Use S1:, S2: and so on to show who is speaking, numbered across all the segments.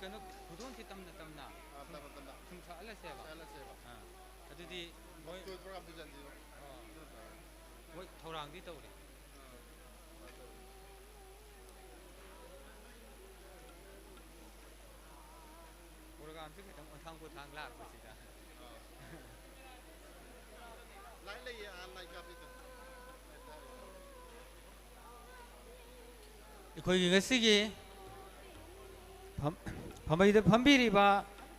S1: ꯀꯩꯅꯣ ꯈꯨꯗꯣꯟꯁꯤ ꯇꯝꯅ ꯇꯝꯅ ꯁꯨꯝ ꯁꯛꯍꯜꯂꯁꯦꯕ ꯑꯗꯨꯗꯤ ꯃꯣꯏ ꯃꯣꯏ ꯊꯧꯔꯥꯡꯗꯤ ꯇꯧꯔꯤ ꯄ꯭ꯔꯣꯒꯥꯝꯁꯤ ꯈꯤꯇꯪ ꯑꯣꯟꯊꯥꯡ ꯄꯣꯊꯥꯡ ꯂꯥꯛꯄꯁꯤꯗ ꯑꯩꯈꯣꯏꯒꯤ ꯉꯁꯤꯒꯤ ꯐꯝꯕꯩꯗ ꯐꯝꯕꯤꯔꯤꯕ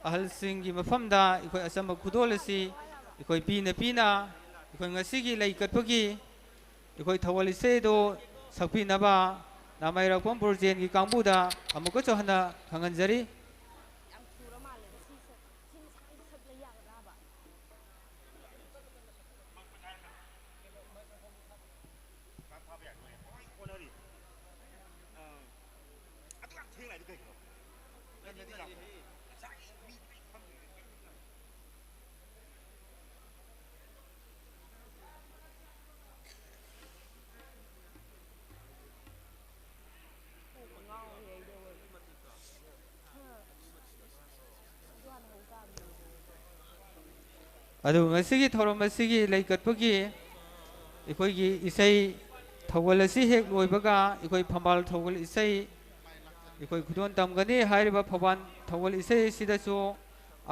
S1: ꯑꯍꯜꯁꯤꯡꯒꯤ ꯃꯐꯝꯗ ꯑꯩꯈꯣꯏ ꯑꯆꯝꯕ ꯈꯨꯗꯣꯜ ꯑꯁꯤ ꯑꯩꯈꯣꯏ ꯄꯤꯅ ꯄꯤꯅ ꯑꯩꯈꯣꯏ ꯉꯁꯤꯒꯤ ꯂꯩ ꯀꯠꯄꯒꯤ ꯑꯩꯈꯣꯏ ꯊꯧꯒꯜ ꯏꯁꯩꯗꯣ ꯁꯛꯄꯤꯅꯕ ꯅꯥꯃꯩꯔꯥꯛꯄꯝ ꯕꯣꯔꯖꯦꯟꯒꯤ ꯀꯥꯡꯕꯨꯗ ꯑꯃꯨꯛꯀꯁꯨ ꯍꯟꯅ ꯈꯪꯍꯟꯖꯔꯤ ꯑꯗꯨ ꯉꯁꯤꯒꯤ ꯊꯧꯔꯝ ꯑꯁꯤꯒꯤ ꯂꯩ ꯀꯠꯄꯒꯤ ꯑꯩꯈꯣꯏꯒꯤ ꯏꯁꯩ ꯊꯧꯒꯜ ꯑꯁꯤ ꯍꯦꯛ ꯂꯣꯏꯕꯒ ꯑꯩꯈꯣই ꯐꯝꯕꯥꯜ ꯊꯧꯒꯜ ꯏꯁꯩ ꯑꯩꯈꯣꯏ ꯈꯨꯗꯣꯟ ꯇꯝꯒꯅꯤ ꯍꯥꯏꯔꯤꯕ ꯐꯝꯕꯥꯜ ꯊꯧꯒꯜ ꯏꯁꯩ ꯑꯁꯤꯗꯁꯨ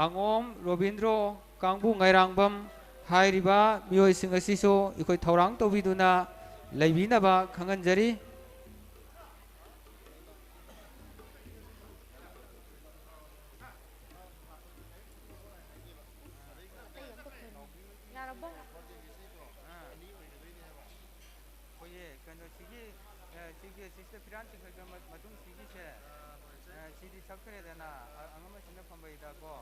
S1: ꯑꯉꯣꯝ ꯔꯣꯕꯤꯟꯗ꯭ꯔꯣ ꯀꯥꯡꯕꯨ ꯉꯥꯏꯔꯥꯡꯕꯝ ꯍꯥꯏꯔꯤꯕ ꯃꯤꯑꯣꯏꯁꯤꯡ ꯑꯁꯤꯁꯨ ꯑꯩꯈꯣꯏ ꯊꯧꯔꯥꯡ ꯇꯧꯕꯤꯗꯨꯅ ꯂꯩꯕꯤꯅꯕ ꯈꯪꯍꯟꯖꯔꯤ ꯑꯩꯈꯣꯏꯒꯤ ꯀꯩꯅꯣꯁꯤꯒꯤ ꯁꯤꯒꯤ ꯐꯤꯔꯥꯟ ꯆꯤꯡꯈꯠꯈ꯭ꯔ ꯃꯇꯨꯡ ꯁꯤꯒꯤꯁꯦ ꯁꯤꯗꯤ ꯁꯛꯈ꯭ꯔꯦꯗꯅ ꯑꯉꯝꯕꯁꯤꯅ ꯐꯝꯕꯩꯗꯀꯣ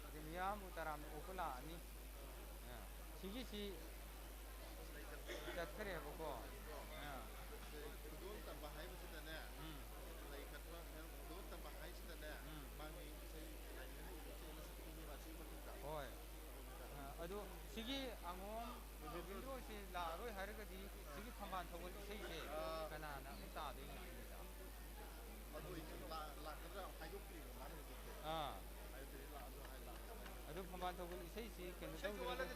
S1: ꯑꯗꯩ ꯃꯤꯌꯥꯝꯕꯨ ꯇꯔꯥꯝꯅ ꯑꯣꯛꯄ ꯂꯥꯛꯑꯅꯤ ꯁꯤꯒꯤꯁꯤ ꯆꯠꯈ꯭ꯔꯦꯕꯀꯣ ꯍꯣꯏ ꯑꯗꯨ ꯁꯤꯒꯤ ꯑꯉꯣꯝ ꯔꯣꯕꯤꯟꯗ꯭ꯔꯣꯁꯤ ꯂꯥꯛꯑꯔꯣꯏ ꯍꯥꯏꯔꯒꯗꯤ ꯁꯤꯒꯤ ꯐꯝꯕꯥꯜ ꯊꯧꯒꯜ ꯏꯁꯩꯁꯦ ꯀꯅꯥꯅ ꯑꯃꯨꯛ ꯇꯥꯗꯣꯏꯅꯣ ꯁꯤꯒꯤꯗ ꯑꯥ ꯑꯗꯨ ꯐꯝꯕꯥꯜ ꯊꯧꯒꯜ ꯏꯁꯩꯁꯤ ꯀꯩꯅꯣ ꯇꯧꯗ꯭ꯔꯒꯗꯤ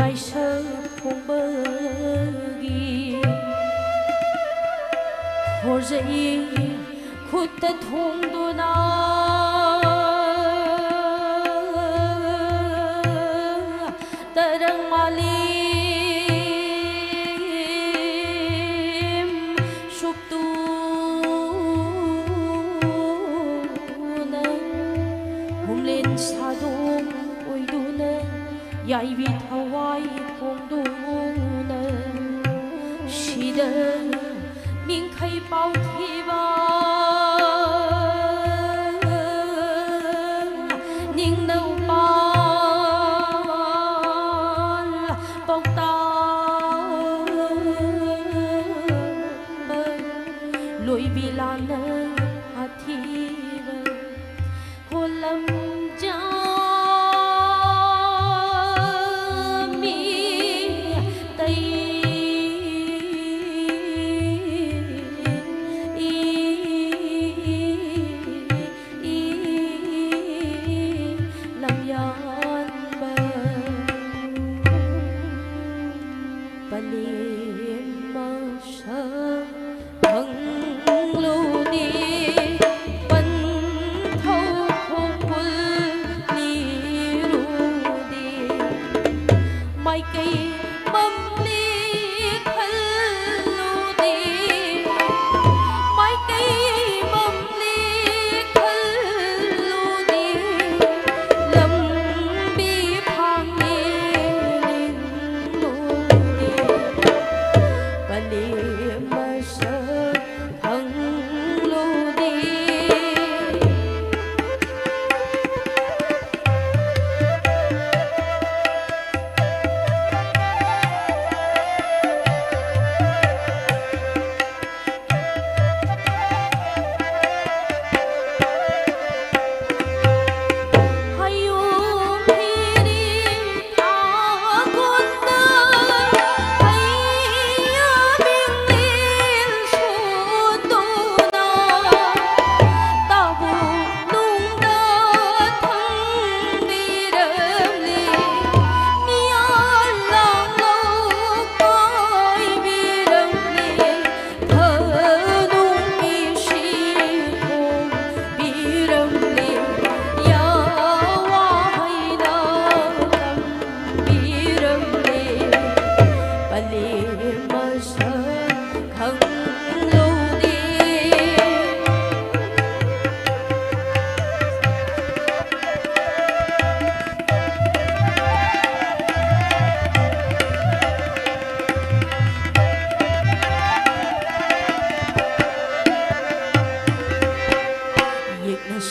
S2: ꯂꯥꯏꯁꯛ ꯐꯣꯡꯕꯒꯤ ꯍꯣꯔꯖꯩ ꯈꯨꯠꯇ ꯊꯣꯡꯗꯨꯅ ꯇꯔꯪ 마lim ꯁꯨꯞꯇꯨꯅ ꯍꯨꯝꯂꯦꯟ ꯁꯥꯗꯣꯡ ꯑꯣꯏꯗꯨꯅ ꯌꯥꯏꯕꯤ ꯊꯋꯥꯏ ꯐꯣꯡꯗꯨꯅ 시다 민카이 빠우티바 닝나우빨 뻑다 로이빌라나 아티바 홀람자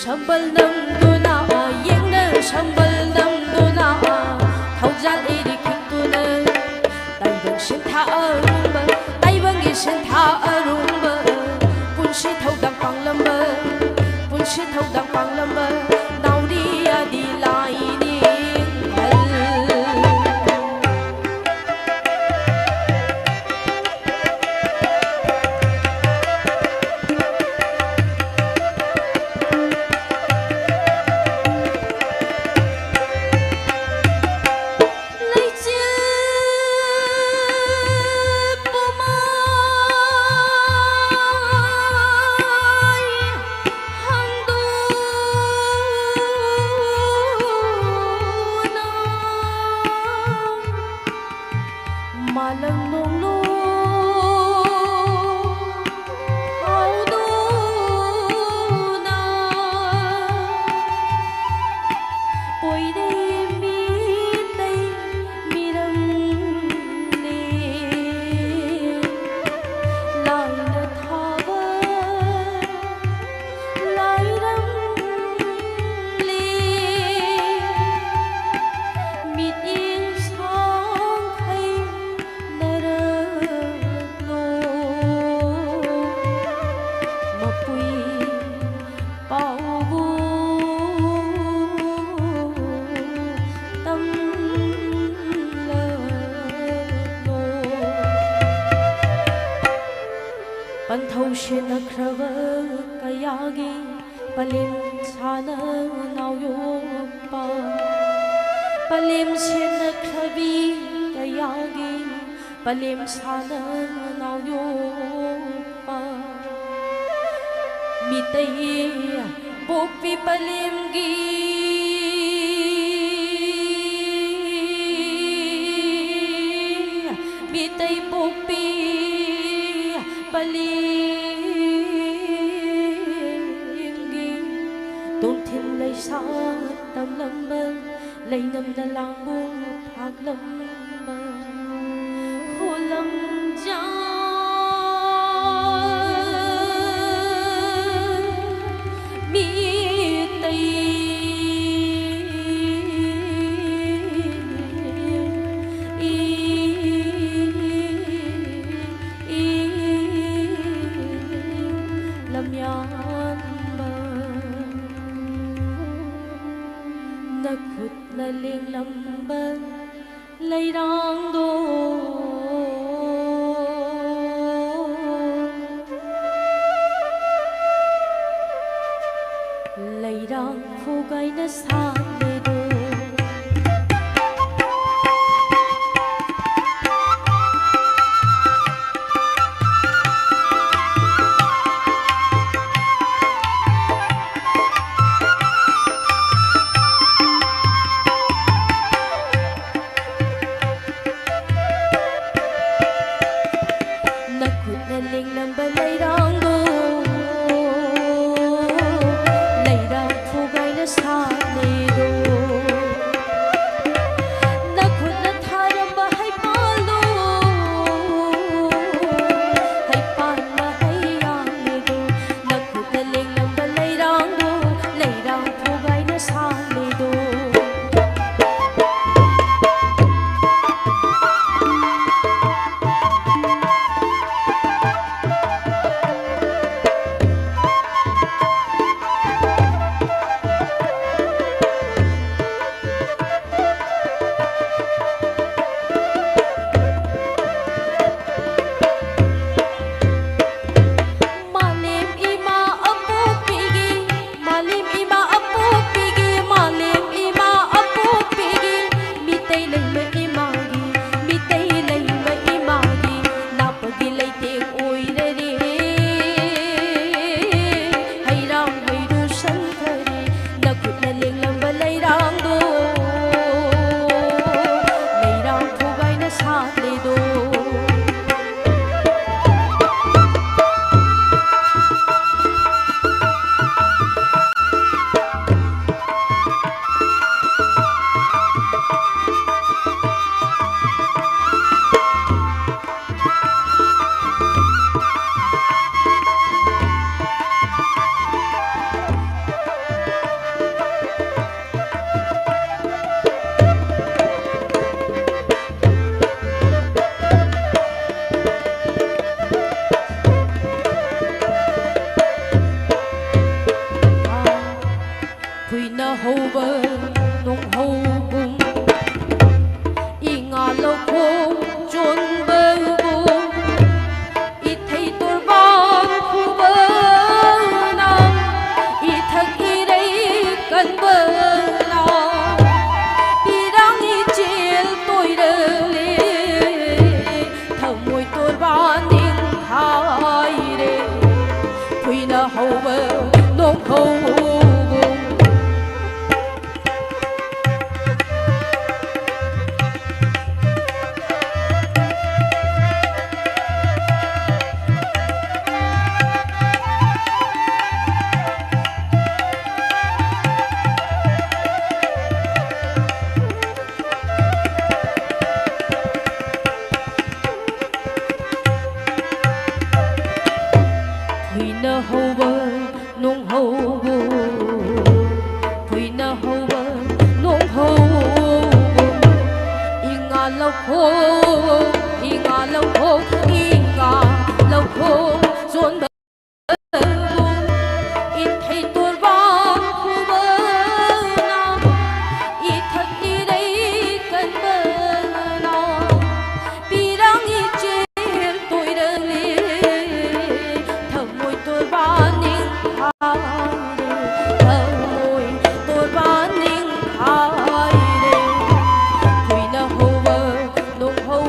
S2: sambal namduna yengna sambal namduna thawjal eri khintuna taibang sintha arumba taibangi sintha arumba punshi thaudang panglamba punshi thaudang panglamba nauri adi laini Shenakhrava kayagi palim chana nauyopa palim shenakhravi ꯀꯌꯥꯒꯤ ꯄꯂꯦꯝ ꯁꯥꯅ ꯅꯥꯎꯌꯣꯛꯄ 미때이 복비 빨림기 미때이 복비 빨림기 동thiên lấy xa tâm lâm mơ lấy nằm đà lang buông thác lâm mơ hồ lâm giang Liên lâm bên lấy đang đô lấy đang phu gai na sa lê đô nông hầu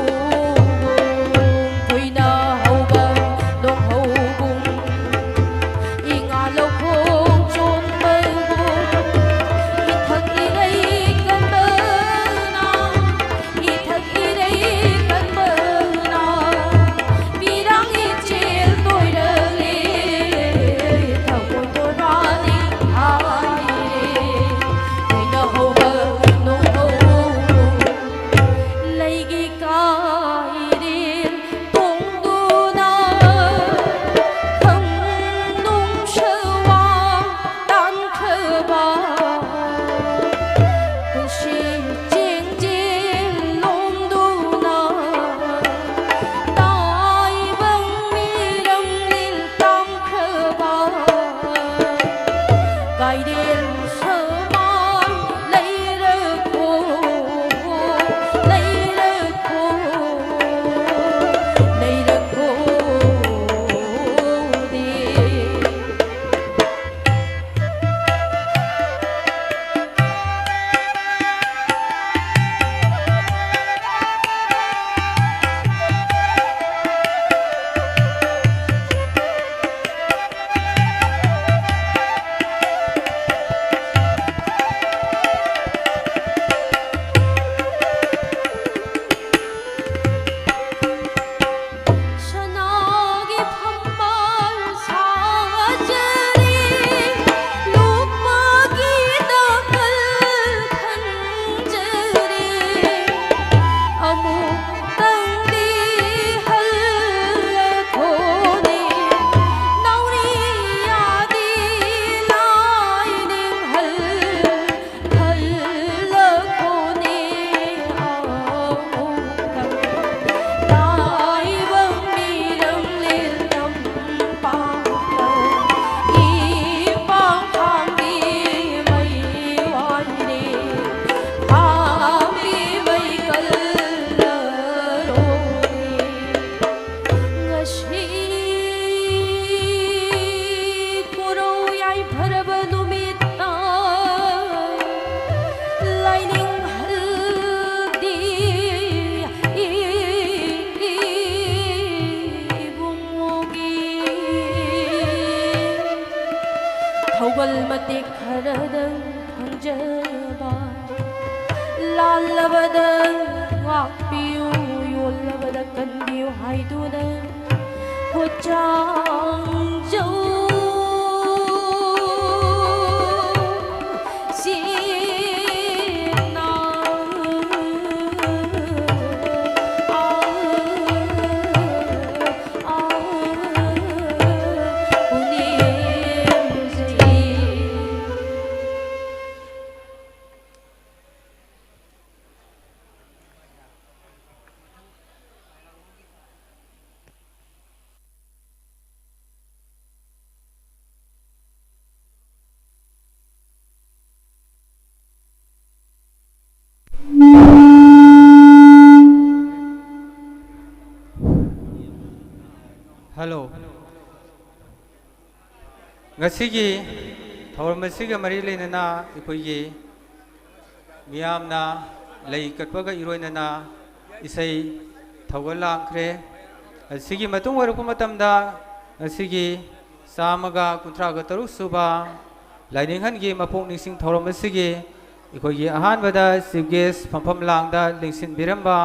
S2: ꯃꯇꯤꯛ ꯈꯔꯗꯪ ꯐꯪꯖꯕ ꯂꯥꯜꯂꯕꯗ ꯉꯥꯛꯄꯤꯌꯨ ꯌꯣꯜꯂꯕꯗ ꯀꯟꯕꯤꯌꯨ ꯍꯥꯏꯗꯨꯅ ꯍꯣꯠꯆꯥꯡꯖꯧ
S1: hello ngasiगी thawram asiga mari leinana ikoigi miyamna lei katpaga iroinana isai thawgal lakhre asigi matung warup matamda asigi samaga kuntraga taruk suba laininghan gi mapok ningsing thawram asigi ikoigi ahan bada chief guest phampham langda lingsin biramba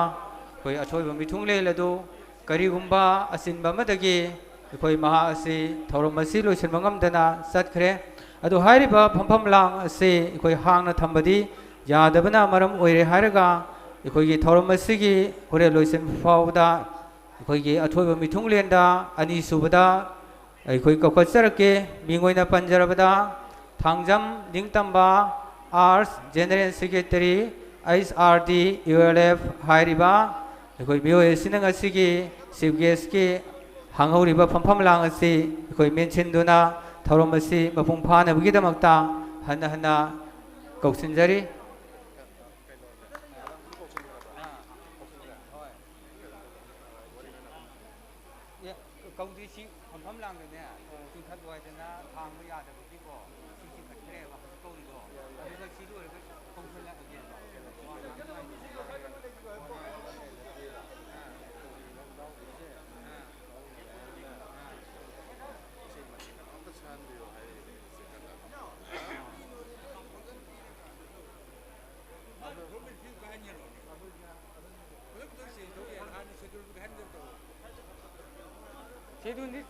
S1: koi athoiba mithung le ladu karigumba asinba madagi ikoi maha asi thawram asi loisin mangamdana satkhre adu hairiba phampham lang asi ikoi hangna thambadi yadabana maram oire hairaga ikoi gi thawram asi gi hore loisin fawda ikoi gi athoiba mithung lenda ani subada ikoi kokacharake mingoina panjarabada thangjam ningtamba arts general secretary ISRD ULF hairiba ikoi mioe sinang asigi chief guest ki hanghoriba phampham lang asi ikoi mention duna thawram asi mapung phana bugidamakta hana hana kauksinjari ya kaudi si phampham lang ne tingkhat waidana thangbu yada bugiko si khatre ba kaudi do aduga si do kauksinla again Seduni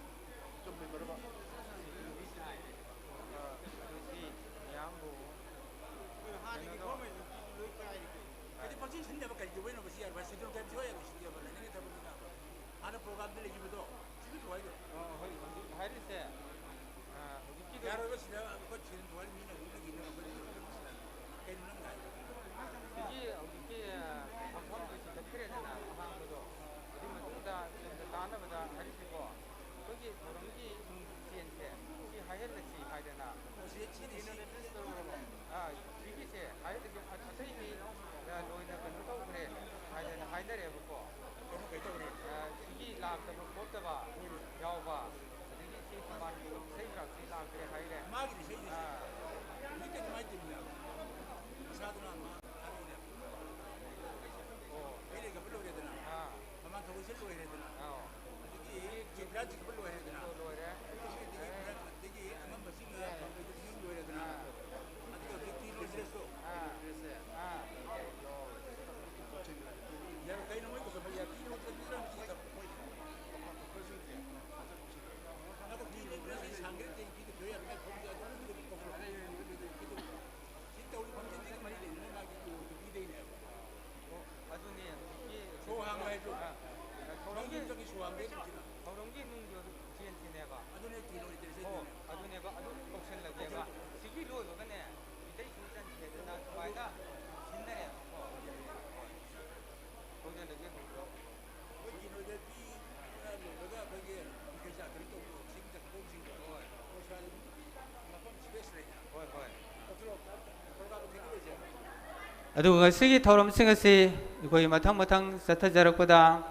S1: adu ngasigi thawram sing asi ikoi mathang mathang sathajarakpada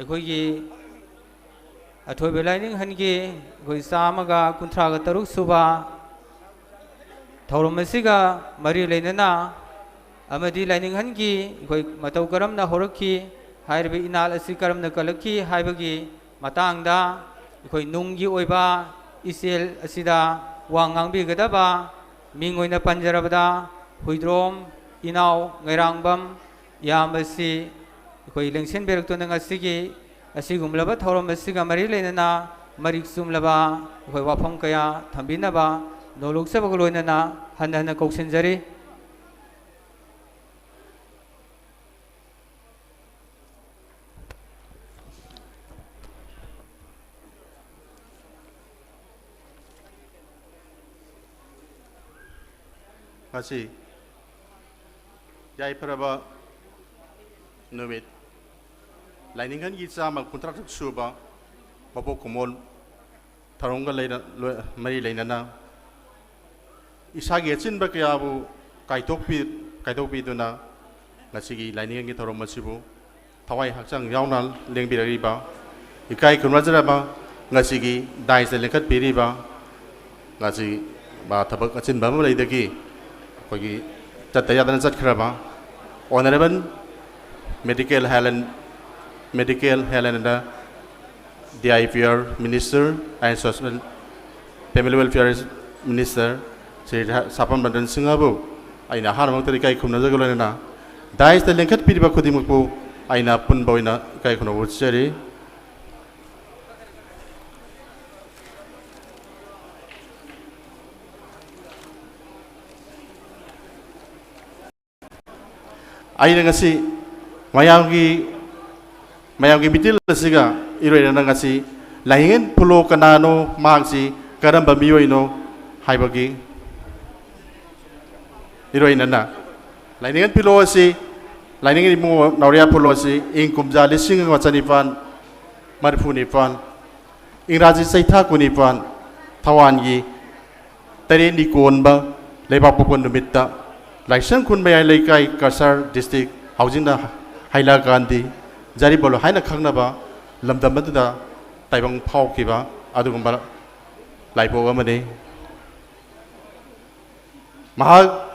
S1: ikoi gi athoi belaining hangi ikoi samaga kunthraga taruk suba thawram asiga mari leinana amadi laining hangi ikoi matau karamna horakhi hairbe inal asi karamna kalakhi haibagi matangda ikoi nunggi oiba isel asida ꯋꯥ ꯉꯥꯡꯕꯤꯒꯗꯕ ꯃꯤꯡ ꯑꯣꯏꯅ ꯄꯟꯖꯔꯕꯗ ꯍꯨꯏꯗ꯭ꯔꯣꯝ ꯏꯅꯥꯎ ꯉꯩꯔꯥꯡꯕꯝ ꯏꯌꯥꯝꯕꯁꯤ ꯑꯩꯈꯣꯏ ꯂꯦꯡꯁꯤꯟꯕꯤꯔꯛꯇꯨꯅ ꯉꯁꯤꯒꯤ ꯑꯁꯤꯒꯨꯝꯂꯕ ꯊꯧꯔꯝ ꯑꯁꯤꯒ ꯃꯔꯤ ꯂꯩꯅꯅ ꯃꯔꯤꯛ ꯆꯨꯝꯂꯕ ꯑꯩꯈꯣꯏ ꯋꯥꯐꯝ ꯀꯌꯥ ꯊꯝꯕꯤꯅꯕ ꯅꯣꯂꯨꯛꯆꯕꯒ ꯂꯣꯏꯅꯅ ꯍꯟꯅ ꯍꯟꯅ ꯀꯧꯁꯤꯟꯖꯔꯤ
S3: Masih Jai Prabha Numit Lainingan Gitsa Magpuntrak Suba Mapo Kumol Tarunga Mari Lainana Isagi Etsin Bakayabu Kaitopi Duna Nasigi Lainingan Gitaromasibu Tawai Haksang Yaunal Lengbiriba Ikai Kunrazaraba Nasigi Dice the Lekat Piriba Nasi Batabak Atsin Bamulay the Gi Hogi Tatayadana Zatkraba Honorable Medical Helen the IPR Minister and Social Family Welfare Minister Sapam Bandan Singabu Aina Harmotari Kai Kunazagolana Dice the Lenkat Piriba Kudimuku Aina Punboina Kai Kunovuri Aina ngasi mayamgi mitil siga iroina ngasi laingen pulo kanano magsi karamba miyoino haibagi iroina na laingen pilo si laingen mo nauria pulo si ingkumja lising ngachanipan marfunipan ingraji saitha kunipan thawangi tareni konba lebapopon numitta Laisang kun may laikai Kasar District Housing na Haila Gandhi Jari Bolo Haina Kangnaba Lamdamatu da Taibang Pau Kiba Adugumbala Laipo Gamade Mahag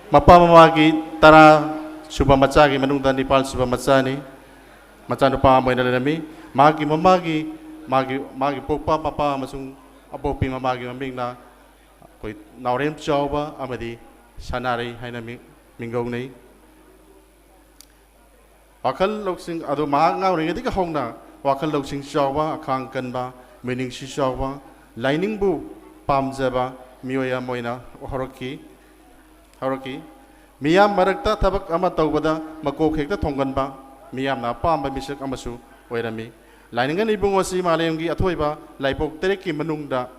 S3: Mapamagi Tara Subamachagi Manunda Nipal Subamachani Machano Pa Moinalami Magi Magi Popa Papa Masung Apopi Mamagi Maming na Koi Naurem Chauba Amadi Sanari Haina Mingoni Wakal Loxing Ado Maga Ringa Hongna, Wakal Loxing Shawa, Akang Kanba, meaning Shishawa, Lining Bu, Pamzeba, Mioya Moina, Horoki, Miam Marakta Tabak Amatawada, Mako Kekta Tonganba, Miam Na Pamba Mishak Amasu, Wairami, Lining and Ibungosi Malayungi Atoiba, Laipok Tereki Manunda,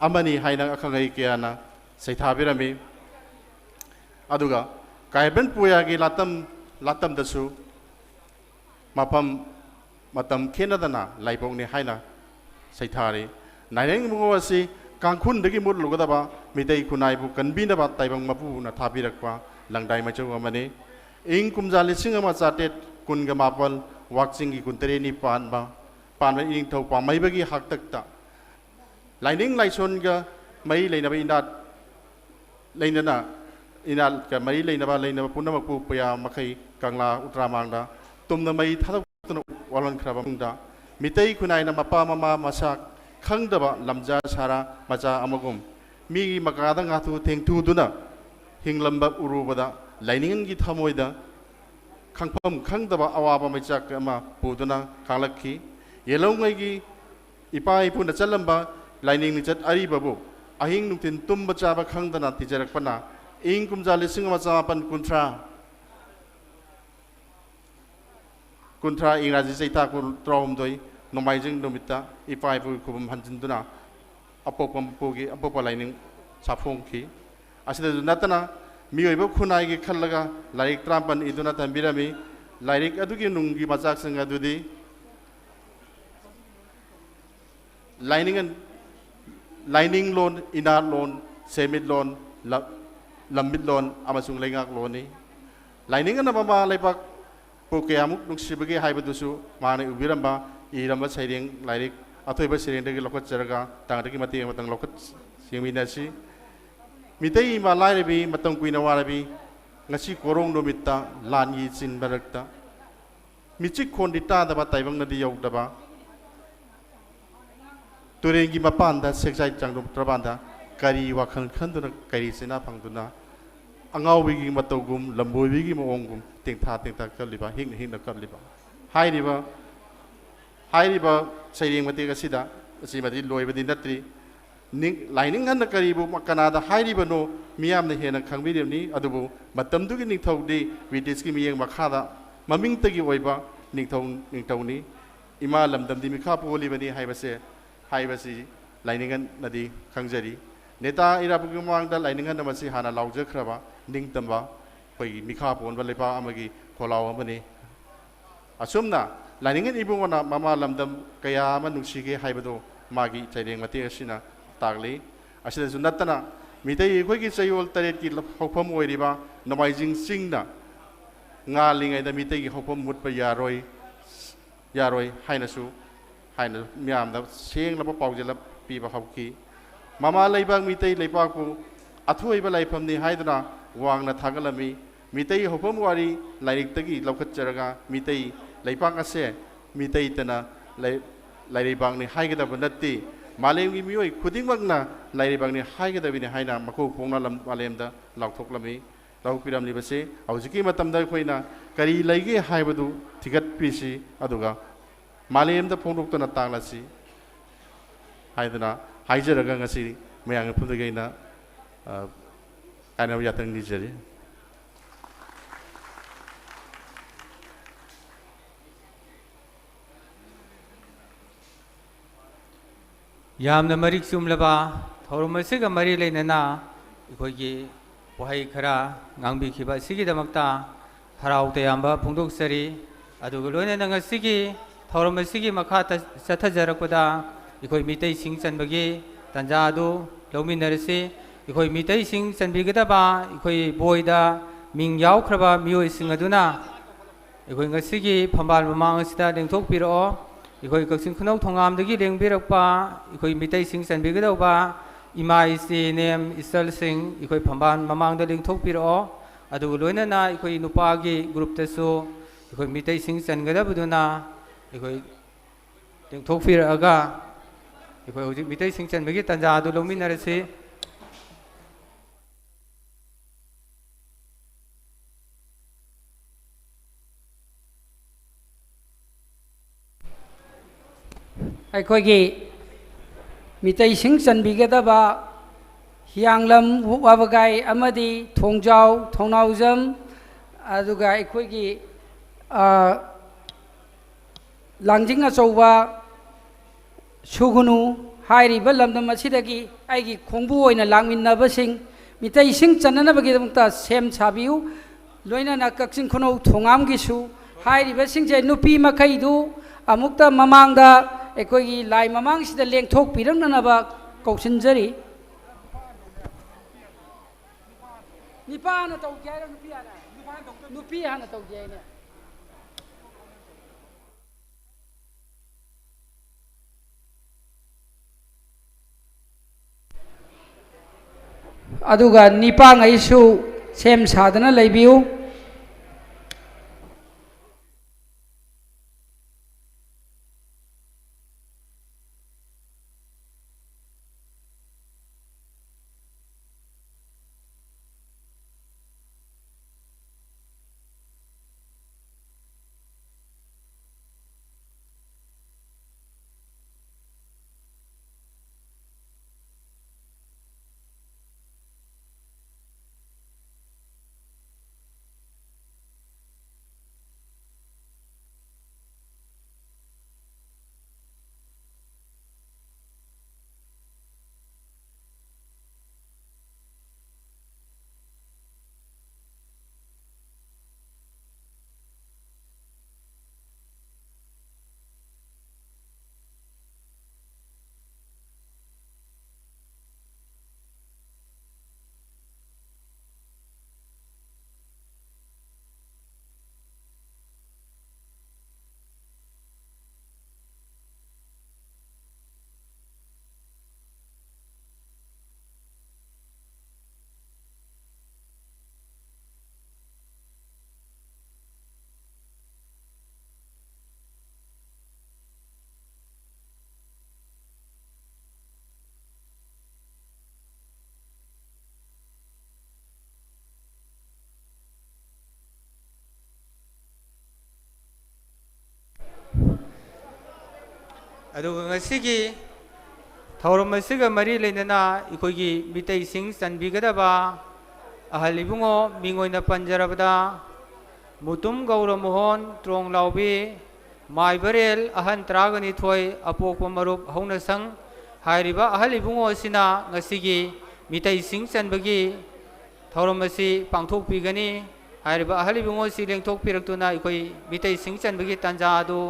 S3: Amani Haina Akangakiana. Saithabirami Aduga Kaiben Puyagi Latam Dasu Mapam Matam Kenadana Laipong ni Haina Saithari Naing Mungawasi Kankun Degi Mut Lugadaba Midei Kunaibu Kanbina Bat Taibang Mapu na Tabirakwa Langdai Machu Ing Kumjali Singama Satet Kungamapal Waxingi Kuntereni Panba Panba Ing Tau Pamaibagi Haktakta Lining Laisonga Mai Lainabi Indat Lainana Inal Kamari Lainaba Punamaku Paya Makai Kangla Utramanda Tumna Mai Tadu Walan Krabamunda Mitei Kunaina Mapa Mama Masak Kangdaba Lamja Sara Maja Amagum Mi Makada Ngatu Teng Tuduna Hinglamba Urubada Lining Gitamoida Kangpam Kangdaba Awaba Majak Ama Puduna Kalaki Yelongagi Ipai Puna Chalamba Lining Nijat Aribabu Ahing Nutin Tumba Java Kangdana Tijarakpana Ing Kumjali Singamazapan Kuntra Ingraji Saita Trom Doi Nomizing Nomita Ipai Kubum Hanjinduna Apopam Pogi Apopa Lining Safonki Asida Natana Mio Kunai Kalaga Laik Trampan Idunata Birami Laik Aduki Nungi Mazak Sangadudi Lining loan, inner loan, semi loan, lambit loan, amasung lengak loan. Lining and Mama Lepak Pokeamuk Nuxibagi Hybadusu, Mani Ubiramba, Iramba Siding, Lyric, Atoba Siring, Lokat Jaraga, Tangaki Mati, Matang Lokat, Siminasi. Mitei Malarabi, Matang Queen Warabi, Nasi Korong Nomita, Lan Yitsin Barakta. Michik Kondita, the Bataivang Nadi Yogdaba. तुरेंगी मपान सेक्साई चांगदोंत्रबान करी वाखल खंदुना करी सेना फंगदुना अंगाविगी मतौगुम लंबोइबिगी मओंगुम तेंथा तेंथा कलिबा हिंग हिंग कलिबा हाइरिबा सैरेंग मतेग असिदा असिमदि लोइबदि नत्रि lining हन करीबु कनादा हाइरिबनो मियामने हेना खंबिरिबनि अदुबु मतमदुगी निथौदि ब्रिटिशकी मियेंग मखादा ममिंगतगी ओइबा निथौनी इमा लमदमदि Milkha पोलिबनि हाइबसे lining नदी खंजरी नेता इराबुगी मांगदा lining हन मसी हाना लाउजख्रबा निंगतंबा कोई मिखा पोनबा लेपा अमगी खोलाव अमनि असुमना लाइनिंग इबुंगना ममा लमदम कया अमा नुसिगे हाइबदो मागी चैरेंग मते असिना तागली असिदसु नत्तना मितै अखोइगी चयोल तरेट की हौफम ओइरिबा नमाइजिंग सिंगना ngalingayda mitay gi hopom mutpa yaroi hainasu haina myamda senglaba paujela piba hauki mama leibang mitay leipaku athoiba laifamni haidana wangna thagalami mitay hopom wari lairiktagi laukhatjaraga mitay leipang ase mitay tana lairibangni haigada banatti malemgi mioi khudingmakna lairibangni haigada bini haina makhu phongna malemda laukhoklami लाउपिरम लिबसे हौजिकी मतमदा खोइना करी लैगे हाइबदु थिगत पिसी अदुगा मालेमदा फोंदोक्तना तांगलासी हाइदना हाइजरगा ngasi मयांग फुदगैना काइना यातंग निजरी
S1: यामना Marik सुमलबा थौरमसेगा मरि लेनना इखोइगी वही खरा गांबीखिबा सिगिदमक्ता हराव तयाम्बा फोंदोक्सरी अदुगा लोइनना ngasi थौरम सिगी मखाता चथजरकपदा इखोइ मितै सिंग चनबगी तंजादु लौमिनरसी इखोइ मितै सिंग चनबिगदबा इखोइ बोइदा Ming यावख्रबा मियोइ सिंग अदुना इखोइ ngasi फंबाल ममांग सिदा लेंथोकपिरो इखोइ कक्सिंग खुनौ थोंगामदगी लेंबिरकपा इखोइ मितै सिंग चनबिगदबा इमा इसी नेम इसल सिंह इखोइ फंबान ममांगदा लिंथोकपिरो अदुग लोइनना इखोइ नुपागी ग्रुप तसु इखोइ मितै सिंह चनगदबदुना इखोइ लिंथोकपिरगा इखोइ हुजिक मितै सिंह चनबगी तंजा अदु लौमिनरसि
S4: अखोइगी मितै सिंह चनबिगदबा हियांगलम वाबगाई अमदी थोंजाव थोंनावजम अदुगा अखोइगी लांजिंग अचौबा सुगुनु हाइरिबा लमदम असिदगी आइगी खोंबु ओइना लांगमिन्नबसिंग मितै सिंह चननबगिदमक्ता सेम साबिउ लोइनना कक्सिंग खुनौ थोंगामगिसु हाइरिबा सिंगजे नुपी मखैदु अमुक्ता ममांगदा अखोइगी लाई ममांगसिदा लेंथोकपिरंननबा कौसिनजरी निपाना तौगे हाइरा नुपी हाना तौगे हाइने अदुगा निपांगैसु सेम सादना लैबिउ
S1: ꯑꯗꯨꯒ ꯉꯁꯤꯒꯤ ꯊꯧꯔꯝ ꯑꯁꯤꯒ ꯃꯔꯤ ꯂꯩꯅꯅ ꯑꯩꯈꯣꯏꯒꯤ ꯃꯤꯇꯩꯁꯤꯡ ꯆꯟꯕꯤꯒꯗꯕ ꯑꯍꯜ ꯏꯕꯨꯡꯉꯣ ꯃꯤꯡ ꯑꯣꯏꯅ ꯄꯟꯖꯔꯕꯗ ꯃꯨꯇꯨꯝ ꯒꯧꯔ ꯃꯣꯍꯣꯟ ꯇ꯭ꯔꯣꯡ ꯂꯥꯎꯕꯤ ꯃꯥꯏꯕꯔꯦꯜ ꯑꯍꯟ 12 ꯑꯄꯣꯛꯄ ꯃꯔꯨꯞ ꯍꯧꯅꯁꯪ ꯍꯥꯏꯔꯤꯕ ꯑꯍꯜ ꯏꯕꯨꯡꯉꯣ ꯑꯁꯤꯅ ꯉꯁꯤꯒꯤ ꯃꯤꯇꯩꯁꯤꯡ ꯆꯟꯕꯒꯤ ꯊꯧꯔꯝ ꯑꯁꯤ ꯄꯥꯡꯊꯣꯛꯄꯤꯒꯅꯤ ꯍꯥꯏꯔꯤꯕ ꯑꯍꯜ ꯏꯕꯨꯡꯉꯣ ꯑꯁꯤ ꯂꯦꯡꯊꯣꯛꯄꯤꯔꯛꯇꯨꯅ ꯑꯩꯈꯣꯏ ꯃꯤꯇꯩꯁꯤꯡ ꯆꯟꯕꯒꯤ ꯇꯥꯟꯖꯥ ꯑꯗꯨ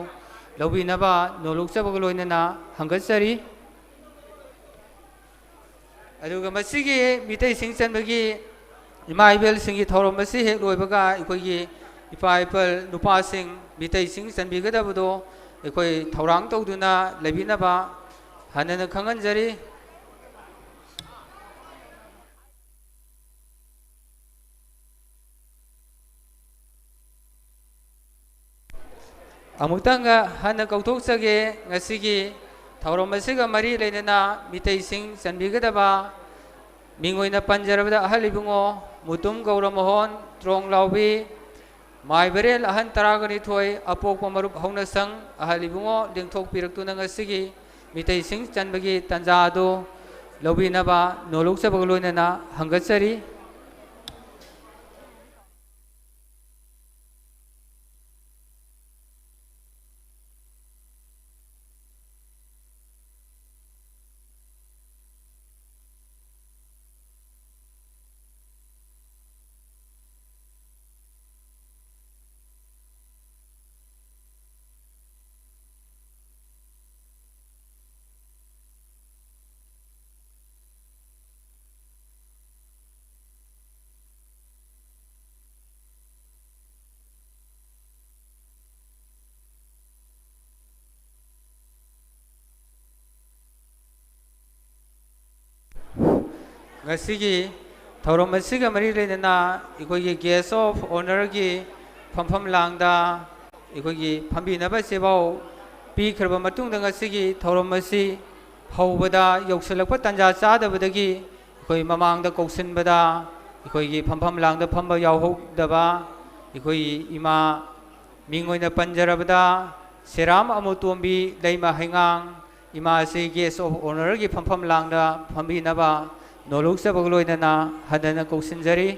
S1: ꯂꯧꯕꯤꯅꯕ ꯅꯣꯂꯨꯛꯆꯕꯒ ꯂꯣꯏꯅꯅ ꯍꯪꯒꯠꯆꯔꯤ ꯑꯗꯨꯒ ꯃꯁꯤꯒꯤ ꯃꯤꯇꯩꯁꯤꯡ ꯆꯟꯕꯒꯤ ꯏꯃꯥ ꯏꯕꯦꯜꯁꯤꯡꯒꯤ ꯊꯧꯔꯝ ꯑꯁꯤ ꯍꯦꯛ ꯂꯣꯏꯕꯒ ꯑꯩꯈꯣꯏꯒꯤ ꯏꯄꯥ ꯏꯄꯜ ꯅꯨꯄꯥꯁꯤꯡ ꯃꯤꯇꯩꯁꯤꯡ ꯆꯟꯕꯤꯒꯗꯕꯗꯣ ꯑꯩꯈꯣꯏ ꯊꯧꯔꯥꯡ ꯇꯧꯗꯨꯅ ꯂꯩꯕꯤꯅꯕ ꯍꯟꯅ ꯈꯪꯍꯟꯖꯔꯤ ꯑꯃꯨꯛꯇꯪꯒ ꯍꯟꯅ ꯀꯧꯊꯣꯛꯆꯒꯦ ꯉꯁꯤꯒꯤ ꯊꯧꯔꯝ ꯑꯁꯤꯒ ꯃꯔꯤ ꯂꯩꯅꯅ ꯃꯤꯇꯩꯁꯤꯡ ꯆꯟꯕꯤꯒꯗꯕ ꯃꯤꯡ ꯑꯣꯏꯅ ꯄꯟꯖꯔꯕꯗ ꯑꯍꯜ ꯏꯕꯨꯡꯉꯣ ꯃꯨꯇꯨꯝ ꯒꯧꯔ ꯃꯣꯍꯣꯟ ꯇ꯭ꯔꯣꯡ ꯂꯥꯎꯕꯤ ꯃꯥꯏꯕꯔꯦꯜ ꯑꯍꯟ 12 ꯑꯄꯣꯛꯄ ꯃꯔꯨꯞ ꯍꯧꯅꯁꯪ ꯑꯍꯜ ꯏꯕꯨꯡꯉꯣ ꯂꯦꯡꯊꯣꯛꯄꯤꯔꯛꯇꯨꯅ ꯉꯁꯤꯒꯤ ꯃꯤꯇꯩꯁꯤꯡ ꯆꯟꯕꯒꯤ ꯇꯥꯟꯖꯥ ꯑꯗꯨ ꯂꯧꯕꯤꯅꯕ ꯅꯣꯂꯨꯛꯆꯕꯒ ꯂꯣꯏꯅꯅ ꯍꯪꯒꯠꯆꯔꯤ ꯉꯁꯤꯒꯤ ꯊꯧꯔꯝ ꯑꯁꯤꯒ ꯃꯔꯤ ꯂꯩꯅꯅ ꯑꯩꯈꯣꯏꯒꯤ ꯒꯦꯁ ꯑꯣꯐ ꯑꯣꯅꯔꯒꯤ ꯐꯝꯐꯝ ꯂꯥꯡꯗ ꯑꯩꯈꯣꯏꯒꯤ ꯐꯝꯕꯤꯅꯕ ꯆꯦꯕꯥꯎ ꯄꯤꯈ꯭ꯔꯕ ꯃꯇꯨꯡꯗ ꯉꯁꯤꯒꯤ ꯊꯧꯔꯝ ꯑꯁꯤ ꯍꯧꯕꯗ ꯌꯧꯁꯤꯜꯂꯛꯄ ꯇꯥꯟꯖꯥ ꯆꯥꯗꯕꯗꯒꯤ ꯑꯩꯈꯣꯏ ꯃꯃꯥꯡꯗ ꯀꯧꯁꯤꯟꯕꯗ ꯑꯩꯈꯣꯏꯒꯤ ꯐꯝꯐꯝ ꯂꯥꯡꯗ ꯐꯝꯕ ꯌꯥꯎꯍꯧꯗꯕ ꯑꯩꯈꯣꯏꯒꯤ ꯏꯃꯥ ꯃꯤꯡ ꯑꯣꯏꯅ ꯄꯟꯖꯔꯕꯗ ꯁꯦꯔꯥꯝ ꯑꯃꯨꯇꯣꯝꯕꯤ ꯂꯩꯃ ꯍꯩꯉꯥꯡ ꯏꯃꯥ ꯑꯁꯤ ꯒꯦꯁ ꯑꯣꯐ ꯑꯣꯅꯔꯒꯤ ꯐꯝꯐꯝ ꯂꯥꯡꯗ ꯐꯝꯕꯤꯅꯕ ꯅꯣꯂꯨꯛꯆꯕꯒ ꯂꯣꯏꯅꯅ ꯍꯟꯅ ꯀꯧꯁꯤꯟꯖꯔꯤ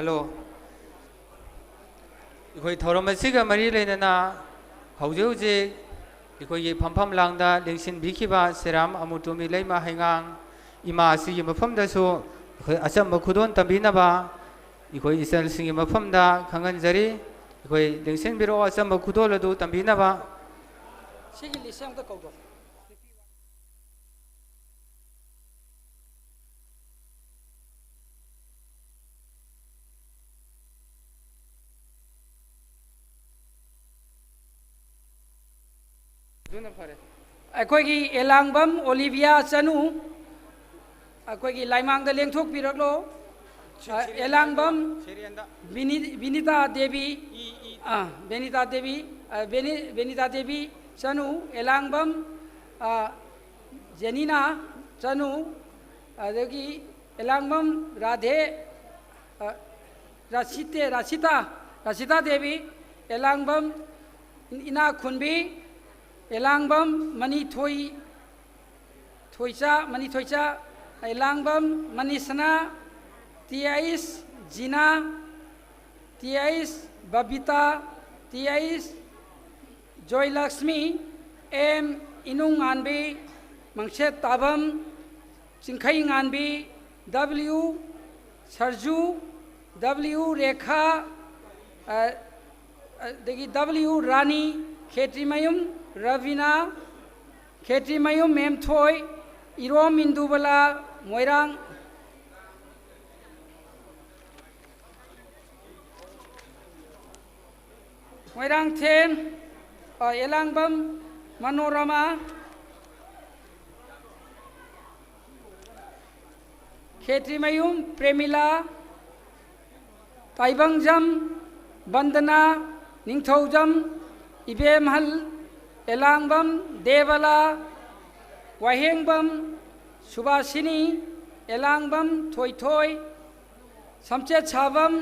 S1: खलो इखोई थौरम असिगा मरी लेना हौजे हौजे इखोई फमफम लांगदा लेंसिन बिखिबा सेराम अमुतुमी लेमा हैंगांग इमा असिगी मफमदसु इखोई अचम खुदोन तंबिनबा इखोई इसल सिंगी मफमदा खंगनजरी इखोई लेंसिन बिरो अचम खुदोलदु तंबिनबा
S4: सिगी लिसेम का कौदो अखोगी एलांगबम ओलिविया चनु अखोगी लाइमांग द लेंथोक पिरकलो एलांगबम विनीता देवी बेनिता देवी चनु एलांगबम जेनिना चनु अदगी एलांगबम राधे राशिता देवी एलांगबम इना खुनबी एलांगबम मनी थोइचा एलांगबम मनीसना तियाइस जीना तियाइस बबीता तियाइस जयलक्ष्मी एम इनुंग आनबी मंगशेत ताबम चिंखई आनबी W Sarju W Rekha W Rani Khetrimayum Raveena Khetrimayum Memthoi Irom Indubala Moirangthem Elangbam Manorama Khetrimayum Premila Taibangjam Bandana Ningthoujam इबेमहल Elangbam देवला वाहेंगबम सुभाषिनी एलांगबम थोइथोय समचेत छाबम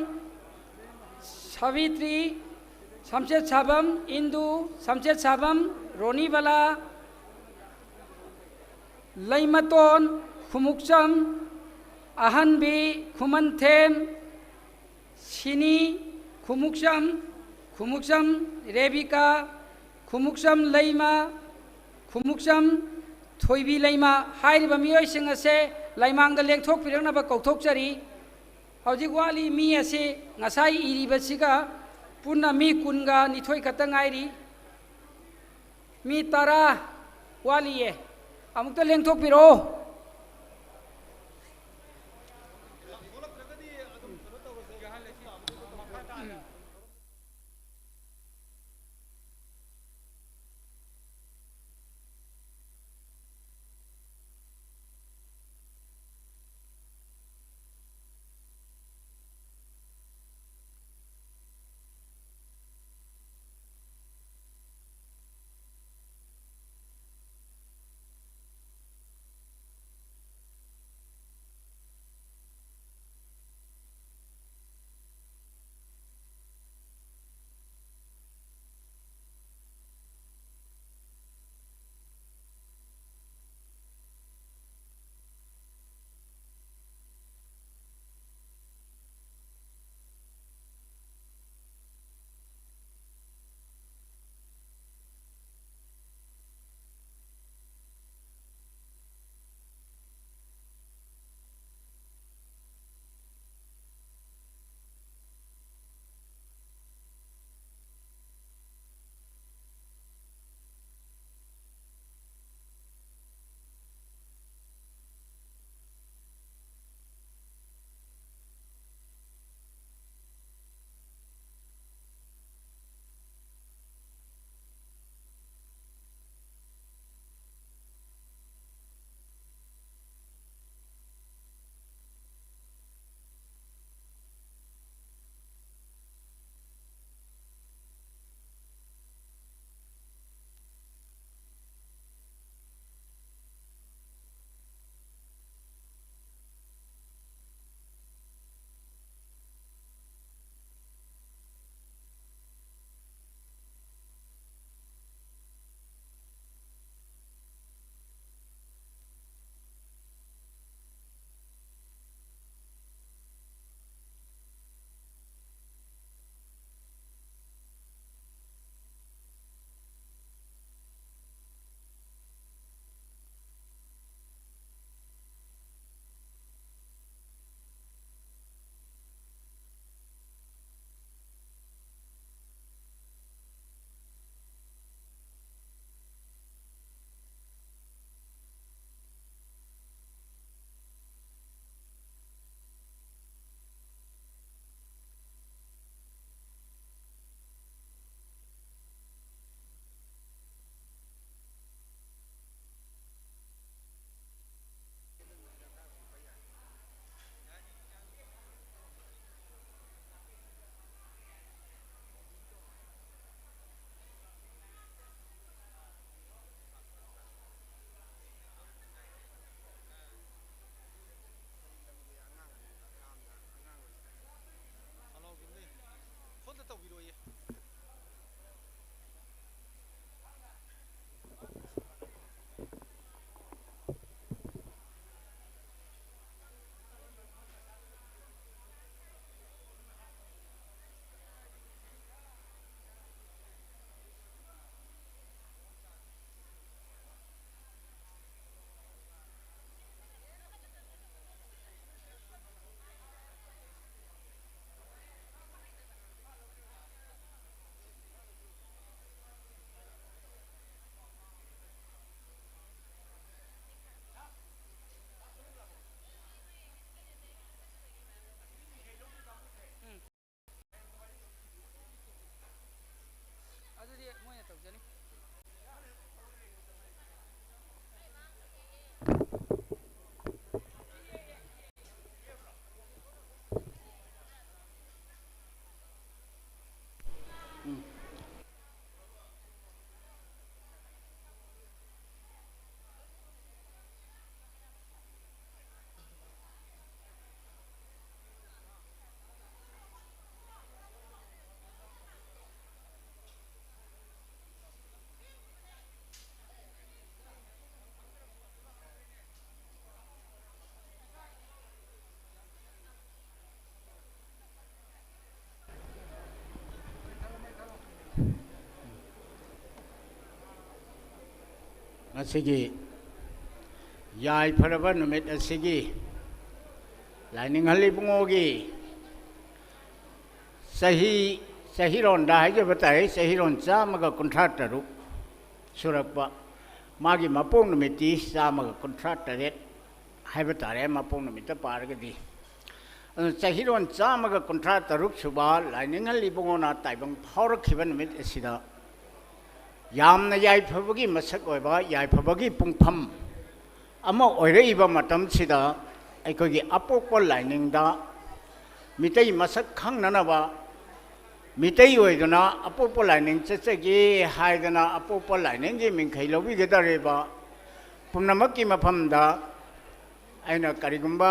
S4: सावित्री समचेत छाबम इंदू समचेत छाबम रोनीबला लैमतोन खुमुकचम अहनबी खुमनथेम सिनी खुमुकचम रेबिका खुमुकचम लैमा खुमुकचम थोइबी लैमा हाइरिबा मियोइसिंग असे लाइमांग लेंथोक पिरंगनबा कौथोकचरी हौजिक वाली मी असे ngасai इरिबसिगा पुन्ना मी कुनगा निथोय खतंगाइरी मी तारा वालिए अमुक्ता लेंथोक पिरो
S5: ꯑꯁꯤꯒꯤ ꯌꯥꯏꯐꯔꯕ ꯅꯨꯃꯤꯠ ꯑꯁꯤꯒꯤ ꯂꯥꯏꯅꯤꯡꯍꯜ ꯏꯕꯨꯡꯉꯣꯒꯤ ꯆꯍꯤꯔꯣꯟꯗ ꯍꯥꯏꯖꯕ ꯇꯥꯏ ꯆꯍꯤꯔꯣꯟ 153 ꯁꯨꯔꯛꯄ ꯃꯥꯒꯤ ꯃꯄꯣꯛ ꯅꯨꯃꯤꯠꯇꯤ 158 ꯍꯥꯏꯕ ꯇꯥꯔꯦ ꯃꯄꯣꯛ ꯅꯨꯃꯤꯠꯇ ꯄꯥꯔꯒꯗꯤ ꯑꯗꯨ ꯆꯍꯤꯔꯣꯟ 153 ꯁꯨꯕ ꯂꯥꯏꯅꯤꯡꯍꯜ ꯏꯕꯨꯡꯉꯣꯅ ꯇꯥꯏꯕꯪ ꯐꯥꯎꯔꯛꯈꯤꯕ ꯅꯨꯃꯤꯠ ꯑꯁꯤꯗ ꯌꯥꯝꯅ ꯌꯥꯏꯐꯕꯒꯤ ꯃꯁꯛ ꯑꯣꯏꯕ ꯌꯥꯏꯐꯕꯒꯤ ꯄꯨꯡꯐꯝ ꯑꯃ ꯑꯣꯏꯔꯛꯏꯕ ꯃꯇꯝꯁꯤꯗ ꯑꯩꯈꯣꯏꯒꯤ ꯑꯄꯣꯛꯄ ꯂꯥꯏꯅꯤꯡꯗ ꯃꯤꯇꯩ ꯃꯁꯛ ꯈꯪꯅꯅꯕ ꯃꯤꯇꯩ ꯑꯣꯏꯗꯨꯅ ꯑꯄꯣꯛꯄ ꯂꯥꯏꯅꯤꯡ ꯆꯠꯆꯒꯦ ꯍꯥꯏꯗꯅ ꯑꯄꯣꯛꯄ ꯂꯥꯏꯅꯤꯡꯒꯤ ꯃꯤꯡꯈꯩ ꯂꯧꯕꯤꯒꯗꯧꯔꯤꯕ ꯄꯨꯝꯅꯃꯛꯀꯤ ꯃꯐꯝꯗ ꯑꯩꯅ ꯀꯔꯤꯒꯨꯝꯕ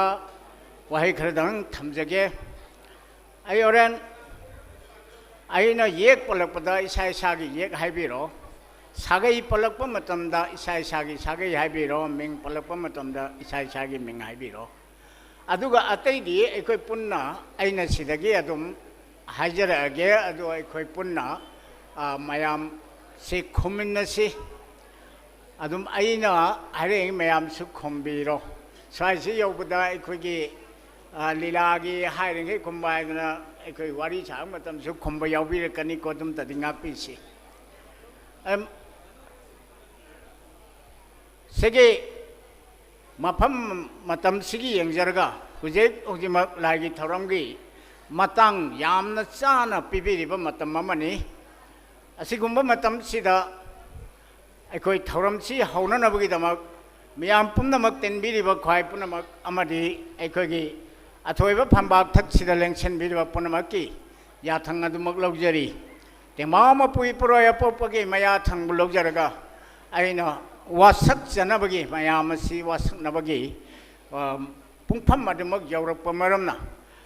S5: ꯋꯥꯍꯩ ꯈꯔꯗꯪ ꯊꯝꯖꯒꯦ ꯑꯩ ꯍꯣꯔꯦꯟ ꯑꯩꯅ ꯌꯦꯛ ꯄꯜꯂꯛꯄꯗ ꯏꯁꯥ ꯏꯁꯥꯒꯤ ꯌꯦꯛ ꯍꯥꯏꯕꯤꯔꯣ 사가이 펄럭 뻔마탐다 이사이사기 사가이 하비로 밍 펄럭 뻔마탐다 이사이사기 밍 하비로 아두가 아때이디 에코이 뿐나 아이나 시다기 아둠 하이저라게 아두 에코이 뿐나 마얌 시 코민나시 아둠 아이나 하레 마얌 수 콤비로 사이시 요보다 에코기 리라기 하이링이 콤바이나 에코이 와리 장 마탐 수 콤바 야비르 까니 코둠 따딩아피시 세계 마팜 마탐 시기 영저가 그제 오지막 라기 토람기 마땅 얌나 짜나 비비리바 마탐 마마니 아시군바 마탐 시다 아이코이 토람시 하우나나보기다막 미암 뿜나막 땐비리바 과이 뿜나막 아마디 아이코기 아토이바 판박 탁시다 랭첸 비리바 뿜나막기 야탕나도 막 럭저리 대마마 뿌이 뿌로야 뽀뽀기 마야 탕 불럭저가 아이나 와삭 자나버기 마야마시 와삭 나버기 뿡팜 마드먹 여우럭 마름나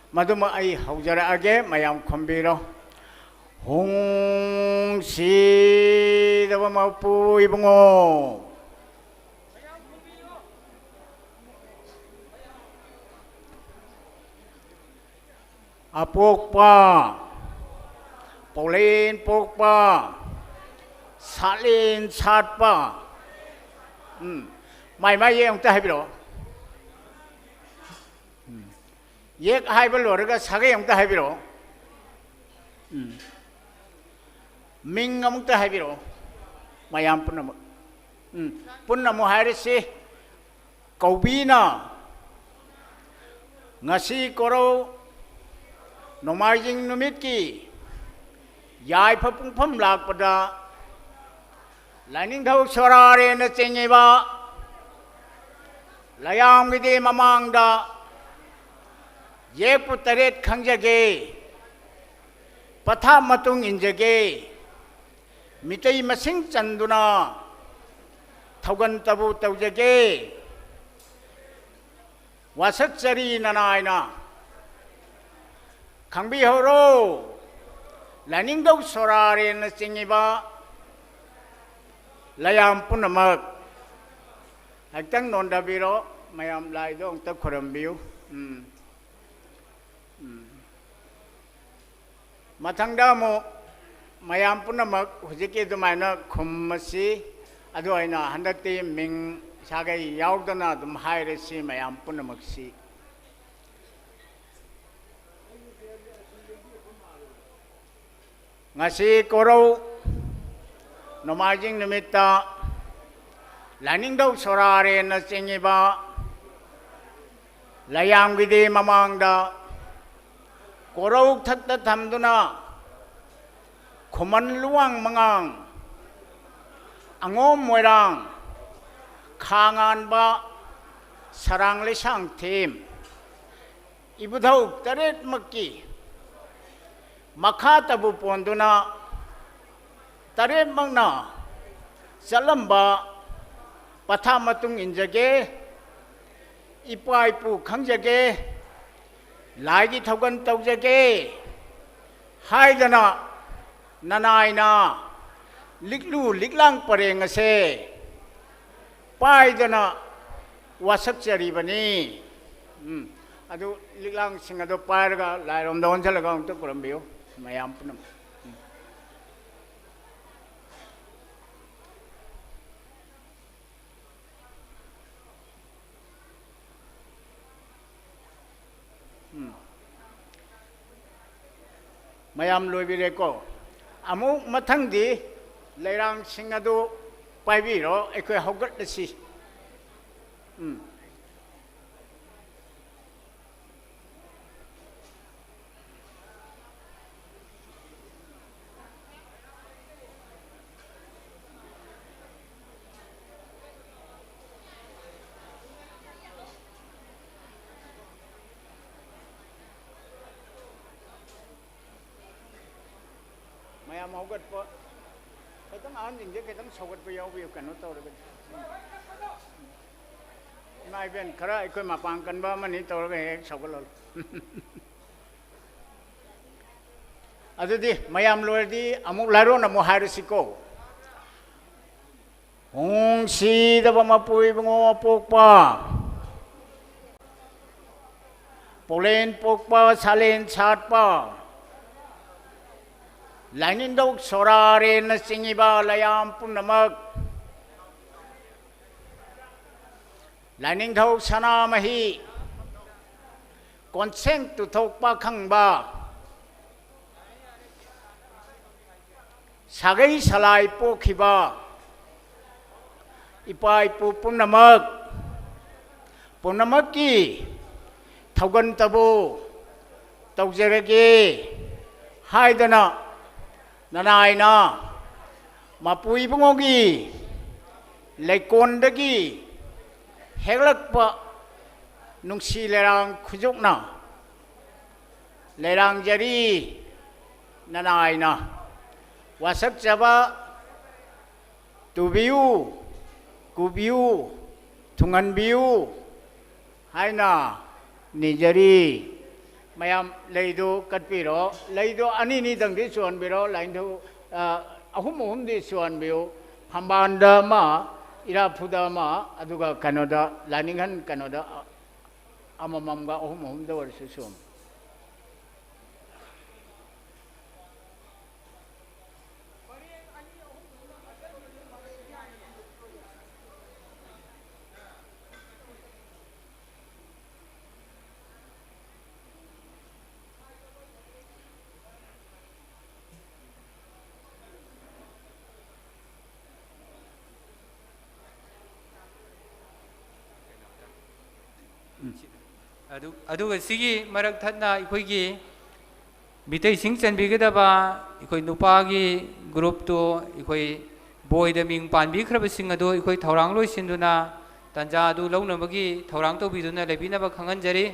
S5: 마드먹 아이 하우자라게 마얌 콤비로 홍시다바 마뿌 이붕어 아복바 볼린 복바 살린 삿바 마이 예 영타 하비로 예 하이벌로르가 사게 영타 하비로 민가묵타 하비로 마얌 뿐나무 뿐나무 하이르시 거비나 ngasi koro nomaijing numitki yai phapungpham lakpada Laning thau sorare na chengiba layam gidi mamangda ye putaret khangjage patha matung injage mitai masing chanduna thogan tabu taujage wasak chari nanaina khangbi horo laning thau sorare na chengiba layam punamak agtang nonda biro mayam lai do ta khoram biu mathangda mo mayam punamak hujike dumaina khummasi adu aina handakti ming sagai yaudana dum hairesi mayam punamak si ngasi korau Nomaijing numitta laning daw sorare na chengiba layam gidi mamangda korok thakta thamduna khuman luang mangang angom moirang khangan ba sarang lisang thim ibudhau taret makki makha tabu ponduna Tare mangna salamba patha matung injage ipai pu khangjage laigi thogan taujage haidana nanaina liklu liklang pareng ase paidana wasak chari bani adu liklang singado pairaga lairom don chalaga ong to kurambio mayam punam mayam loibire ko amu mathang di leirang sing adu paibiro ekoi hogat lasi mayam hogat po kitang an ding je kitang sogat po yaw bi kan to re mai ben khara ekoi mapang kan ba mani to re ek sogal lol adudi mayam loirdi amuk laro na mo harisiko hong si da ba mapui bungo pokpa polen pokpa salen chatpa Lainin daw sorare na singiba layam punamak Lainin daw sana mahi consent to thok pa khang ba Sagai salai po khiba Ipai po punamak ki thogan tabu tawjerage haidana nanay na mapui bungogi laikondagi heglakpa nungsi lerang khujokna lerang jari nanay na wasak jaba tubiu kubiu tungan biu haina nijari mayam leido katpiro leido ani ni dang di suan biro lain thu ahum di suan bio phambanda ma ira phuda ma aduga kanoda laningan kanoda amamam ga ahum da war su sum
S1: aduga sigi marak thatna ikhoigi mitai sing chanbigedaba ikhoi nupagi group to ikhoi boy da ming panbi khraba sing adu ikhoi thaurang loi sinduna tanja adu launabagi thaurang to biduna lebinaba khanganjari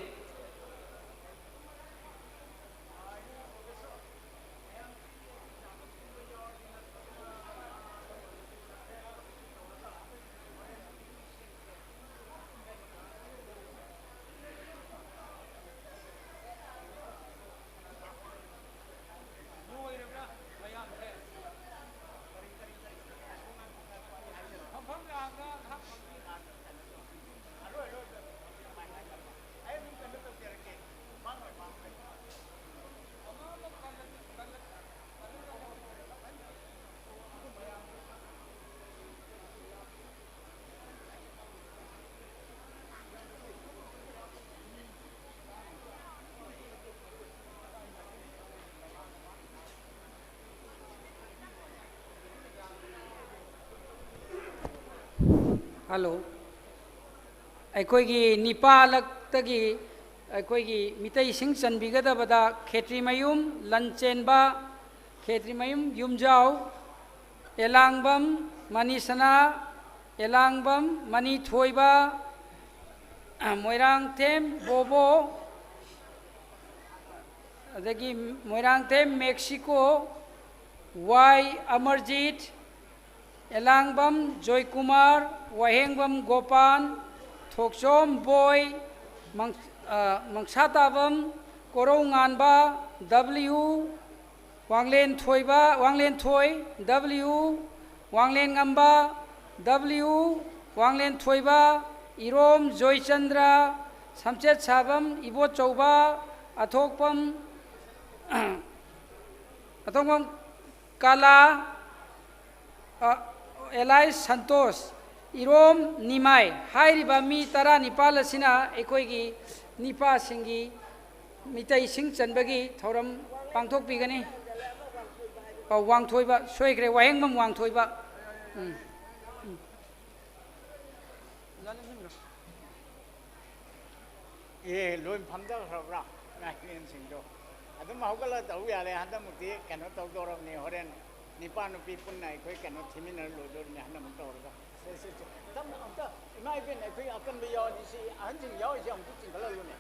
S4: Hello. ꯑꯩꯈꯣꯏꯒꯤ ꯅꯤꯄꯥꯂꯛꯇꯒꯤ ꯑꯩꯈꯣꯏꯒꯤ ꯃꯤꯇꯩꯁꯤꯡ ꯆꯟꯕꯤꯒꯗꯕꯗ ꯈꯦꯇ꯭ꯔꯤꯃꯌꯨꯝ ꯂꯟꯆꯦꯟꯕ ꯈꯦꯇ꯭ꯔꯤꯃꯌꯨꯝ ꯌꯨꯝꯖꯥꯎ ꯑꯦꯂꯥꯡꯕꯝ ꯃꯅꯤꯁꯅꯥ ꯑꯦꯂꯥꯡꯕꯝ ꯃꯅꯤꯊꯣꯏꯕ ꯃꯣꯏꯔꯥꯡꯊꯦꯝ ꯕꯣꯕꯣ ꯑꯗꯒꯤ Moirangthem Mexico ꯋꯥꯏ Amarjeet Elangbam Joykumar, Wahengbam Gopan, Thokchom Boy, Mangsatabam, Koronganba, W, Wanglen Thoiba, Wanglen Thoi, W, Wanglen Ngamba, W, Wanglen Thoiba, Irom Joychandra, Samchet Sabam, Ibo Chauba, Athokpam, Kala, Elias Santos, Irom Nimai, Hairiba mi tara Nipala sina, Ekoigi, Nipa singi, Mitai sing chanbagi, Thoram ꯄꯥꯡꯊꯣꯛꯄꯤꯒꯅꯤ ꯋꯥꯡꯊꯣꯏꯕ ꯁꯣꯏꯈ꯭ꯔꯦ ꯋꯥꯍꯦꯡꯕꯝ ꯋꯥꯡꯊꯣꯏꯕ
S5: ꯂꯣꯏ ꯐꯝꯗꯈ꯭ꯔꯕ꯭ꯔꯥ ꯉꯥꯏꯔꯦꯟꯁꯤꯡꯗꯣ ꯑꯗꯨꯝ ꯍꯧꯒꯠꯂ ꯇꯧ ꯌꯥꯔꯦ ꯍꯟꯗꯛꯃꯨꯛꯇꯤ ꯀꯩꯅꯣ ꯇꯧꯗꯧꯔꯕꯅꯤ ꯍꯣꯔꯦꯟ ꯅꯤꯄꯥ ꯅꯨꯄꯤ ꯄꯨꯟꯅ ꯑꯩꯈꯣꯏ ꯀꯩꯅꯣ ꯊꯤꯃꯤꯟꯅꯔ ꯂꯣꯏꯗꯧꯔꯤꯕꯅꯤ ꯍꯟꯗꯛꯃꯨꯛ ꯇꯧꯔꯒ ꯇꯞꯅ ꯑꯝꯇ ꯏꯃꯥ ꯏꯕꯦꯟ ꯑꯩꯈꯣꯏ ꯑꯀꯟꯕ ꯌꯥꯎꯔꯗꯤ ꯁꯤ ꯑꯍꯟꯁꯤꯡ ꯌꯥꯎꯔꯤꯁꯤ ꯑꯃꯨꯛꯇ ꯆꯤꯡꯈꯠꯍꯜꯂꯨꯅꯦ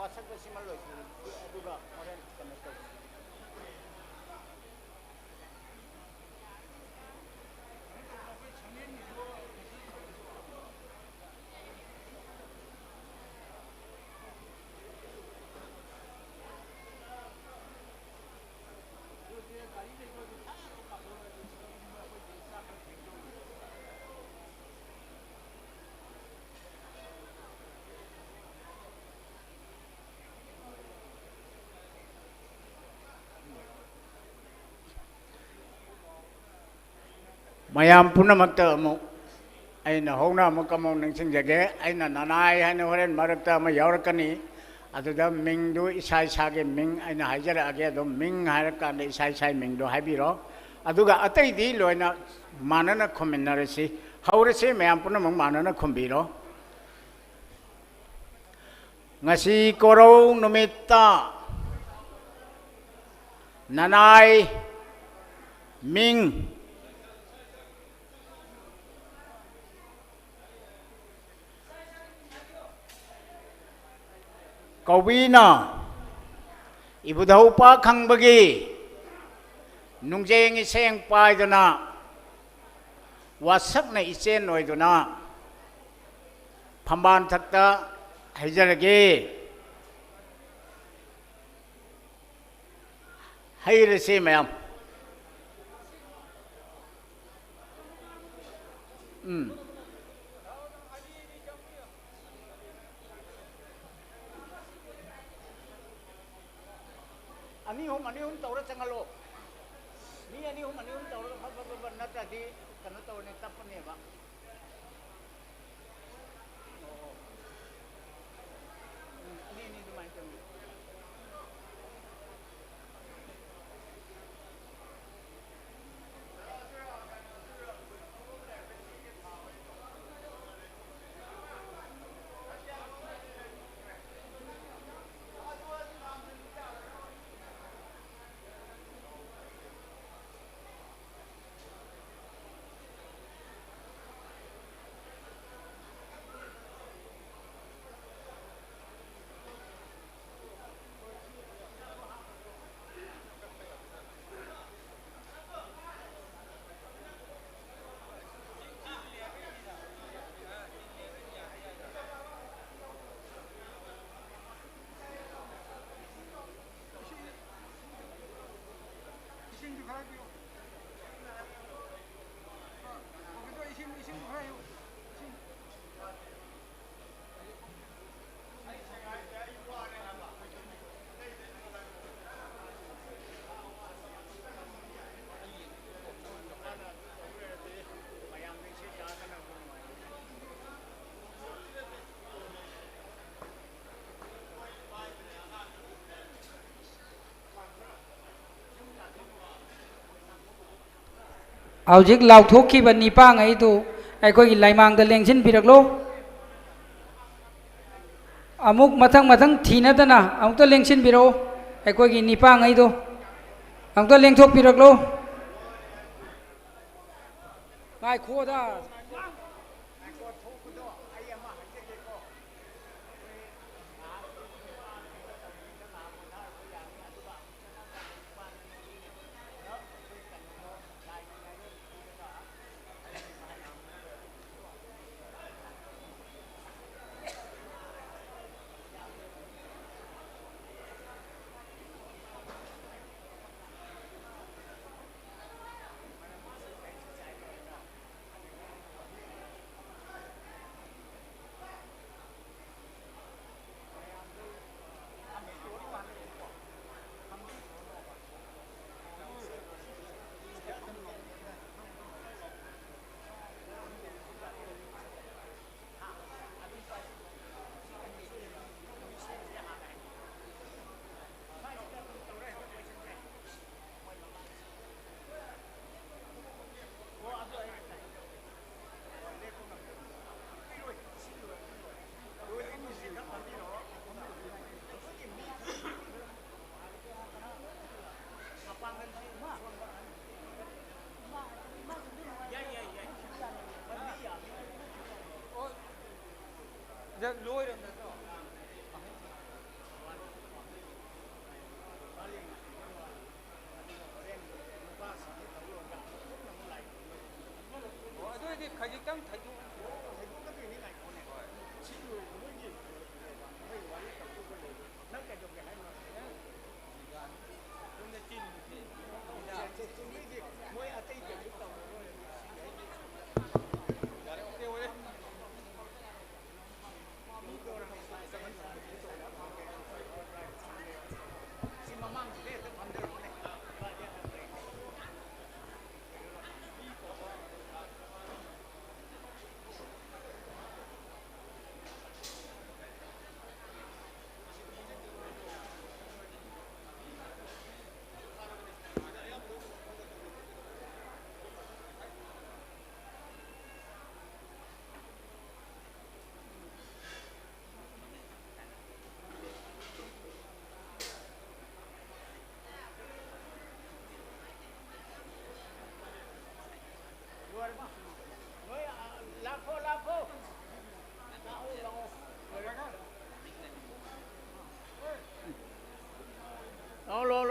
S5: ꯋꯥꯁꯛꯄꯁꯤꯃ ꯂꯣꯏꯁꯤꯜꯂꯤ ꯑꯗꯨꯒ ꯍꯣꯔꯦꯟ ꯀꯩꯅꯣ ꯇꯧꯁꯤ ꯃꯌꯥꯝ ꯄꯨꯝꯅꯃꯛꯇ ꯑꯃꯨꯛ ꯑꯩꯅ ꯍꯧꯅ ꯑꯃꯨꯛ ꯅꯤꯡꯁꯤꯡꯖꯒꯦ ꯑꯩꯅ ꯅꯅꯥꯏ ꯍꯥꯏꯅ ꯍꯣꯔꯦꯟ ꯃꯔꯛꯇ ꯑꯃ ꯌꯥꯎꯔꯛꯀꯅꯤ ꯑꯗꯨꯗ ꯃꯤꯡꯗꯨ ꯏꯁꯥ ꯏꯁꯥꯒꯤ ꯃꯤꯡ ꯑꯩꯅ ꯍꯥꯏꯖꯔꯛꯑꯒꯦ ꯑꯗꯨꯝ ꯃꯤꯡ ꯍꯥꯏꯔꯀꯥꯟꯗ ꯏꯁꯥ ꯏꯁꯥꯒꯤ ꯃꯤꯡꯗꯣ ꯍꯥꯏꯕꯤꯔꯣ ꯑꯗꯨꯒ ꯑꯇꯩꯗꯤ ꯂꯣꯏꯅ ꯃꯥꯟꯅꯅ ꯈꯨꯝꯃꯤꯟꯅꯔꯁꯤ ꯍꯧꯔꯁꯤ ꯃꯌꯥꯝ ꯄꯨꯝꯅꯃꯛ ꯃꯥꯟꯅꯅ ꯈꯨꯝꯕꯤꯔꯣ ngasi korau numita nanai ming Kawina ibudhaw pa khangbagi nungjeng iseng paiduna wasak na isen noiduna phamban thakta haijarage hairase mayam ani hum tawra changalo ni ani hum tawra pha natadi kana tawne tapne ba ni dumai tami
S4: ꯍꯧꯖꯤꯛ ꯂꯥꯎꯊꯣꯛꯈꯤꯕ ꯅꯤꯄꯥꯡꯉꯩꯗꯨ ꯑꯩꯈꯣꯏꯒꯤ ꯂꯩꯃꯥꯡꯗ ꯂꯦꯡꯁꯤꯟꯕꯤꯔꯛꯂꯣ ꯑꯃꯨꯛ ꯃꯊꯪ ꯊꯤꯅꯗꯅ ꯑꯃꯨꯛꯇ ꯂꯦꯡꯁꯤꯟꯕꯤꯔꯛꯑꯣ ꯑꯩꯈꯣꯏꯒꯤ ꯅꯤꯄꯥꯡꯉꯩꯗꯨ ꯑꯃꯨꯛꯇ ꯂꯦꯡꯊꯣꯛꯄꯤꯔꯛꯂꯣ ꯉꯥꯏꯈꯣꯗ
S1: ꯂꯣꯏꯔꯝꯅꯠꯇ꯭ꯔꯣ ꯑꯗꯨ ꯑꯣꯏꯗꯤ ꯈꯖꯤꯛꯇꯪ ꯊꯩꯗꯣꯛ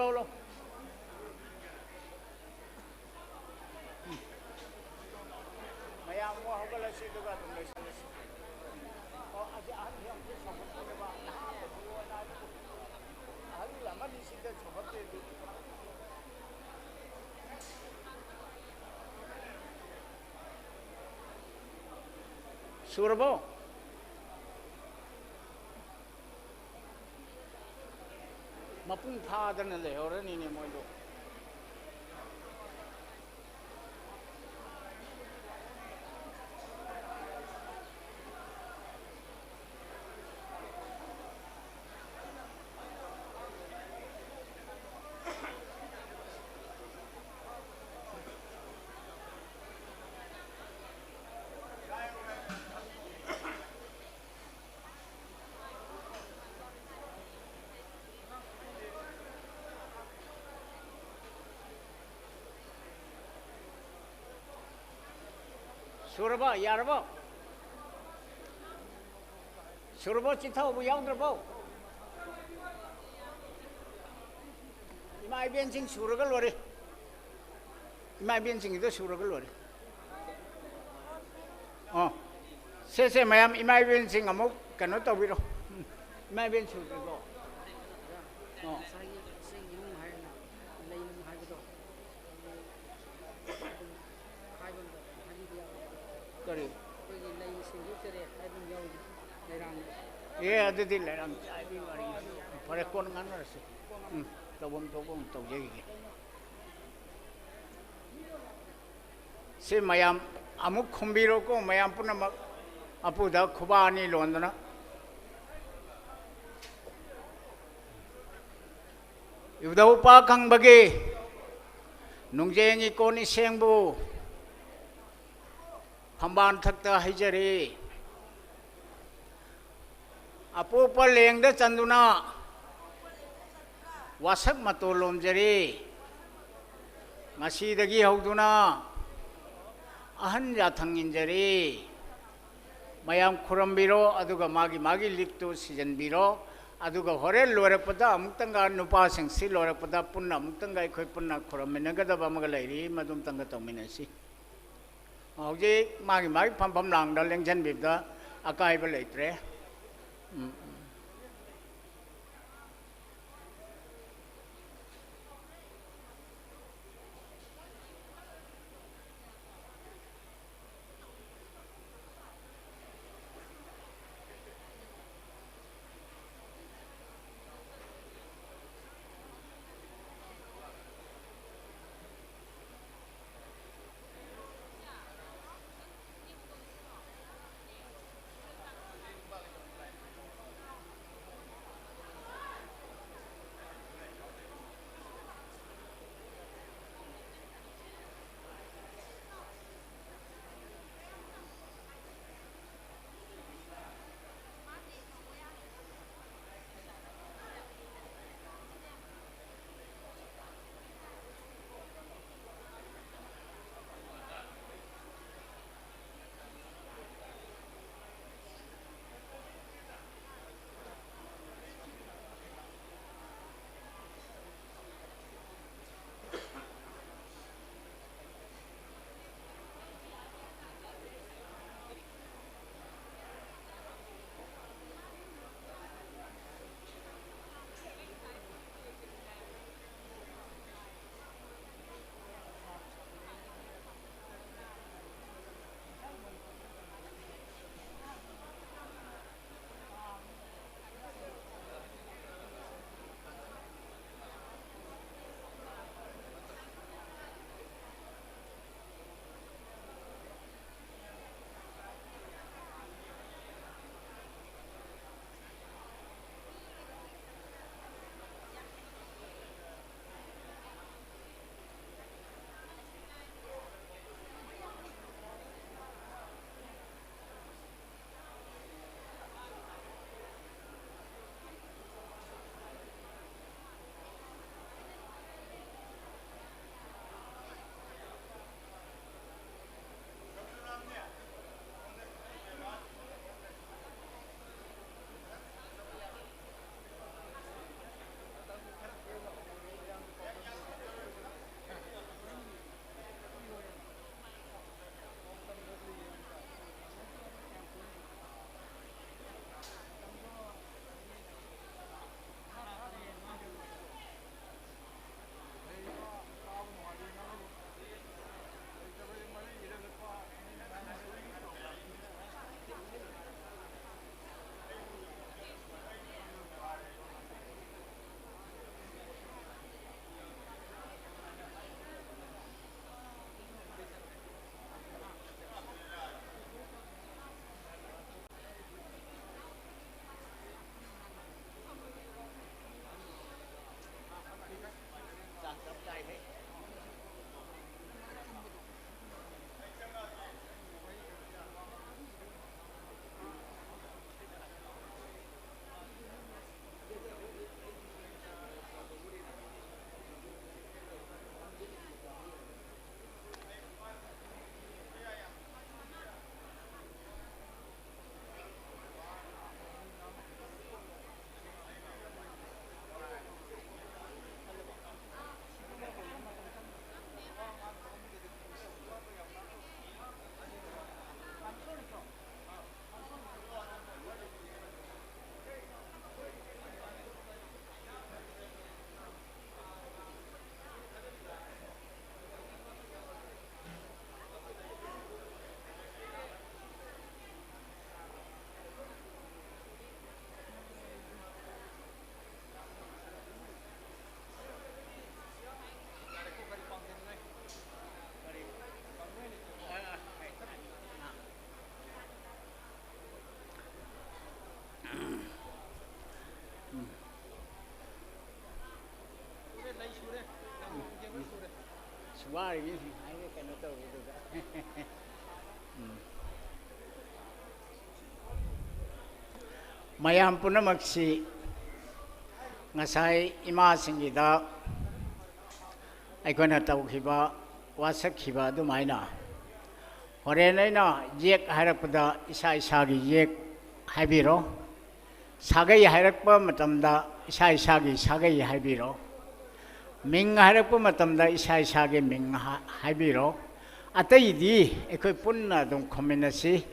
S5: Lo. Mayam mo hagala si duga dum le sale. O aja ahli hum se sabot ne ba na ko duwa na ko. Ahli lama ni si de sabot de du. Surbo mapung phadana le horani ni moido Surba yarbo Surbo chitha bu yaudrbo Imai bien sing suragal lore Imai bien sing itu suragal lore Oh se mayam imai bien sing amuk kano tawiro Imai bien suragal Oh Kari. Iya, ada di lerang. Pada kon ngana sih. Tobong tahu jadi. Si mayam amuk kumbiro ko mayam pun nama apu dah kubani Londona. Iudah upah kang bagi. Nungjengi koni sengbu. Pemban thakta hijari, apu paleng dah canduna, wasak matolom jari, masih dagi hauduna, ahan jatangin jari, mayam kuram biro, aduga magi liktu season biro, aduga hore luar pada amuk tangga nupa sengsi luar pada punna amuk tangga ikut punna kuram menegada bamagalai madum tangga taminasi. Oke, magi pam lang dah lengjan bibda akai belaitre. 와리기 하이게 그노 떠우두가 mayam punamaksi ngasai ima singida aikona tawkhiba wasakhiba dumaina horenaina yek hairakpada isa isagi yek haibiro sagai hairakpa matamda isa isagi sagai haibiro ming hairakpa matamda isa isagi ming haibiro ataidi ekoi punna dum khominasi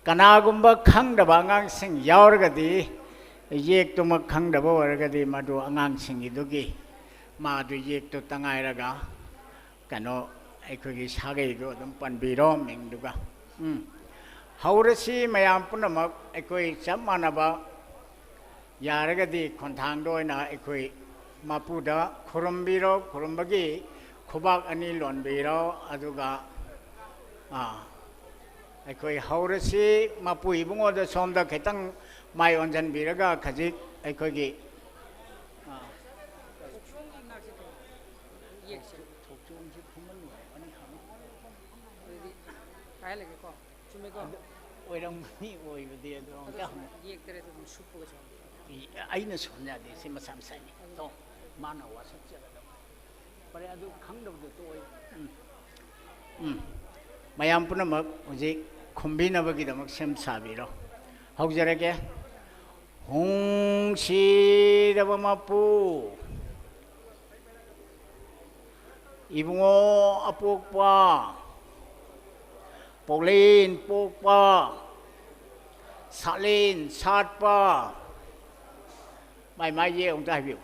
S5: kanagumba khangdaba angangsing yauragadi yektumak khangdaba waragadi madu angangsing idugi madu yektu tangairaga kano aikhogi sagaido dum panbiro mingduga haurasi mayam punamak aikoi chammanaba yaragadi khonthangdoina aikoi mapuda khurambiro khurumbagi khubak ani lonbiro aduga aikoi haurasi mapu ibungoda somda khitang mai onjan biraga khajik aikoi 오이랑이 오이비디에 들어온다.
S4: 얘기들에도 좀 슈퍼가 좀.
S5: 이 아이는 손야지 심삼산이 또 만화 와서 쩌다. 그래 아주 강도도 또 마양 분은 뭐 오직 콤비나버기도 막 셈사비로. 혹저렇게 홍시라버마부 이붕어 아복과 Polin, Pokpa, Salin, Satpa, mai ye ông ta hiểu,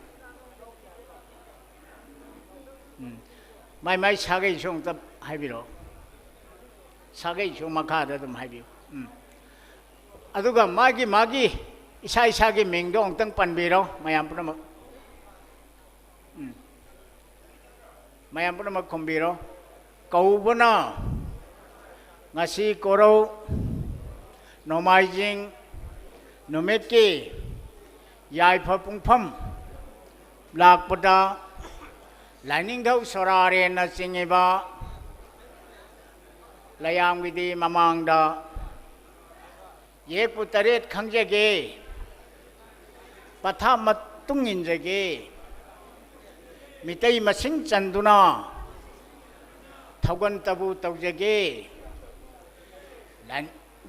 S5: mai 사게 좀 더 하비로, 사게 좀 막하다 좀 하비로, 아두가 마기 이사게 맹도 엉뚱 반비로 마양 부르마, 마양 부르마 콤비로, kau보나 ngasi korau nomaijing nometki yai phapungpham lakpada lining dau sorare na singiba layam gidi mamangda ye putaret khangjege patha matungin jege mitai masing chanduna thogan tabu taujege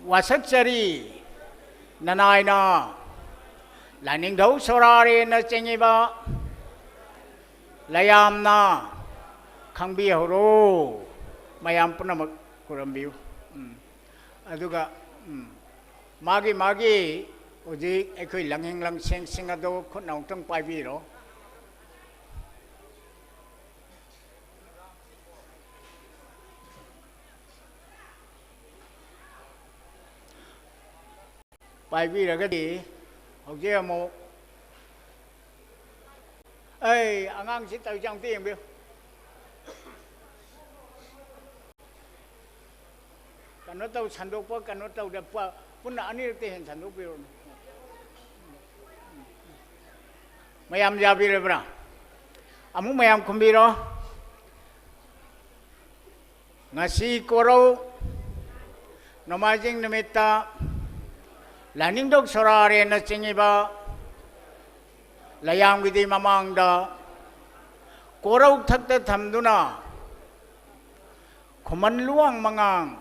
S5: wasakchari nanaina laning dau sorare na chengiba layamna khangbi horo mayam punamak kurambiu aduga magi oji ekoi langheng langseng singado khonang tang paibiro 바이비라가디 어제 뭐 에이 안강시 떨장 띠잉비요 간노타우 산독파 간노타우 대파 분나 아니르때 hen 산독비로 mayam 잡이래브라 아무 mayam 콤비로 ngasi korau nomajing nimitta Laning dog sorare na chingiba layam gidi mamangda korau thakta thamduna khoman luang mangang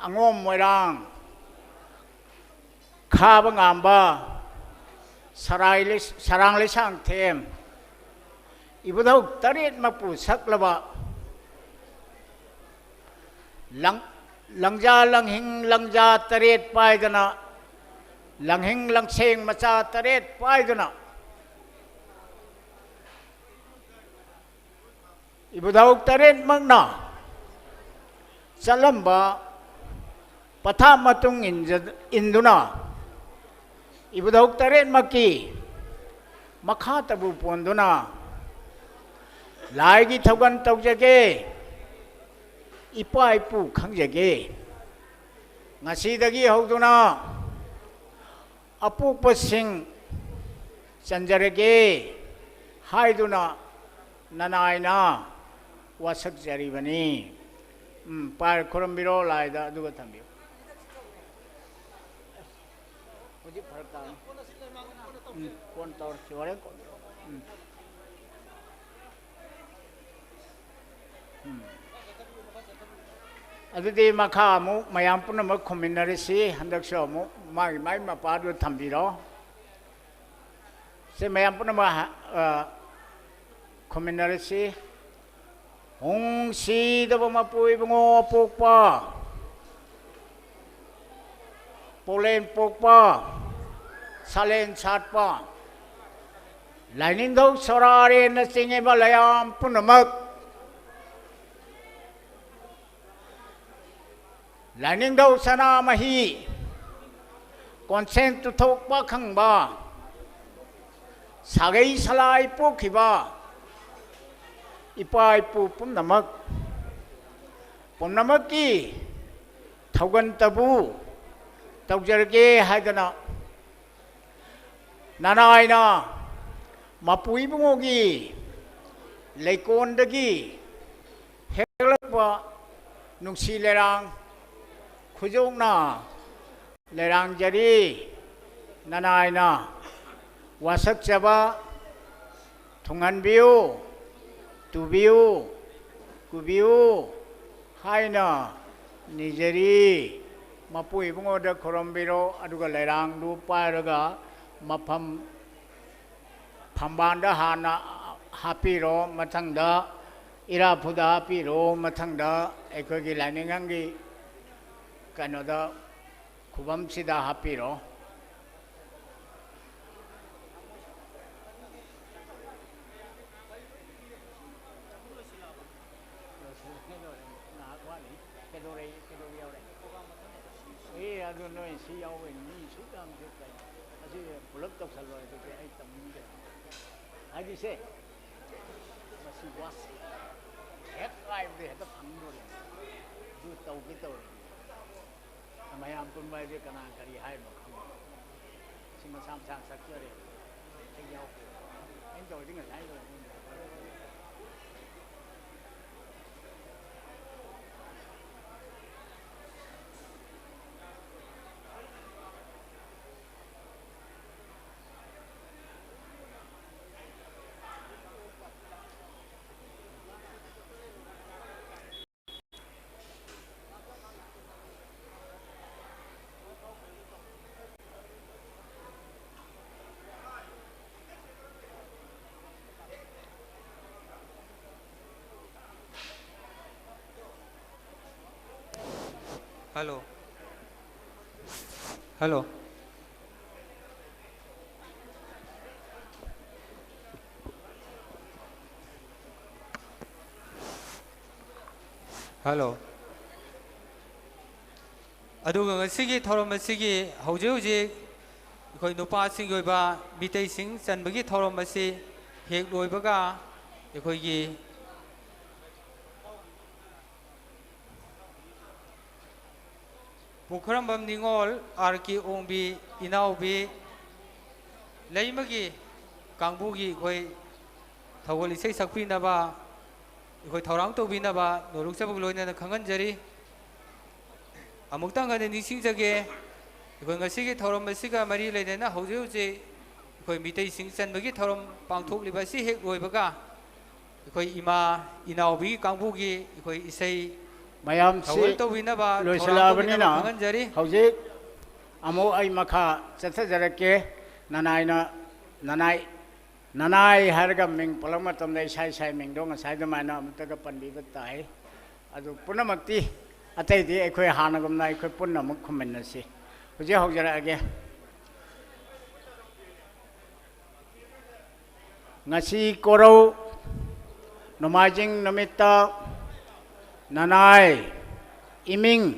S5: angom moirang khaba ngamba sarang le sang them ibudau tarit mapu saklaba langja langhing langja taret paidana langhing langseng macha taret paidana ibudau taret magna salamba patha matung induna ibudau taret maki makha tabu ponduna laigi thogan taujage ipa ipu khangjage ngasidagi hawduna apukpasing sanjarage haiduna nanaina ꯋꯥꯁꯛꯆꯔꯤꯕꯅꯤ ꯄꯥꯏ ꯈꯨꯔꯨꯝꯕꯤꯔꯣ ꯂꯥꯏꯗ ꯑꯗꯨꯒ ꯊꯝꯕꯤꯌꯨ ꯍꯧꯖꯤꯛ ꯐꯔꯛ ꯇꯥꯅꯤ phone ꯇꯧꯔꯁꯤ ꯍꯣꯔꯦꯟ ꯑꯗꯨꯗꯤ ꯃꯈꯥ ꯑꯃꯨꯛ ꯃꯌꯥꯝ ꯄꯨꯝꯅꯃꯛ ꯈꯨꯝꯃꯤꯟꯅꯔꯁꯤ ꯍꯟꯗꯛꯁꯨ ꯑꯃꯨꯛ ꯃꯥꯒꯤ ꯃꯄꯥꯗꯨ ꯊꯝꯕꯤꯔꯣ ꯁꯤ ꯃꯌꯥꯝ ꯄꯨꯝꯅꯃꯛ ꯈꯨꯝꯃꯤꯟꯅꯔꯁꯤ ꯍꯣꯡꯁꯤꯗꯕ ꯃꯄꯨ ꯏꯕꯨꯡꯉꯣ ꯄꯣꯛꯄ ꯄꯣꯂꯦꯟ ꯄꯣꯛꯄ ꯁꯥꯂꯦꯟ ꯁꯥꯠꯄ ꯂꯥꯏꯅꯤꯡꯊꯧ ꯁꯣꯔꯥꯔꯦꯟꯅꯆꯤꯡꯉꯤꯕ ꯂꯌꯥꯝ ꯄꯨꯝꯅꯃꯛ ꯂꯥꯏꯅꯤꯡꯊꯧ ꯁꯅꯥꯃꯍꯤ ꯀꯣꯟꯁꯦꯟ ꯇꯨꯊꯣꯛꯄ ꯈꯪꯕ ꯁꯥꯒꯩ ꯁꯂꯥꯏ ꯄꯣꯛꯈꯤꯕ ꯏꯄꯥ ꯏꯄꯨ ꯄꯨꯝꯅꯃꯛꯀꯤ ꯊꯧꯒꯟꯇꯕꯨ ꯇꯧꯖꯔꯒꯦ ꯍꯥꯏꯗꯅ ꯅꯅꯥꯏꯅ ꯃꯄꯨ ꯏꯕꯨꯡꯉꯣꯒꯤ ꯂꯩꯀꯣꯟꯗꯒꯤ ꯍꯦꯛꯂꯛꯄ ꯅꯨꯡꯁꯤ ꯂꯩꯔꯥꯡ ꯈꯨꯖꯣꯛꯅ ꯂꯩꯔꯥꯡꯖꯔꯤ ꯅꯅꯥꯏꯅ ꯋꯥꯁꯛꯆꯕ ꯊꯨꯡꯍꯟꯕꯤꯌꯨ ꯇꯨꯕꯤꯌꯨ ꯀꯨꯕꯤꯌꯨ ꯍꯥꯏꯅ ꯅꯤꯖꯔꯤ ꯃꯄꯨ ꯏꯕꯨꯡꯉꯣꯗ ꯈꯨꯔꯨꯝꯕꯤꯔꯣ ꯑꯗꯨꯒ ꯂꯩꯔꯥꯡꯗꯨ ꯄꯥꯏꯔꯒ ꯃꯐꯝ ꯐꯝꯕꯥꯟꯗ ꯍꯥꯟꯅ ꯍꯥꯞꯄꯤꯔꯣ ꯃꯊꯪꯗ ꯏꯔꯥꯐꯨꯗ ꯍꯥꯞꯄꯤꯔꯣ ꯃꯊꯪꯗ ꯑꯩꯈꯣꯏꯒꯤ ꯂꯥꯏꯅꯤꯡꯊꯧꯒꯤ ꯀꯩꯅꯣꯗ ꯈꯨꯕꯝꯁꯤꯗ ꯍꯥꯞꯄꯤꯔꯣ ꯑꯗꯨ ꯅꯣꯏ ꯁꯤ ꯌꯥꯎꯕ ꯃꯤ ꯁꯨꯛ ꯌꯥꯝꯁꯦ ꯀꯩ ꯑꯁꯤ ꯄꯨꯂꯞ ꯇꯧꯁꯜꯂꯣ ꯑꯗꯨꯗꯤ ꯑꯩ ꯇꯝꯅꯤꯡꯗꯦ ꯍꯥꯏꯗꯤꯁꯦ ꯃꯁꯤ ꯋꯥꯁ ꯍꯦꯛ ꯍꯥꯏꯕꯗꯤ ꯍꯦꯛꯇ ꯐꯪꯗꯣꯔꯤ ꯑꯗꯨ ꯇꯧꯒꯦ ꯇꯧꯔꯤ ꯃꯌꯥꯝ ꯄꯨꯟꯕ ꯍꯥꯏꯁꯦ ꯀꯅꯥ ꯀꯔꯤ ꯍꯥꯏꯅꯣ ꯈꯪꯗꯦ ꯁꯤ ꯃꯁꯥ ꯃꯁꯥ ꯁꯛꯆꯔꯦ ꯑꯩ ꯌꯥꯎꯗꯦ ꯑꯩꯅ ꯇꯧꯔꯗꯤ ꯉꯁꯥꯏ ꯂꯣꯏꯔꯦ
S1: हेलो हेलो हेलो ꯑꯗꯨꯒ ꯉꯁꯤꯒꯤ ꯊꯧꯔꯝ ꯑꯁꯤꯒꯤ ꯍꯧꯖꯤꯛ ꯑꯩꯈꯣꯏ ꯅꯨꯄꯥꯁꯤꯡꯒꯤ ꯑꯣꯏꯕ ꯃꯤꯇꯩꯁꯤꯡ ꯆꯟꯕꯒꯤ ꯊꯧꯔꯝ ꯑꯁꯤ ꯍꯦꯛ ꯂꯣꯏꯕꯒ ꯑꯩꯈꯣꯏꯒꯤ ꯄꯨꯈ꯭ꯔꯝꯕꯝ ꯅꯤꯡꯉꯣꯜ ꯑꯥꯔ.ꯀꯦ. ꯑꯣꯡꯕꯤ ꯏꯅꯥꯎꯕꯤ ꯂꯩꯃꯒꯤ ꯀꯥꯡꯕꯨꯒꯤ ꯑꯩꯈꯣꯏ ꯊꯧꯒꯜ ꯏꯁꯩ ꯁꯛꯄꯤꯅꯕ ꯑꯩꯈꯣꯏ ꯊꯧꯔꯥꯡ ꯇꯧꯕꯤꯅꯕ ꯅꯣꯔꯨꯛꯆꯕꯒ ꯂꯣꯏꯅꯅ ꯈꯪꯍꯟꯖꯔꯤ ꯑꯃꯨꯛꯇꯪ ꯍꯟꯅ ꯅꯤꯡꯁꯤꯡꯖꯒꯦ ꯑꯩꯈꯣꯏ ꯉꯁꯤꯒꯤ ꯊꯧꯔꯝ ꯑꯁꯤꯒ ꯃꯔꯤ ꯂꯩꯅꯅ ꯍꯧꯖꯤꯛ ꯑꯩꯈꯣꯏ ꯃꯤꯇꯩꯁꯤꯡ ꯆꯟꯕꯒꯤ ꯊꯧꯔꯝ ꯄꯥꯡꯊꯣꯛꯂꯤꯕ ꯑꯁꯤ ꯍꯦꯛ ꯂꯣꯏꯕꯒ ꯑꯩꯈꯣꯏ ꯏꯃꯥ ꯏꯅꯥꯎꯕꯤ ꯀꯥꯡꯕꯨꯒꯤ ꯑꯩꯈꯣꯏ ꯏꯁꯩ
S5: ꯃꯌꯥꯝꯁꯤ ꯂꯣꯏꯁꯤꯜꯂꯛꯑꯕꯅꯤꯅ ꯍꯧꯖꯤꯛ ꯑꯃꯨꯛ ꯑꯩ ꯃꯈꯥ ꯆꯠꯊꯖꯔꯛꯀꯦ ꯅꯅꯥꯏ ꯍꯥꯏꯔꯒ ꯃꯤꯡ ꯄꯜꯂꯛ ꯃꯇꯝꯗ ꯏꯁꯥ ꯃꯤꯡꯗꯣ ꯉꯁꯥꯏ ꯑꯗꯨꯃꯥꯏꯅ ꯑꯃꯨꯛꯇꯒ ꯄꯟꯕꯤꯕ ꯇꯥꯏ ꯑꯗꯨ ꯄꯨꯝꯅꯃꯛꯇꯤ ꯑꯇꯩꯗꯤ ꯑꯩꯈꯣই ꯍꯥꯟꯅꯒꯨꯝꯅ ꯑꯩꯈꯣꯏ ꯄꯨꯟꯅ ꯑꯃꯨꯛ ꯈꯨꯝꯃꯤꯟꯅꯁꯤ ꯍꯧꯖꯤꯛ ꯍꯧꯖꯔꯛꯑꯒꯦ ngasi korau nomajing namita nanai iming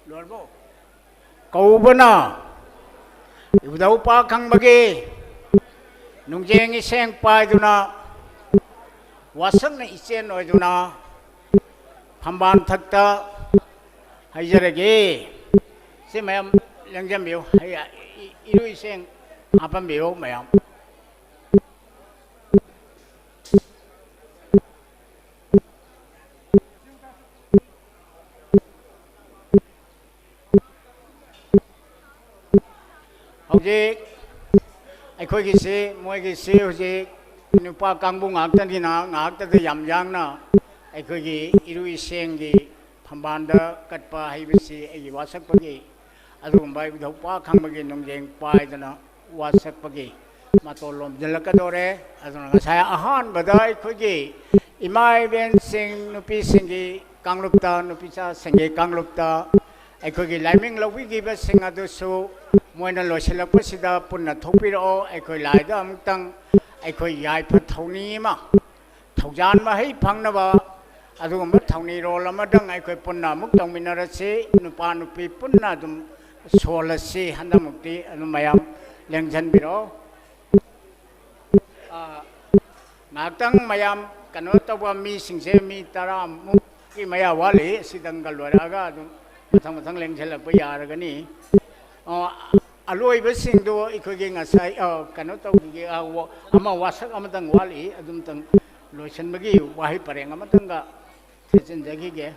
S5: lorbo kaubana ibudau pa khang bagi nungjeng iseng paiduna wasang na isen oiduna ꯐꯝꯕꯥꯜ ꯊꯛꯇ ꯍꯩꯖꯔꯒꯦ ꯁꯤ ꯃꯌꯥꯝ ꯂꯦꯡꯖꯟꯕꯤꯌꯨ ꯏꯔꯨ ꯏꯁꯤꯡ ꯍꯥꯞꯄꯟꯕꯤꯌꯨ ꯃꯌꯥꯝ ꯍꯧꯖꯤꯛ ꯑꯩꯈꯣꯏꯒꯤꯁꯤ ꯃꯣꯏꯒꯤꯁꯤ ꯍꯧꯖꯤꯛ ꯅꯨꯄꯥ ꯀꯥꯡꯕꯨ ꯉꯥꯛꯇꯅꯤꯅ ꯉꯥꯛꯇꯗ ꯌꯥꯝ ꯌꯥꯡꯅ ꯑꯩꯈꯣꯏꯒꯤ ꯏꯔꯨ ꯏꯁꯤꯡꯒꯤ ꯐꯝꯕꯥꯜꯗ ꯀꯠꯄ ꯍꯩꯕꯁꯤ ꯑꯩꯒꯤ ꯋꯥꯁꯛꯄꯒꯤ ꯑꯗꯨꯒꯨꯝꯕ ꯏꯕꯨꯙꯧ ꯈꯪꯕꯒꯤ ꯅꯨꯡꯖꯦꯡ ꯄꯥꯏꯗꯅ ꯋꯥꯁꯛꯄꯒꯤ ꯃꯇꯣꯟ ꯂꯣꯝꯁꯤꯜꯂꯛꯀꯗꯧꯔꯦ ꯑꯗꯨꯅ ꯉꯁꯥꯏ ꯑꯍꯥꯟꯕꯗ ꯑꯩꯈꯣꯏꯒꯤ ꯏꯃꯥ ꯏꯕꯦꯟꯁꯤꯡ ꯅꯨꯄꯤꯁꯤꯡꯒꯤ ꯀꯥꯡꯂꯨꯞꯇ ꯅꯨꯄꯤꯆꯥꯁꯤꯡꯒꯤ ꯀꯥꯡꯂꯨꯞꯇ ꯑꯩꯈꯣꯏꯒꯤ ꯂꯥꯏꯃꯤꯡ ꯂꯧꯕꯤꯈꯤꯕꯁꯤꯡ ꯑꯗꯨꯁꯨ ꯃꯣꯏꯅ ꯂꯣꯏꯁꯤꯜꯂꯛꯄꯁꯤꯗ ꯄꯨꯟꯅ ꯊꯣꯛꯄꯤꯔꯛꯑꯣ ꯑꯩꯈꯣꯏ ꯂꯥꯏꯗ ꯑꯃꯨꯛꯇꯪ ꯑꯩꯈꯣꯏ ꯌꯥꯏꯐ ꯊꯧꯅꯤ ꯑꯃ ꯊꯧꯖꯥꯟ ꯃꯍꯩ ꯐꯪꯅꯕ ꯑꯗꯨꯒꯨꯝꯕ ꯊꯧꯅꯤꯔꯣꯜ ꯑꯃꯗꯪ ꯑꯩꯈꯣꯏ ꯄꯨꯟꯅ ꯑꯃꯨꯛ ꯇꯧꯃꯤꯟꯅꯔꯁꯤ ꯅꯨꯄꯥ ꯅꯨꯄꯤ ꯄꯨꯟꯅ ꯑꯗꯨꯝ ꯁꯣꯜꯂꯁꯤ ꯍꯟꯗꯛꯃꯨꯛꯇꯤ ꯑꯗꯨꯝ ꯃꯌꯥꯝ ꯂꯦꯡꯁꯤꯟꯕꯤꯔꯛꯑꯣ ꯉꯥꯏꯍꯥꯛꯇꯪ ꯃꯌꯥꯝ ꯀꯩꯅꯣ ꯇꯧꯕ ꯃꯤꯁꯤꯡꯁꯦ ꯃꯤ 10ꯃꯨꯛꯀꯤ ꯃꯌꯥ ꯋꯥꯠꯂꯤ ꯁꯤꯗꯪꯒ ꯂꯣꯏꯔꯛꯑꯒ ꯑꯗꯨꯝ ꯃꯊꯪ ꯂꯦꯡꯁꯤꯜꯂꯛꯄ ꯌꯥꯔꯒꯅꯤ ꯑꯂꯣꯏꯕꯁꯤꯡꯗꯣ ꯑꯩꯈꯣꯏꯒꯤ ꯉꯁꯥꯏ ꯀꯩꯅꯣ ꯇꯧꯕꯤꯒꯦ ꯑꯃ ꯋꯥꯁꯛ ꯑꯃꯇꯪ ꯋꯥꯠꯂꯤ ꯑꯗꯨꯝꯇꯪ ꯂꯣꯏꯁꯤꯟꯕꯒꯤ ꯋꯥꯍꯩ ꯄꯔꯦꯡ ꯑꯃꯇꯪꯒ ꯊꯦꯠꯆꯤꯟꯖꯈꯤꯒꯦ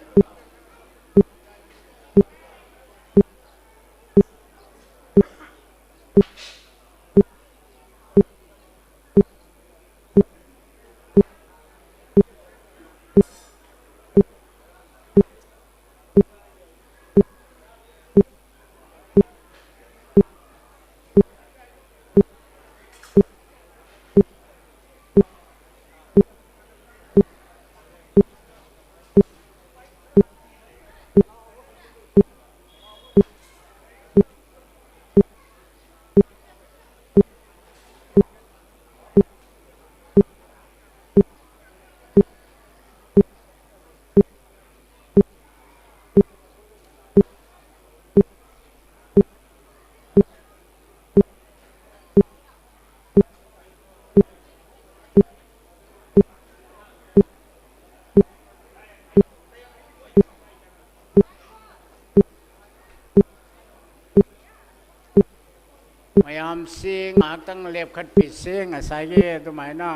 S5: ꯃꯌꯥꯝꯁꯤ ꯉꯥꯏꯍꯥꯛꯇꯪ ꯂꯦꯞꯈꯠꯄꯤꯁꯤ ꯉꯁꯥꯏꯒꯤ ꯑꯗꯨꯃꯥꯏꯅ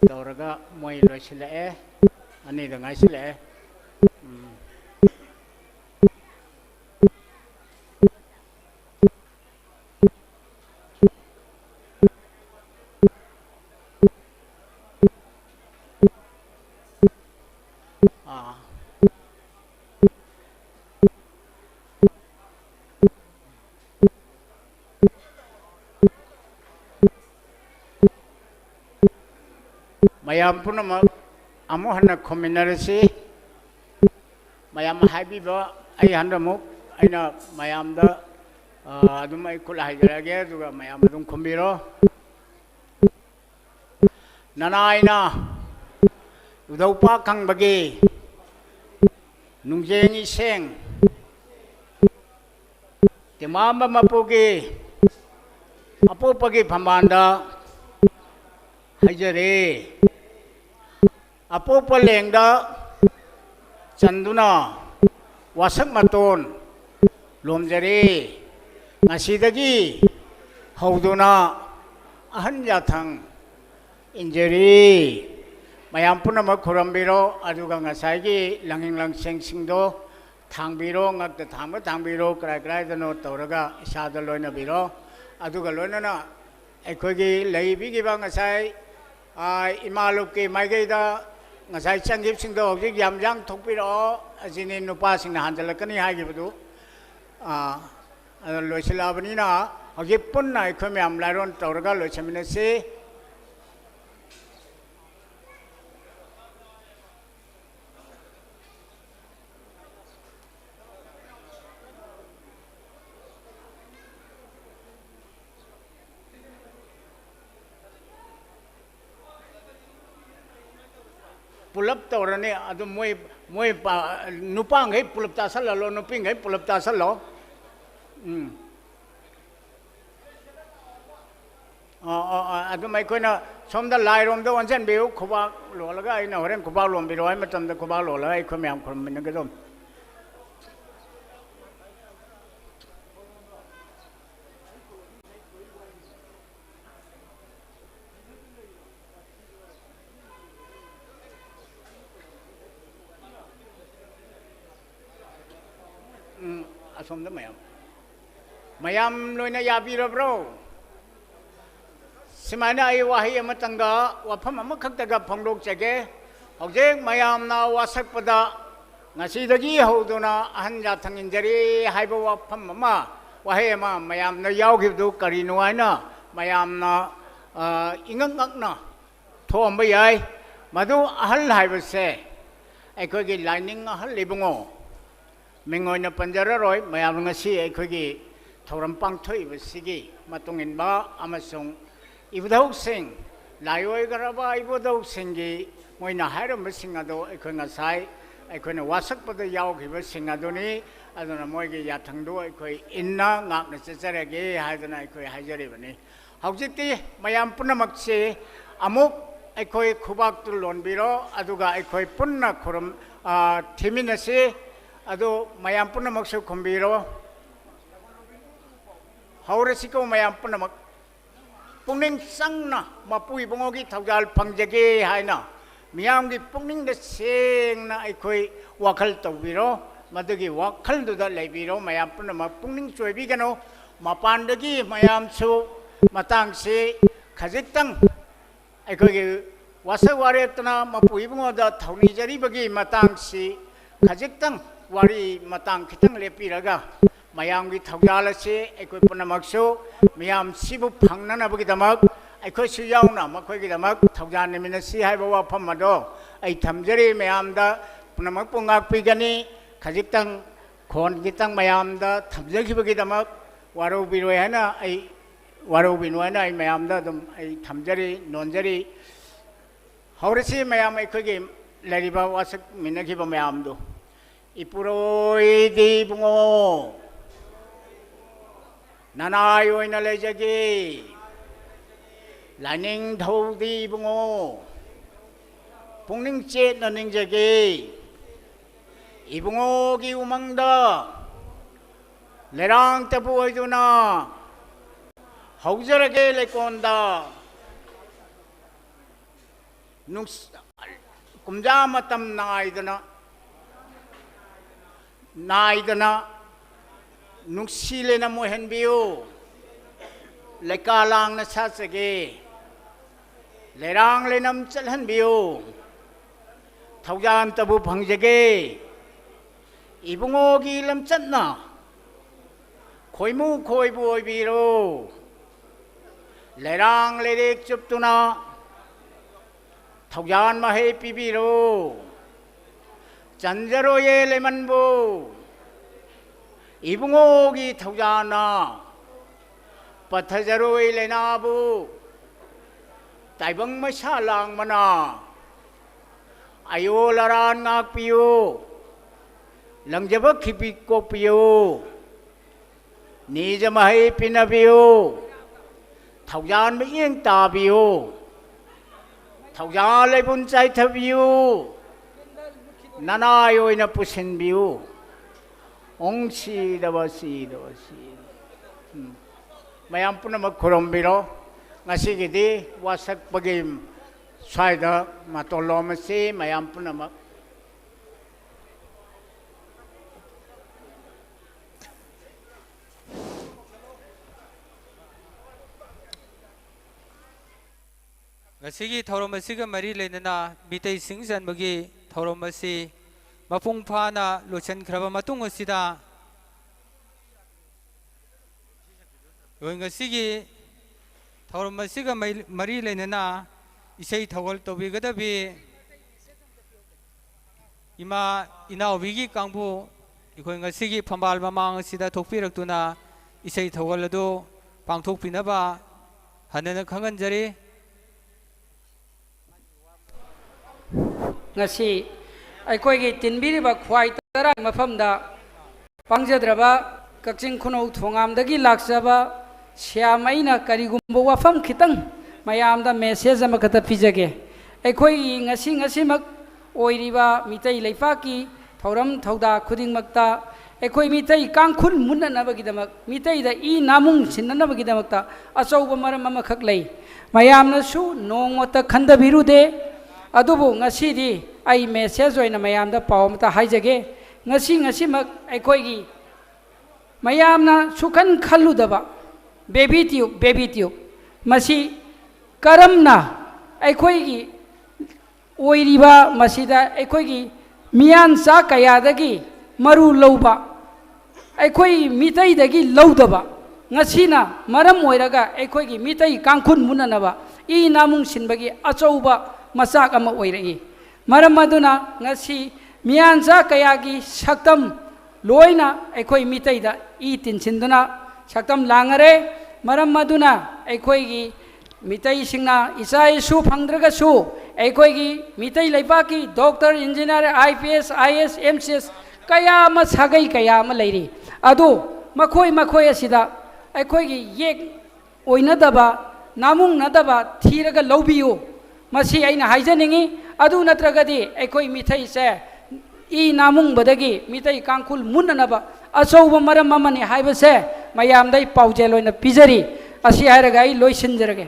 S5: ꯇꯧꯔꯒ ꯃꯣꯏ ꯂꯣꯏꯁꯤꯜꯂꯛꯑꯦ ꯑꯅꯤꯗ ꯉꯥꯏꯁꯤꯜꯂꯛꯑꯦ ꯃꯌꯥꯝ ꯄꯨꯝꯅꯃꯛ ꯑꯃꯨꯛ ꯍꯟꯅ ꯈꯨꯝꯃꯤꯟꯅꯔꯁꯤ ꯃꯌꯥꯝ ꯍꯥꯏꯕꯤꯕ ꯑꯩ ꯍꯟꯗꯛꯃꯨꯛ ꯑꯩꯅ ꯃꯌꯥꯝꯗ ꯑꯗꯨꯝ ꯑꯩ ꯈꯨꯠ ꯍꯥꯏꯖꯔꯛꯑꯒꯦ ꯑꯗꯨꯒ ꯃꯌꯥꯝ ꯑꯗꯨꯝ ꯈꯨꯝꯕꯤꯔꯣ ꯅꯅꯥꯏꯅ ꯎꯙꯧ ꯈꯪꯕꯒꯤ ꯅꯨꯡꯖꯦꯡ ꯏꯁꯦꯡ ꯇꯦꯃꯥꯝꯕ ꯃꯄꯨꯒꯤ ꯑꯄꯣꯛꯄꯒꯤ ꯐꯝꯕꯥꯜꯗ ꯍꯩꯖꯔꯦ ꯑꯄꯣꯛꯄ ꯂꯦꯡꯗ ꯆꯟꯗꯨꯅ ꯋꯥꯁꯛ ꯃꯇꯣꯟ ꯂꯣꯝꯖꯔꯦ ꯉꯁꯤꯗꯒꯤ ꯍꯧꯗꯨꯅ ꯑꯍꯟ ꯌꯥꯊꯪ ꯏꯟꯖꯔꯤ ꯃꯌꯥꯝ ꯄꯨꯝꯅꯃꯛ ꯈꯨꯔꯝꯕꯤꯔꯣ ꯑꯗꯨꯒ ꯉꯁꯥꯏꯒꯤ ꯂꯪꯍꯤꯡ ꯂꯪꯁꯦꯡꯁꯤꯡꯗꯣ ꯊꯥꯡꯕꯤꯔꯣ ꯉꯛꯇ ꯊꯥꯡꯕ ꯊꯥꯡꯕꯤꯔꯣ ꯀꯔꯥꯏꯗꯅꯣ ꯇꯧꯔꯒ ꯏꯁꯥꯗ ꯂꯣꯏꯅꯕꯤꯔꯣ ꯑꯗꯨꯒ ꯂꯣꯏꯅꯅ ꯑꯩꯈꯣꯏꯒꯤ ꯂꯩꯕꯤꯈꯤꯕ ꯉꯁꯥꯏ ꯏꯃꯥꯂꯨꯞꯀꯤ ꯃꯥꯏꯀꯩꯗ ꯉꯁꯥꯏ ꯆꯪꯈꯤꯕꯁꯤꯡꯗꯣ ꯍꯧꯖꯤꯛ ꯌꯥꯝ ꯌꯥꯡ ꯊꯣꯛꯄꯤꯔꯛꯑꯣ ꯑꯁꯤꯅꯤ ꯅꯨꯄꯥꯁꯤꯡꯅ ꯍꯟꯖꯤꯜꯂꯛꯀꯅꯤ ꯍꯥꯏꯈꯤꯕꯗꯨ ꯂꯣꯏꯁꯤꯜꯂꯛꯑꯕꯅꯤꯅ ꯍꯧꯖꯤꯛ ꯄꯨꯟꯅ ꯑꯩꯈꯣꯏ ꯃꯌꯥꯝ ꯂꯥꯏꯔꯣꯟ ꯇꯧꯔꯒ ꯂꯣꯏꯁꯤꯟꯃꯤꯟꯅꯁꯤ पुलप तौरने अदु मोय नुपांगै पुलप तासल्लो नुपिंगै पुलप तासल्लो ꯑꯗꯨꯝ ꯑꯩꯈꯣꯏꯅ ꯁꯣꯝꯗ ꯂꯥꯏꯔꯣꯝꯗ ꯑꯣꯟꯁꯤꯟꯕꯤꯌꯨ ꯈꯨꯕꯥꯛ ꯂꯣꯜꯂꯒ ꯑꯩꯅ ꯍꯣꯔꯦꯟ ꯈꯨꯕꯥꯛ ꯂꯣꯟꯕꯤꯔꯣ ꯍꯥꯏ ꯃꯇꯝꯗ ꯈꯨꯕꯥꯛ ꯂꯣꯜꯂꯒ ꯑꯩꯈꯣꯏ ꯃꯌꯥꯝ ꯈꯨꯔꯨꯝꯃꯤꯟꯅꯒꯗꯧꯅꯤ ꯑꯁꯣꯝꯗ ꯃꯌꯥꯝ ꯂꯣꯏꯅ ꯌꯥꯕꯤꯔꯕ꯭ꯔꯣ ꯁꯨꯃꯥꯏꯅ ꯑꯩ ꯋꯥꯍꯩ ꯑꯃꯇꯪꯒ ꯋꯥꯐꯝ ꯑꯃꯈꯛꯇꯒ ꯐꯣꯡꯗꯣꯛꯆꯒꯦ ꯍꯧꯖꯤꯛ ꯃꯌꯥꯝꯅ ꯋꯥꯁꯛꯄꯗ ꯉꯁꯤꯗꯒꯤ ꯍꯧꯗꯨꯅ ꯑꯍꯟ ꯌꯥꯊꯪ ꯏꯟꯖꯔꯤ ꯍꯥꯏꯕ ꯋꯥꯐꯝ ꯑꯃ ꯋꯥꯍꯩ ꯑꯃ ꯃꯌꯥꯝꯅ ꯌꯥꯎꯈꯤꯕꯗꯨ ꯀꯔꯤꯅꯣ ꯍꯥꯏꯅ ꯃꯌꯥꯝꯅ ꯏꯉꯛ ꯉꯛꯅ ꯊꯣꯛꯑꯝꯕ ꯌꯥꯏ ꯃꯗꯨ ꯑꯍꯜ ꯍꯥꯏꯕꯁꯦ ꯑꯩꯈꯣꯏꯒꯤ ꯂꯥꯏꯅꯤꯡ ꯑꯍꯜ ꯏꯕꯨꯡꯉꯣ ꯃꯤꯡ ꯑꯣꯏꯅ ꯄꯟꯖꯔꯔꯣꯏ ꯃꯌꯥꯝꯅ ꯉꯁꯤ ꯑꯩꯈꯣꯏꯒꯤ ꯊꯧꯔꯝ ꯄꯥꯡꯊꯣꯛꯏꯕꯁꯤꯒꯤ ꯃꯇꯨꯡ ꯏꯟꯕ ꯑꯃꯁꯨꯡ ꯏꯕꯨꯙꯧꯁꯤꯡ ꯂꯥꯏꯑꯣꯏꯈ꯭ꯔꯕ ꯏꯕꯨꯙꯧꯁꯤꯡꯒꯤ ꯃꯣꯏꯅ ꯍꯥꯏꯔꯝꯕꯁꯤꯡ ꯑꯗꯨ ꯑꯩꯈꯣꯏ ꯉꯁꯥꯏ ꯑꯩꯈꯣꯏꯅ ꯋꯥꯁꯛꯄꯗ ꯌꯥꯎꯈꯤꯕꯁꯤꯡ ꯑꯗꯨꯅꯤ ꯑꯗꯨꯅ ꯃꯣꯏꯒꯤ ꯌꯥꯊꯪꯗꯨ ꯑꯩꯈꯣꯏ ꯏꯟꯅ ꯉꯥꯛꯅ ꯆꯠꯆꯔꯒꯦ ꯍꯥꯏꯗꯨꯅ ꯑꯩꯈꯣꯏ ꯍꯥꯏꯖꯔꯤꯕꯅꯤ ꯍꯧꯖꯤꯛꯇꯤ ꯃꯌꯥꯝ ꯄꯨꯝꯅꯃꯛꯁꯤ ꯑꯃꯨꯛ ꯑꯩꯈꯣꯏ ꯈꯨꯕꯥꯛꯇꯨ ꯂꯣꯟꯕꯤꯔꯣ ꯑꯗꯨꯒ ꯑꯩꯈꯣꯏ ꯄꯨꯟꯅ ꯊꯤꯃꯤꯟꯅꯁꯤ ꯑꯗꯨ ꯃꯌꯥꯝ ꯄꯨꯝꯅꯃꯛꯁꯨ ꯈꯨꯝꯕꯤꯔꯣ ꯍꯧꯔꯁꯤꯀꯣ ꯃꯌꯥꯝ ꯄꯨꯝꯅꯃꯛ ꯄꯨꯛꯅꯤꯡ ꯆꯪꯅ ꯃꯄꯨ ꯏꯕꯨꯡꯉꯣꯒꯤ ꯊꯧꯖꯥꯜ ꯐꯪꯖꯒꯦ ꯍꯥꯏꯅ ꯃꯤꯌꯥꯝꯒꯤ ꯄꯨꯛꯅꯤꯡꯗ ꯁꯦꯡꯅ ꯑꯩꯈꯣꯏ ꯋꯥꯈꯜ ꯇꯧꯕꯤꯔꯣ ꯃꯗꯨꯒꯤ ꯋꯥꯈꯜꯗꯨꯗ ꯂꯩꯕꯤꯔꯣ ꯃꯌꯥꯝ ꯄꯨꯝꯅꯃꯛ ꯄꯨꯛꯅꯤꯡ ꯆꯣꯏꯕꯤꯒꯅꯨ ꯃꯄꯥꯟꯗꯒꯤ ꯃꯌꯥꯝꯁꯨ ꯃꯇꯥꯡꯁꯤ ꯈꯖꯤꯛꯇꯪ ꯑꯩꯈꯣꯏꯒꯤ ꯋꯥꯁꯛ ꯋꯥꯔꯦꯞꯇꯅ ꯃꯄꯨ ꯏꯕꯨꯡꯉꯣꯗ ꯊꯧꯅꯤꯖꯔꯤꯕꯒꯤ ꯃꯇꯥꯡꯁꯤ ꯈꯖꯤꯛꯇꯪ ꯋꯥꯔꯤ ꯃꯇꯥꯡ ꯈꯤꯇꯪ ꯂꯦꯞꯄꯤꯔꯒ ꯃꯌꯥꯝꯒꯤ ꯊꯧꯖꯥꯜ ꯑꯁꯤ ꯑꯩꯈꯣꯏ ꯄꯨꯝꯅꯃꯛꯁꯨ ꯃꯤꯌꯥꯝ ꯁꯤꯕꯨ ꯐꯪꯅꯅꯕꯒꯤꯗꯃꯛ ꯑꯩꯈꯣꯏꯁꯨ ꯌꯥꯎꯅ ꯃꯈꯣꯏꯒꯤꯗꯃꯛ ꯊꯧꯖꯥꯟꯃꯤꯟꯅꯁꯤ ꯍꯥꯏꯕ ꯋꯥꯐꯝ ꯑꯗꯣ ꯑꯩ ꯊꯝꯖꯔꯤ ꯃꯌꯥꯝꯗ ꯄꯨꯝꯅꯃꯛꯄꯨ ꯉꯥꯛꯄꯤꯒꯅꯤ ꯈꯖꯤꯛꯇꯪ ꯈꯣꯟ ꯈꯤꯇꯪ ꯃꯌꯥꯝꯗ ꯊꯝꯖꯈꯤꯕꯒꯤꯗꯃꯛ ꯋꯥꯔꯧꯕꯤꯔꯣꯏ ꯍꯥꯏꯅ ꯑꯩ ꯋꯥꯔꯧꯕꯤꯅꯨ ꯍꯥꯏꯅ ꯑꯩ ꯃꯌꯥꯝꯗ ꯑꯗꯨꯝ ꯑꯩ ꯊꯝꯖꯔꯤ ꯅꯣꯟꯖꯔꯤ ꯍꯧꯔꯁꯤ ꯃꯌꯥꯝ ꯑꯩꯈꯣꯏꯒꯤ ꯂꯩꯔꯤꯕ ꯋꯥꯁꯛꯃꯤꯟꯅꯈꯤꯕ ꯃꯌꯥꯝꯗꯣ ꯏꯄꯨꯔꯣꯏꯗꯤ ꯏꯕꯨꯡꯉꯣ ꯅꯅꯥꯏ ꯑꯣꯏꯅ ꯂꯩꯖꯒꯦ ꯂꯥꯏꯅꯤꯡꯊꯧꯗꯤ ꯏꯕꯨꯡꯉꯣ ꯄꯨꯛꯅꯤꯡ ꯆꯦꯠꯅ ꯅꯤꯡꯖꯒꯦ 이붕어기 우망다 레랑 때부 어이두나 하우저라게 레꼰다 kumja matam naidana nuksile na mohen biu lekalang na sasage lerang lenam chalhan biu thaujan tabu phangjage ibungogi lam chatna khoimu khoibu oibiro lerang lerek chuptuna thaujan mahe pibiro 잔자로의 레만보 이붕오기 타우자나 바타자로의 레나부 따이벙마샤랑마나 아요라란 낙비요 랑자버 키비꼬비요 니자마해 피나비요 타우잔 미잉 따비요 타우잔 레분 짜이타비요 나나요이나 부신비우 옹시다바시다바시 마얌 뿌나마 코롬비로 나시기디 와삭 버김 사이다 마톨로마시 마얌 뿌나마
S1: ngasi기 thauram asiga mari lenana mitei singjan bagi thauram asi mapung phana lochen khraba matung asida ngasigi thauram asiga mari lenana isei thawal tobi gadabi ima inawigi kangbu ikoi ngasigi phambal mamang asida thokpiraktuna isei thawal adu pangthokpinaba hanana khanganjari
S4: ngasi ꯑꯩꯈꯣꯏꯒꯤ ꯇꯤꯟꯕꯤꯔꯤꯕ ꯈ꯭ꯋꯥꯏ ꯇꯔꯥ ꯃꯐꯝꯗ ꯄꯥꯡꯖꯗ꯭ꯔꯕ ꯀꯛꯆꯤꯡ ꯈꯨꯅꯧ ꯊꯣꯉꯥꯝꯗꯒꯤ ꯂꯥꯛꯆꯕ श्याम अना करीगुम वफम खितंग मयामदा message अमा खत पिजगे अखोई मितई लेफाकी थौरम थौदा खुदिंगमक्ता अखोई मितई कांखुन मुन्ननबगिदमक मितईदा ई नामुंग सिन्ननबगिदमक्ता अचौब मरम अमखक लई मयामनसु नोंगमत खंदबिरुदे अदुबु ngasiदी आई मेसेज ओइना मयामदा पावमता हाइजगे ngasiमक अखोईगी मयामना सुखन खल्लुदबा बेबी ट्यूब मसी करमना अखोईगी ओइरिबा मसीदा अखोईगी मियान चा कयादगी मरु लौबा अखोई मितईदगी लौदबा ngasiना मरम ओइरगा अखोईगी मितई कांखुन मुननबा ई नामुंग सिनबगी अचौबा मचाक अमा ओइरई मरम अदुना ngasi मियान चा कयागी सक्तम लोइना अखोई मितईदा ई तिनसिनदुना सक्तम लांगरे मरम अदुना अखोईगी मितई सिंगना इचा इशु फंगद्रगसु अखोईगी मितई लेबाकी doctor engineer IPS IAS MCS कया अमा सागई कया अमा लेरी अदु मखोई असिदा अखोईगी येक ओइनदबा नामुंग नदबा थीरगा लौबियो मसी आइना हाइजनिंगी अदु नत्रगदी अखोई मितई से ई नामुंग बदगी मितई कांखुल मुन्ननबा अचौब मरम अमनि हाइबसे मयामदै पाउजेल ओइना पिजरी असि हाइरगा आई लोइसिनजरगे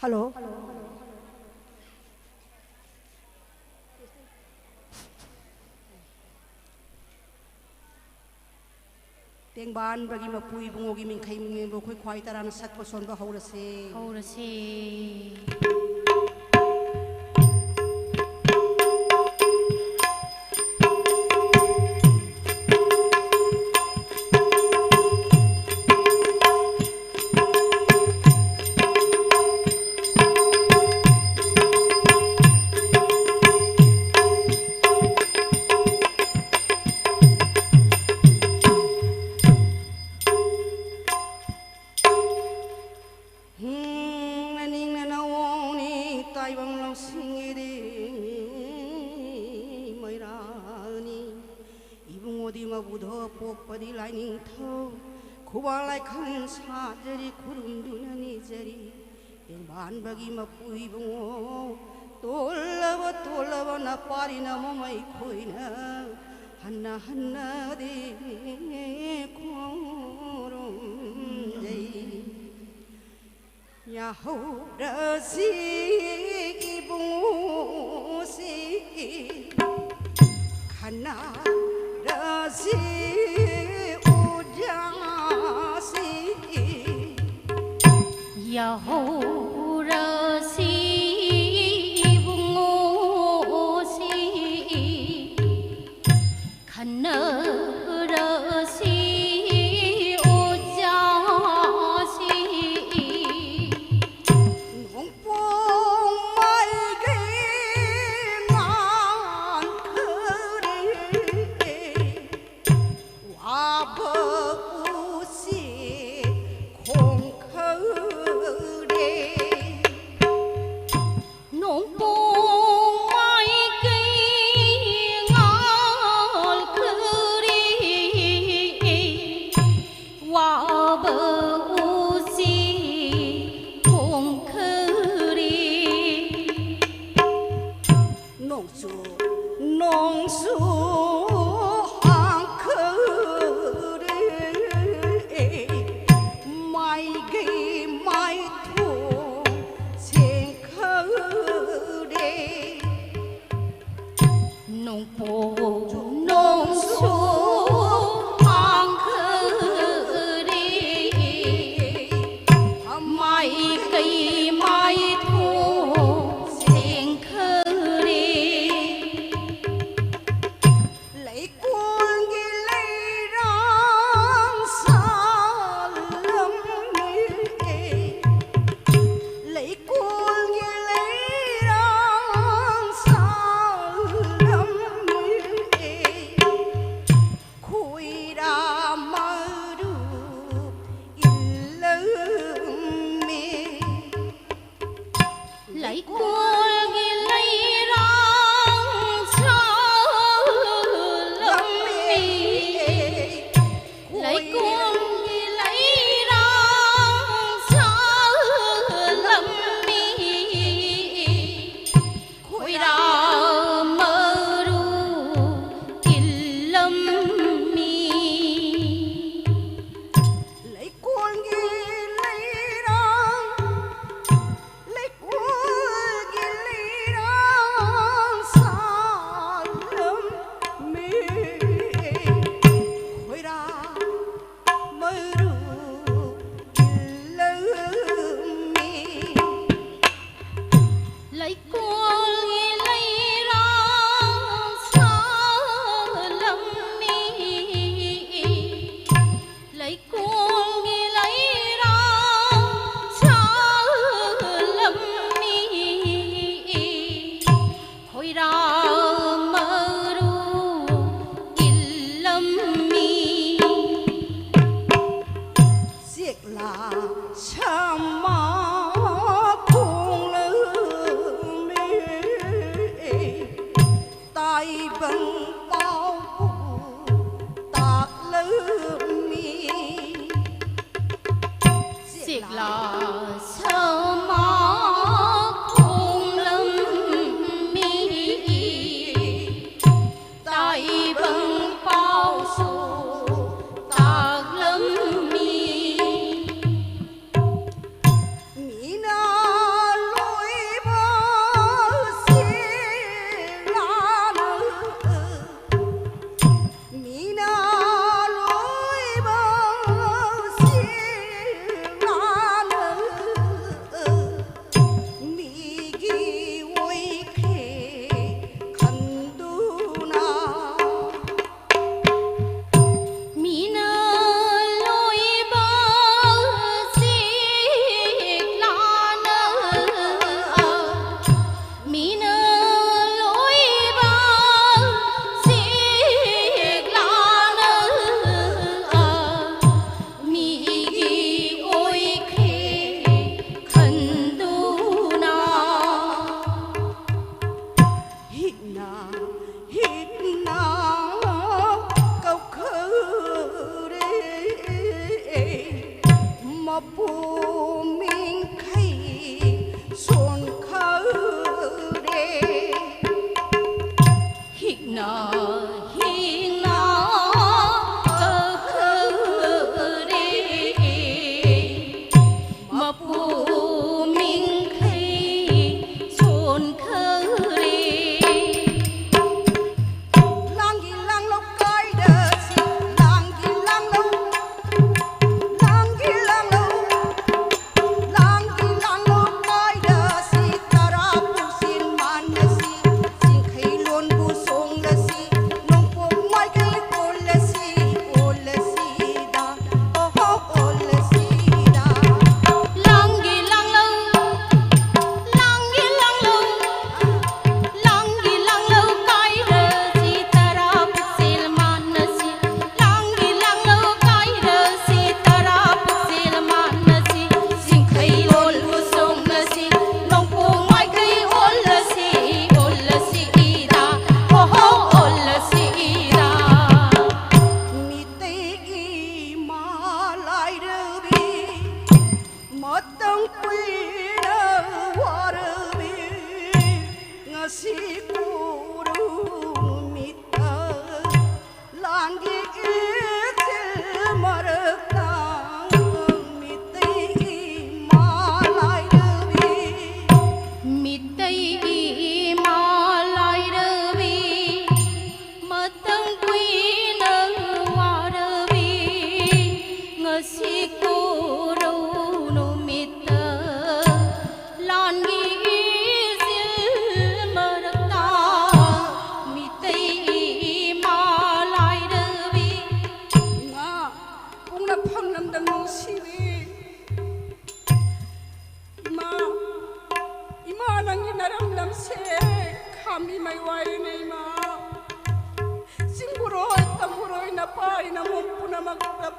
S6: हेलो टेंबान बगी मपुई बुंगोगी मिंखै मिंबो खोई ख्वाई तराना सकपो सोनबो हौरसे बगी मपुई बुंगो तोलब न पारी न ममई खोइन हन्ना दे खोरुम जई या हो रसी बुंगो सी हन्ना रसी उजासी या हो रसी
S2: 버릇이 오자시
S6: 농뽕 말게 난 그리 와버우시 공커리
S2: 농뽕 마이게 날 그리 와버우시 공크리
S6: 농수 농수 한커리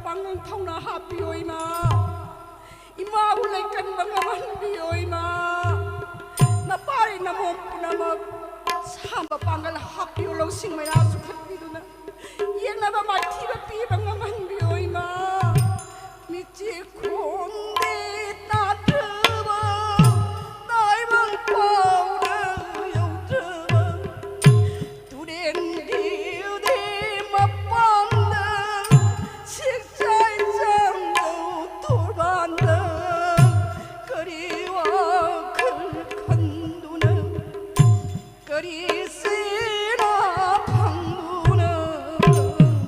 S6: pangang thong na happy oi ma ima ulai kan bangaman bi oi ma na pai na mom puna ma samba pangal happy lo sing mai na su khat bi na yang na ba mai thi ba pi bangaman bi oi ma mi chi khom de ta de ba dai bang pau de yo de tu den diu de ma pang de chiếc trái trăng đầu tu ban de kari wa khul khan du na kari se na phang du na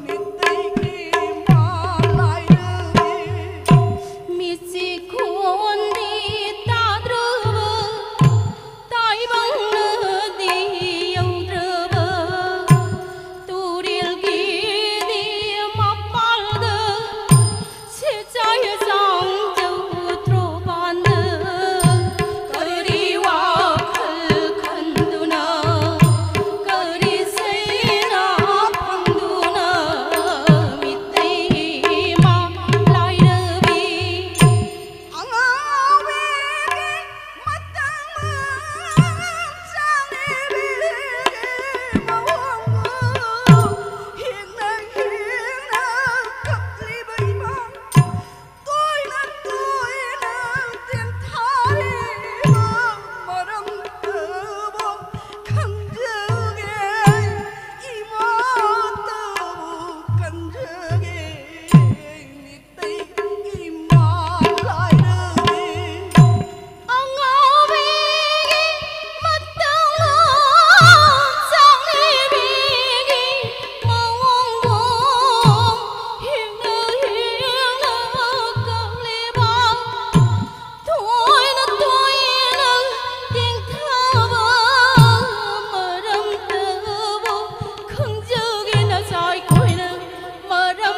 S6: mi tei ki ma lai de
S2: mi chi khôn đi ta drơ tai bang nơ đi yêu drơ tu điel ki đi ma pal de se chai sang châu tro ban de kari wa khul khan du na kari se na phang du na mi tei ma lai de bi
S6: anga we matang sang ni bi ma wang hiền na cấp li bai ma tôi na tiền thái ma maram tu bo khang je ge i ma tu kan je ge ni tei i ma lai de
S2: ông ơi mất tao sang đi bi mà wang wang hiền na cầm li ba tôi na tiếng thơ ba mà đâm tơ bo không dư ge na sai coi na mà đâm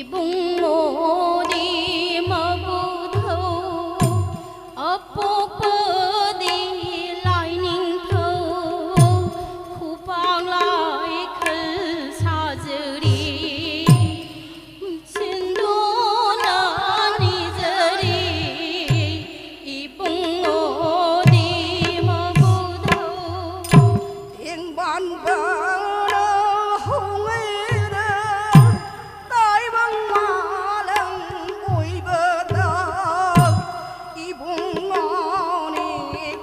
S2: 이봉모디 마부ധौ 어뽀뽀디 라이닝thौ 후방라이 클 사즈리 친도나 니저리 이봉모디 마부धौ
S6: tiếng ban bờ hồng ấy tai băng mà lăng ôi bờ đó y bung ngon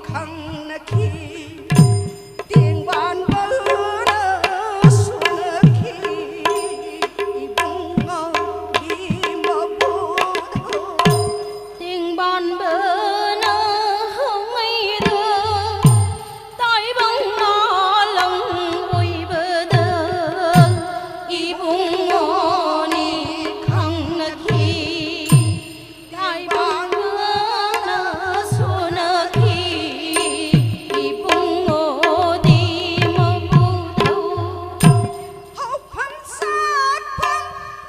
S6: khăng na khi tiếng ban bờ xuân khi y bung ngon đi mà bù
S2: tiếng ban bờ nơ hồng ấy đưa tai băng nó lăng ôi bờ đơ y bung ngoni khăng na khi tai băng bờ nơ xuân khi y bung ngô đi mơ bu thâu
S6: học phận sát phận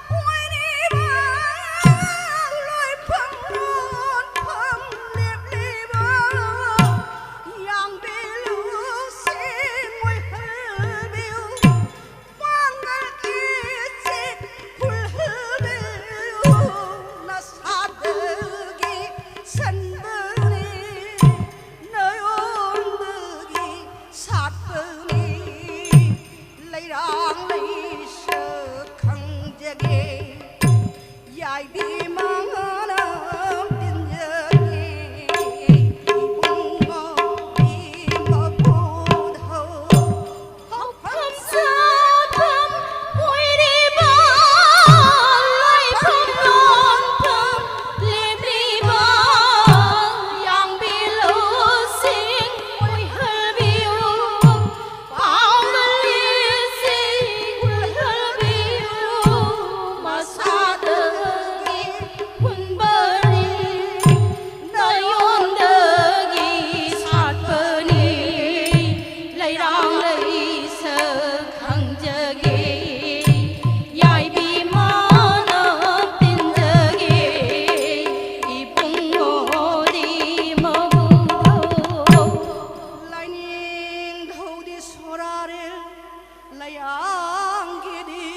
S6: ôi đi vào lối phận luôn phận liệp li bờ yang bị lũ xin ngồi hư biu quang ngân kia chết phul hư biu na sát gi sân bờ ni nơi ôn bờ gi sát bờ ni lấy rang lấy sơ khăng jage yai bi mang nam tin jage bung mo bi mo bu thâu
S2: học khâm sát thâm ôi đi ba lối không non thâm liêm đi ba yang bi lũ xin ôi hơ biu bao ngân li xin ôi hơ biu mà xa đơ gi hun bơ ni nơi ôn đơ gi sát bơ ni lấy rang lấy sơ khăng jơ gi yai bi ma nam tin jơ gi y bung ngô đi mơ bu thâu
S6: lại ning thâu đi sorare lại ang gi đi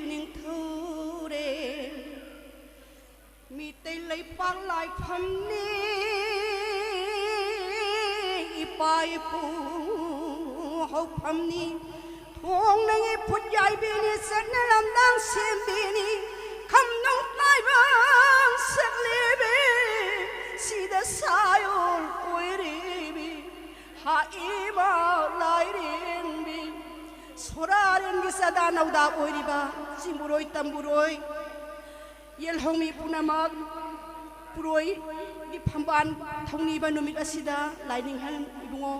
S6: ning thâu re mi tây lấy bác lại phầm ni pai pu hậu phầm ni thong nang i phut yai bi ni sat na lam dang sim bi ni kham nong tai bang sat li bi si da sayol oi ri bi ha i ma lai ring bi soraren gi sada nau da oi ri ba simburoi tamburoi yel homi punamak puroi gi phamban thongni ba numit asida lining han ibungo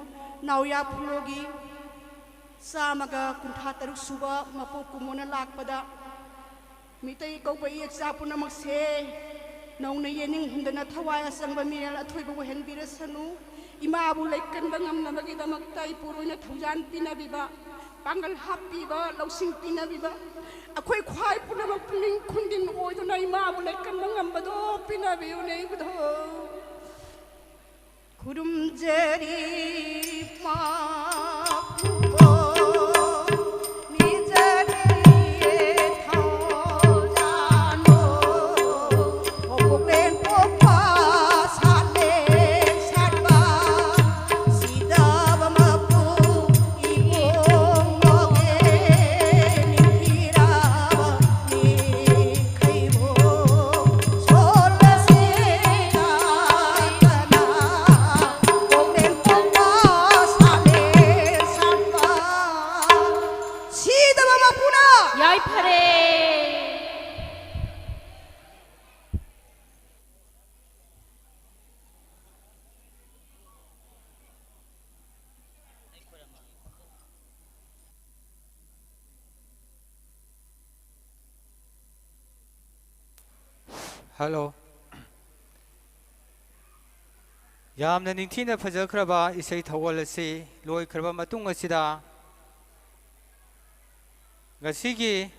S6: nauya pulogi samaga kuntha taruk suba mapo kumona lakpada mitai ko ba ek sa punamak se nong na yening hundana thawai asangba minal athoiba wo hen birasanu ima bu laikkan bangam na bagi damak tai puroi na thujan pinabiba pangal happy ba lausing pinabiba akhoi khwai punamak puning khundin oi do nai ma bu laikkan bangam ba do pinabiu nei bu do kurum jeri ma pugo mi jeri thau jano opok len popa sat len sat ba sida ba ma pu ibong ngoge ni kira ba ni khai bo sol la se na kana opok len popa sat len sat ba sida ba ma puna
S2: yai phare
S1: Hello. ꯌꯥꯝꯅ ꯅꯤꯡꯊꯤꯅ ꯐꯖꯈ꯭ꯔꯕ ꯏꯁꯩ ꯊꯧꯒꯜ ꯑꯁꯤ ꯂꯣꯏꯈ꯭ꯔꯕ ꯃꯇꯨꯡ ꯑꯁꯤꯗ ꯉꯁꯤꯒꯤ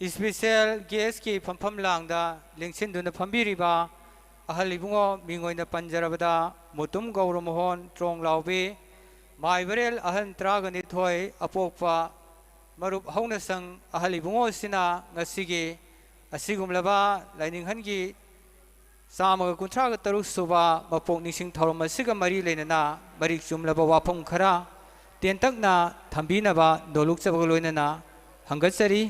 S1: special guest की फंफम लांगदा लेंसिन दुना फंबीरिबा अहल इबुंगो मिंगोइना पंजरबदा मुतुम गौरमोहन ट्रोंग लाउबी माइबरेल अहल त्रागनि थोय अपोकपा मरुप हौना संग अहल इबुंगो सिना ngasiगी असिगुमलबा लाइनिंगहनगी सामग कुंथ्राग तरुक सुबा मपोक निसिंग थौरम असिगा मरी लेनना मरिक चुमलबा वाफम खरा तेंतकना थंबीनबा दोलुक चबग लोइनना हंगतसरी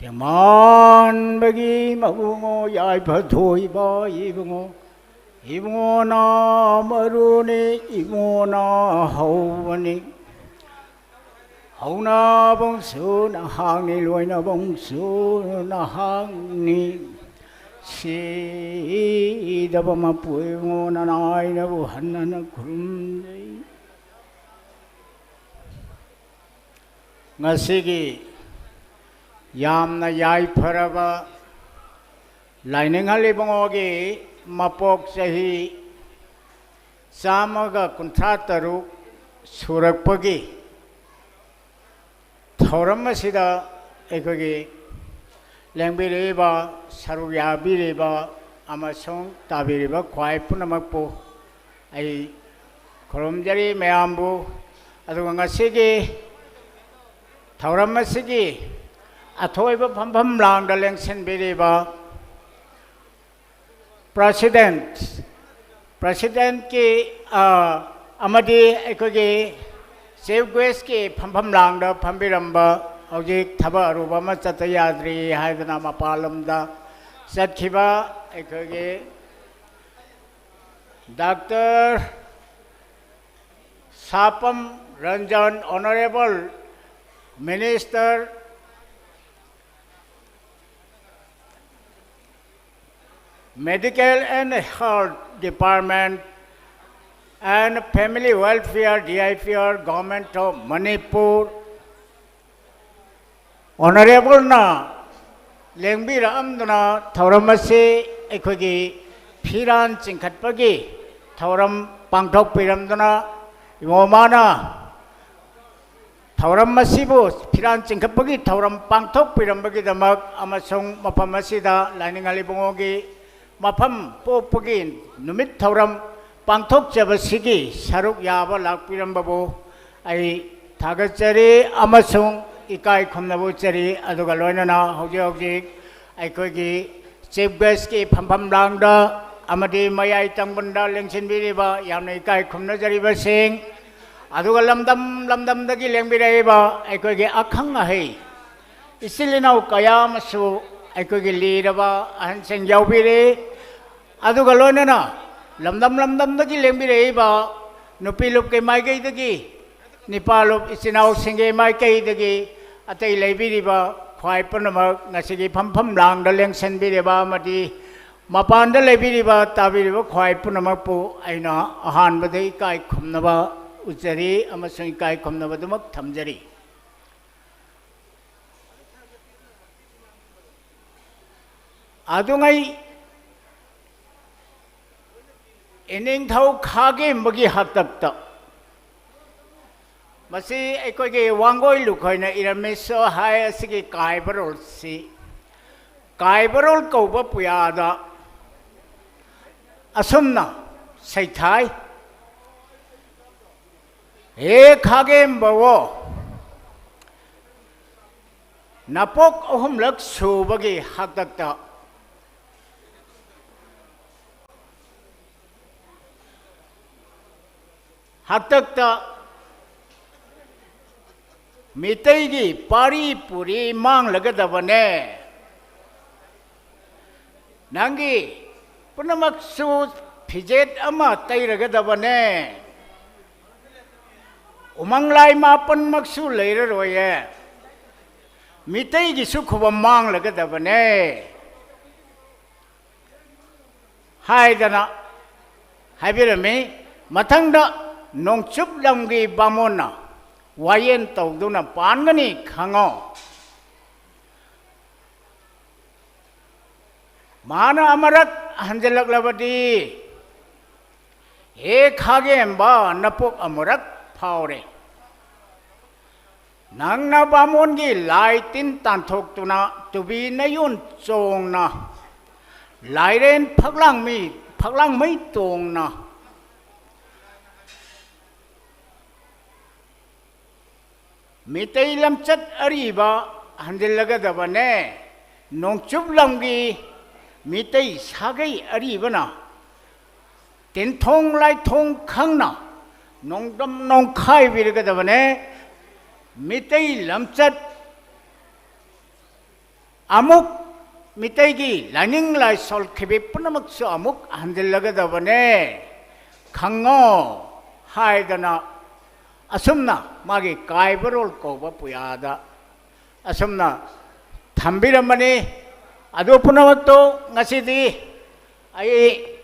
S5: 대만 백이 마붕어 야이파 도이바 이붕어 이붕어나 마루니 이붕어나 하우니 하우나 봉수나 항니 로이나 봉수나 항니 시다바마 뿌이붕어나 나이나 부한나나 구름네 ngasi기 yamna yai pharaba laininghali bongogi mapok sahi samaga kunthataru surakpagi thauram asida ekogi lengbiriba sarugyabiriba amasong tabiriba khwai punamakpu ai khoromjari mayambu aduga ngasigi thauram asigi अथोइब फंफम लांग लेंसन बिरिबा प्रेसिडेंट की अमदी एकोगे चीफ गेस्ट की फंफम लांग फंबिरंबा हौजिक थबा अरुबा मा चत याद्री हाइदना मपालमदा चतखिबा एकोगे doctor Sapam Ranjan honourable minister Medical and Health Department and Family Welfare DIFR Government of Manipur Honorable na Lengbira amduna Thauramasi ekogi Piran Chinkatpagi Thauram Pangtok Piramduna Imomana Thauramasibu Piran Chinkatpagi Thauram Pangtok Pirambagi Damak Amasong Mapamasida Lining Alibongogi Mapam Popogin, Numit Tauram, Pangtok Javasigi, Saruk Yaba Lakpirambabu, I Tagachari, Amasung, Ikai Kumnabuchari, Adugaloina, Hoji, I Kogi, Chief Beski, Pampam Langa, Amadi Maya Tambunda, Lengsin Biriba, Yamikai Kumnajari Basing, Adugalamdam, Lamdam Dagi Lembireba, I Kogi Akangahi, Isilino Kayamasu. अकोगी लीरबा अहंसंग यावबिरे अदुगलोनना लमदम दगी लेंबिरेबा नुपीलुप के माइगई दगी निपालुप इसिनाउ सिंगे माइगई दगी अतई लेबिरिबा ख्वाइ पुनमक ngasiगी फमफम लांग the लेंसन बिरेबा मदि ꯃꯄꯥꯟꯗ ꯂꯩꯕꯤꯔꯤꯕ ꯇꯥꯕꯤꯔꯤꯕ ꯈ꯭ꯋꯥꯏ ꯄꯨꯝꯅꯃꯛꯄꯨ ꯑꯩꯅ ꯑꯍꯥꯟꯕꯗ ꯏꯀꯥꯏ ꯈꯨꯝꯅꯕ ꯎꯠꯆꯔꯤ ꯑꯃꯁꯨꯡ ꯏꯀꯥꯏ ꯈꯨꯝꯅꯕꯗꯨꯃꯛ ꯊꯝꯖꯔꯤ ꯑꯗꯨꯉꯩ ꯏꯅꯤꯡꯊꯧ ꯈꯥꯒꯦꯝꯕꯒꯤ ꯍꯥꯛꯇꯛꯇ ꯃꯁꯤ ꯑꯩꯈꯣꯏꯒꯤ ꯋꯥꯡꯒꯣꯏ ꯂꯨꯈꯣꯏꯅ ꯏꯔꯝꯃꯤꯁꯨ ꯍꯥꯏ ꯑꯁꯤꯒꯤ ꯀꯥꯏꯕꯔꯣꯜꯁꯤ ꯀꯥꯏꯕꯔꯣꯜ ꯀꯧꯕ ꯄꯨꯌꯥꯗ ꯑꯁꯨꯝꯅ ꯁꯩꯊꯥꯏ ꯍꯦ ꯈꯥꯒꯦꯝꯕꯋꯣ ꯅꯄꯣꯛ ꯑꯍꯨꯝꯂꯛ ꯁꯨꯕꯒꯤ ꯍꯥꯛꯇꯛꯇ ꯍꯥꯛꯇꯛꯇ ꯃꯤꯇꯩꯒꯤ ꯄꯥꯔꯤ ꯄꯨꯔꯤ ꯃꯥꯡꯂꯒꯗꯕꯅꯦ ꯅꯪꯒꯤ ꯄꯨꯝꯅꯃꯛꯁꯨ ꯐꯤꯖꯦꯠ ꯑꯃ ꯇꯩꯔꯒꯗꯕꯅꯦ ꯎꯃꯪ ꯂꯥꯏ ꯃꯥꯄꯟꯃꯛꯁꯨ ꯂꯩꯔꯔꯣꯏꯌꯦ ꯃꯤꯇꯩꯒꯤꯁꯨ ꯈꯨꯕꯝ ꯃꯥꯡꯂꯒꯗꯕꯅꯦ ꯍꯥꯏꯗꯅ ꯍꯥꯏꯕꯤꯔꯝꯃꯤ ꯃꯊꯪꯗ ꯅꯣꯡꯆꯨꯞ ꯂꯝꯒꯤ ꯕꯥꯃꯣꯟꯅ ꯋꯥꯌꯦꯟ ꯇꯧꯗꯨꯅ ꯄꯥꯟꯒꯅꯤ ꯈꯪꯉꯣ ꯃꯥꯅ ꯑꯃꯔꯛ ꯍꯟꯖꯤꯜꯂꯛꯂꯕꯗꯤ ꯍꯦ ꯈꯥꯒꯦꯝꯕ ꯅꯄꯣꯛ ꯑꯃꯨꯔꯛ ꯐꯥꯎꯔꯦ ꯅꯪꯅ ꯕꯥꯃꯣꯟꯒꯤ ꯂꯥꯏ ꯇꯤꯟ ꯇꯥꯟꯊꯣꯛꯇꯨꯅ ꯇꯨꯕꯤ ꯅꯌꯣꯟ ꯆꯣꯡꯅ ꯂꯥꯏꯔꯦꯟ ꯐꯛꯂꯥꯡꯃꯩ ꯇꯣꯡꯅ ꯃꯤꯇꯩ ꯂꯝꯆꯠ ꯑꯔꯤꯕ ꯍꯟꯖꯤꯜꯂꯒꯗꯕꯅꯦ ꯅꯣꯡꯆꯨꯞ ꯂꯝꯒꯤ ꯃꯤꯇꯩ ꯁꯥꯒꯩ ꯑꯔꯤꯕꯅ ꯇꯤꯟꯊꯣꯡ ꯂꯥꯏꯊꯣꯡ ꯈꯪꯅ ꯅꯣꯡꯗꯝ ꯅꯣꯡꯈꯥꯏꯕꯤꯔꯒꯗꯕꯅꯦ ꯃꯤꯇꯩ ꯂꯝꯆꯠ ꯑꯃꯨꯛ ꯃꯤꯇꯩꯒꯤ ꯂꯥꯏꯅꯤꯡ ꯂꯥꯏꯁꯣꯜ ꯈꯤꯕꯤ ꯄꯨꯝꯅꯃꯛꯁꯨ ꯑꯃꯨꯛ ꯍꯟꯖꯤꯜꯂꯒꯗꯕꯅꯦ ꯈꯪꯉꯣ ꯍꯥꯏꯗꯅ ꯑꯁꯨꯝꯅ 마게 가이버롤 거버 부야다 아섬나 담비란만이 아도 푸나막도 nga시디 아이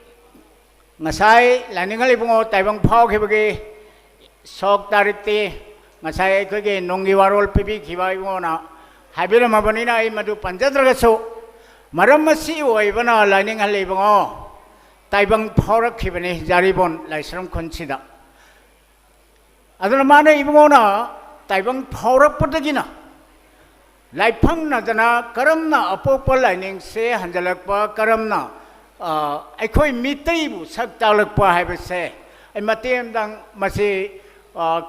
S5: ngasa이 라닝을 입고 타이방 파오케버게 속다리티 ngasa이 그게 농기와롤 피비 기바이고나 하비라마버니나 이 마두 반자들가서 마람마시 오이버나 라닝을 입고 타이방 파오케버니 자리본 라이스럼 건치다 ಅದನ್ನ ಮಾನೆ ಇವಗೋನ ತೈಬಂಗ್ ಫೌರಪ್ಪದಗಿನ ಲೈಫಂಗ್ ನದನ ಕರಮ್ನ ಅಪೋಪ ಲೈನಿಂಗ್ ಸೆ ಹಂಜಲಕ್ಪ ಕರಮ್ನ ಐಖೋಯ್ ಮಿತೈಬು ಸಕ್ತಾಲಕ್ಪ ಹಾಯ್ಬಸೆ ಐ ಮತೇಮ್ದಂಗ್ ಮಸಿ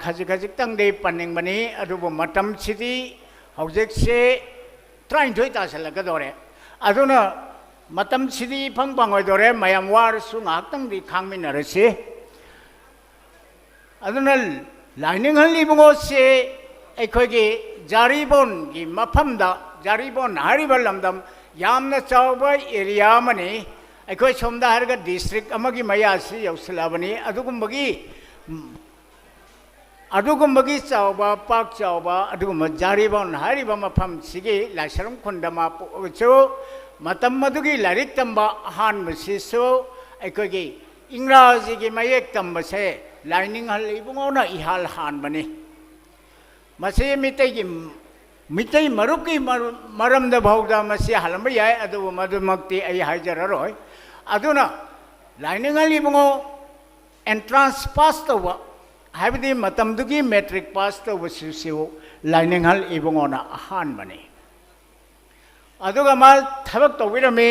S5: ಖಜಿಕ್ ದೇ ಪನ್ನಿಂಗ್ ಬನಿ ಅದುಬು ಮಟಮ್ ಸಿದಿ ಹೌಜೆಕ್ಸೆ ಟ್ರೈನ್ ಜೋಯ್ ತಾಸಲಗದೋರೆ ಅದನ್ನ ಮಟಮ್ ಸಿದಿ ಫಂಗ್ ಬಂಗೋಯ್ದೋರೆ ಮಯಂ ವಾರಸು ngaktang di khangminarasi ಅದನ್ನ लाइनिंग हल्लीबोसे अखोगी जारीबोन की मफमदा जारीबोन हारिबा लमदम यामना चावबा एरिया मनी अखोई सोमदा हरगा डिस्ट्रिक्ट अमगी मयासी यौसलाबनी अदुगुम्बगी चावबा पाक चावबा अदुगुम जारीबोन हारिबा मफम सिगी लाइसरम खुंडमा पोचो मतम मदुगी लारिक तंबा हान मसिसो अखोगी इंग्राजी की मयेक तंबसे लाइनिंग हल इबुंगोना इहाल हान बने मसे मितई मरुक की मरमद भौदा मसे हलम याय अदु मदुमक्ति अय हाइजररोय अदुना लाइनिंग हल इबुंगो एंट्रांस पास तोवा हाइबदि मतमदुगी मैट्रिक पास तोवा सिसिओ लाइनिंग हल इबुंगोना हान बने अदुगा मा थबक तोविरमे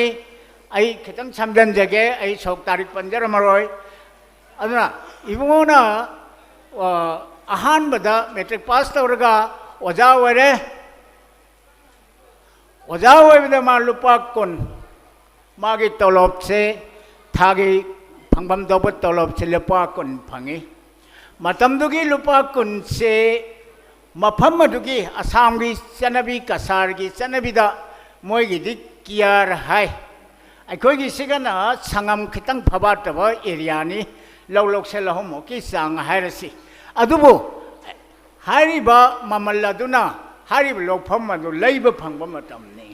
S5: अय खितंग समजनजगे अय सोक तारिख पंजरमरोय अदुना इबुंगोना अहानबदा मैट्रिक पास तौरगा ओजा ओरे ओजा ओइबदा मा लुपा कुन मागी तोलोब से थागी फंगबम दोब तोलोब से लुपा कुन फंगी मतमदुगी लुपा कुन से मफम मदुगी असमगी चनबी कसारगी चनबीदा मोइगी दि कियार हाय अखोगी सिगना संगम खितंग फबातब एरियानी लौलौक से लहोमो की सांग हायरसी अदुबो हारिबा ममल्लादुना हारिब लोफम मदु लैब फंगब मतमनी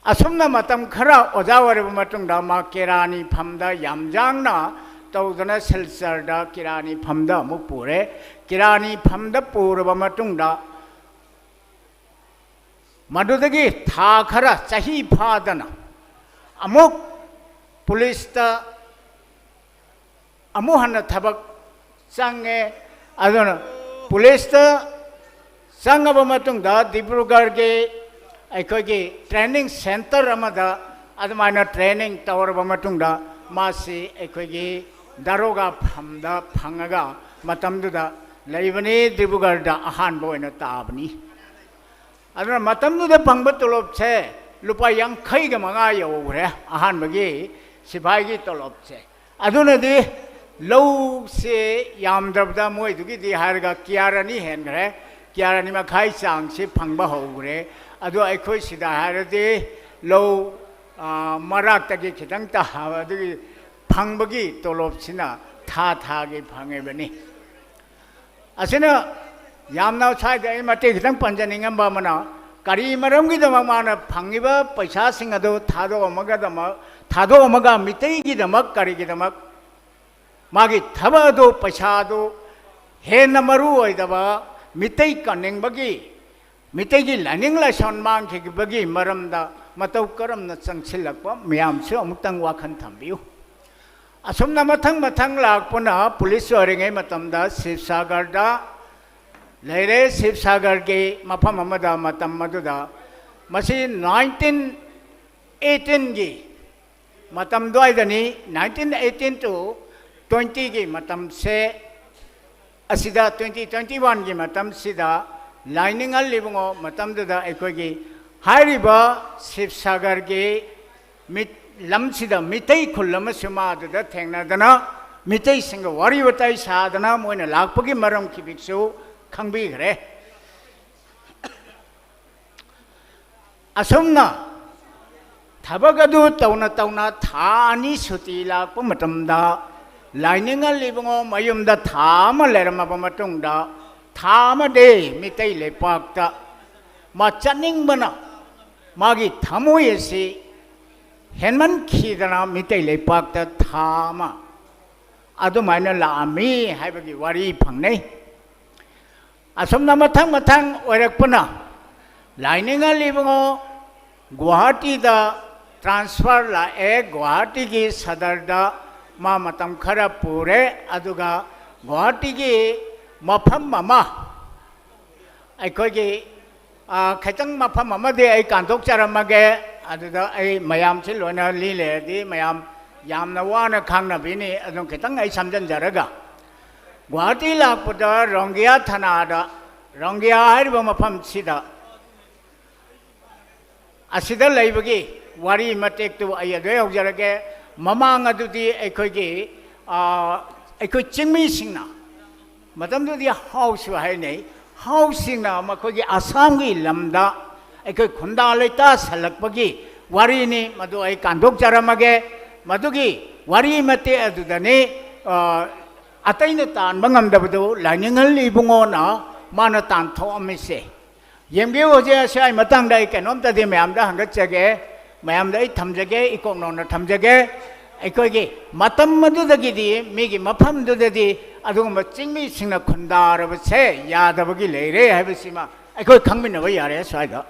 S5: असमना मतम खरा ओजा वरब मतुंगदा मा केरानी फमदा यामजांगना तौदना सिलचरदा केरानी फमदा अमुक पुरे केरानी फमदा पुरब मतुंगदा मदुदगी था खरा चही फादना अमुक पुलिसता अमुहन थबक चंगे अदुना पुलिसता चंगब मतुंगदा डिब्रुगढ़ के अखोगी ट्रेनिंग सेंटर अमदा अदमाइना ट्रेनिंग तौरब मतुंगदा मासी अखोगी दारोगा फमदा फंगगा मतमदुदा लैबनी डिब्रुगढ़ अहानबो ओइना ताबनी अदुना मतमदुदा फंगब तोलब से लुपा यांखैगा मंगा यौग्रे अहानबगी सिपाहीगी तोलब से अदुनदी लौ से यामद्रबदा मोइदुगी हारगा कियारानी हेनग्रे कियारानी मखाई चांग से फंगब हौग्रे अदो अखोई सिदा हारदे लो मराक्तगी खितंग ताहाबदगी फंगबगी तोलोबसिना था थागे फंगेबनी असिना यामना साइड ए मते खितंग पंजनिंगम बामना करी मरमगी दम माना फंगिबा पैसा सिंग अदो थादो अमगा मितैगी दमक करीगी दमक मागी थबा दो पैसा दो हेन मरु ओइदबा मितै कनिंगबगी मितैगी लाइनिंग लाइसन मांगखिबगी मरमदा मतौ करमना चंगसिलकपा मयामसे अमुक्तंग वाखन थंबियु असमना मथंग मथंग लाकपना पुलिस ओरिङै मतमदा शिवसागरदा लेरे शिवसागर के मफम अमदा मतम मदुदा मसी 1918 की मतम द्वाइदनी 1918 to 20 की मतम से असिदा 2021 की मतम सिदा लाइनिंग लिबंगो मतमदुदा अखोगी हारिबा शिवसागर के लमसिदा मितै खुल्लम सुमादुदा थेंगनादना मितै सिंग वारी वताई सादना मोइना लाकपगी मरम खिबिक्सु खंबीग्रे असमना थबगदु तौना तौना था अनि सुति लाकप मतमदा लाइनिंग लिबंगो मयुमदा थाम लेरमब मतुंगदा थाम दे मितै लेपाकता मा चनिंगबना मागी थमोयसे हेनमन खीदना मितै लेपाकता थामा अदुमाइना लामी हाइबगी वारी फंगनै असमना मथंग मथंग ओरकपना लाइनिंग लिबंगो गुवाहाटी दा ट्रांसफर लाए गुवाहाटी की सदरदा मा मतम खरा पूरे अदुगा गुवाहाटी की मफम ममा अखोगी खतंग मफम अमदे आई कांतोक चरमगे अदुदा आई मयाम से लोना लीलेदी मयाम यामना वाना खांगनबिनी अदु खतंग आई समझनजरगा गुवाहाटी लाकपदा रोंगिया थानादा रोंगिया हारिबा मफम सिदा असिदा लैबगी वारी मतेक तु आई अदे हौजरगे ममांग अदुदी अखोगी अखोई चिंगमी सिंगना मतमदुदी हाउस हाइनै हाउसिंगना मखोगी आसाम की लमदा अखोई खुंदा लेता सलकपगी वारीनी मदु आई कांदोक चरमगे मदुगी वारी मते अदुदने अतैना तानबा ngamdabdo लाइनिंगल लिबुंगोना माना तानथोअमिसे येमबियो होजे असाय मतंगदा केनोमतदि मयामदा हंगचगे मयामदा थमजगे इकोनोना थमजगे अखोगी मतम मदुदगिदि मिगी मफमदुददि अदुगम चिंगमी सिंगना खुंदारबसे यादबगी लेरे हाइबसिमा अखोई खंगमिनबा यारे स्वाइदा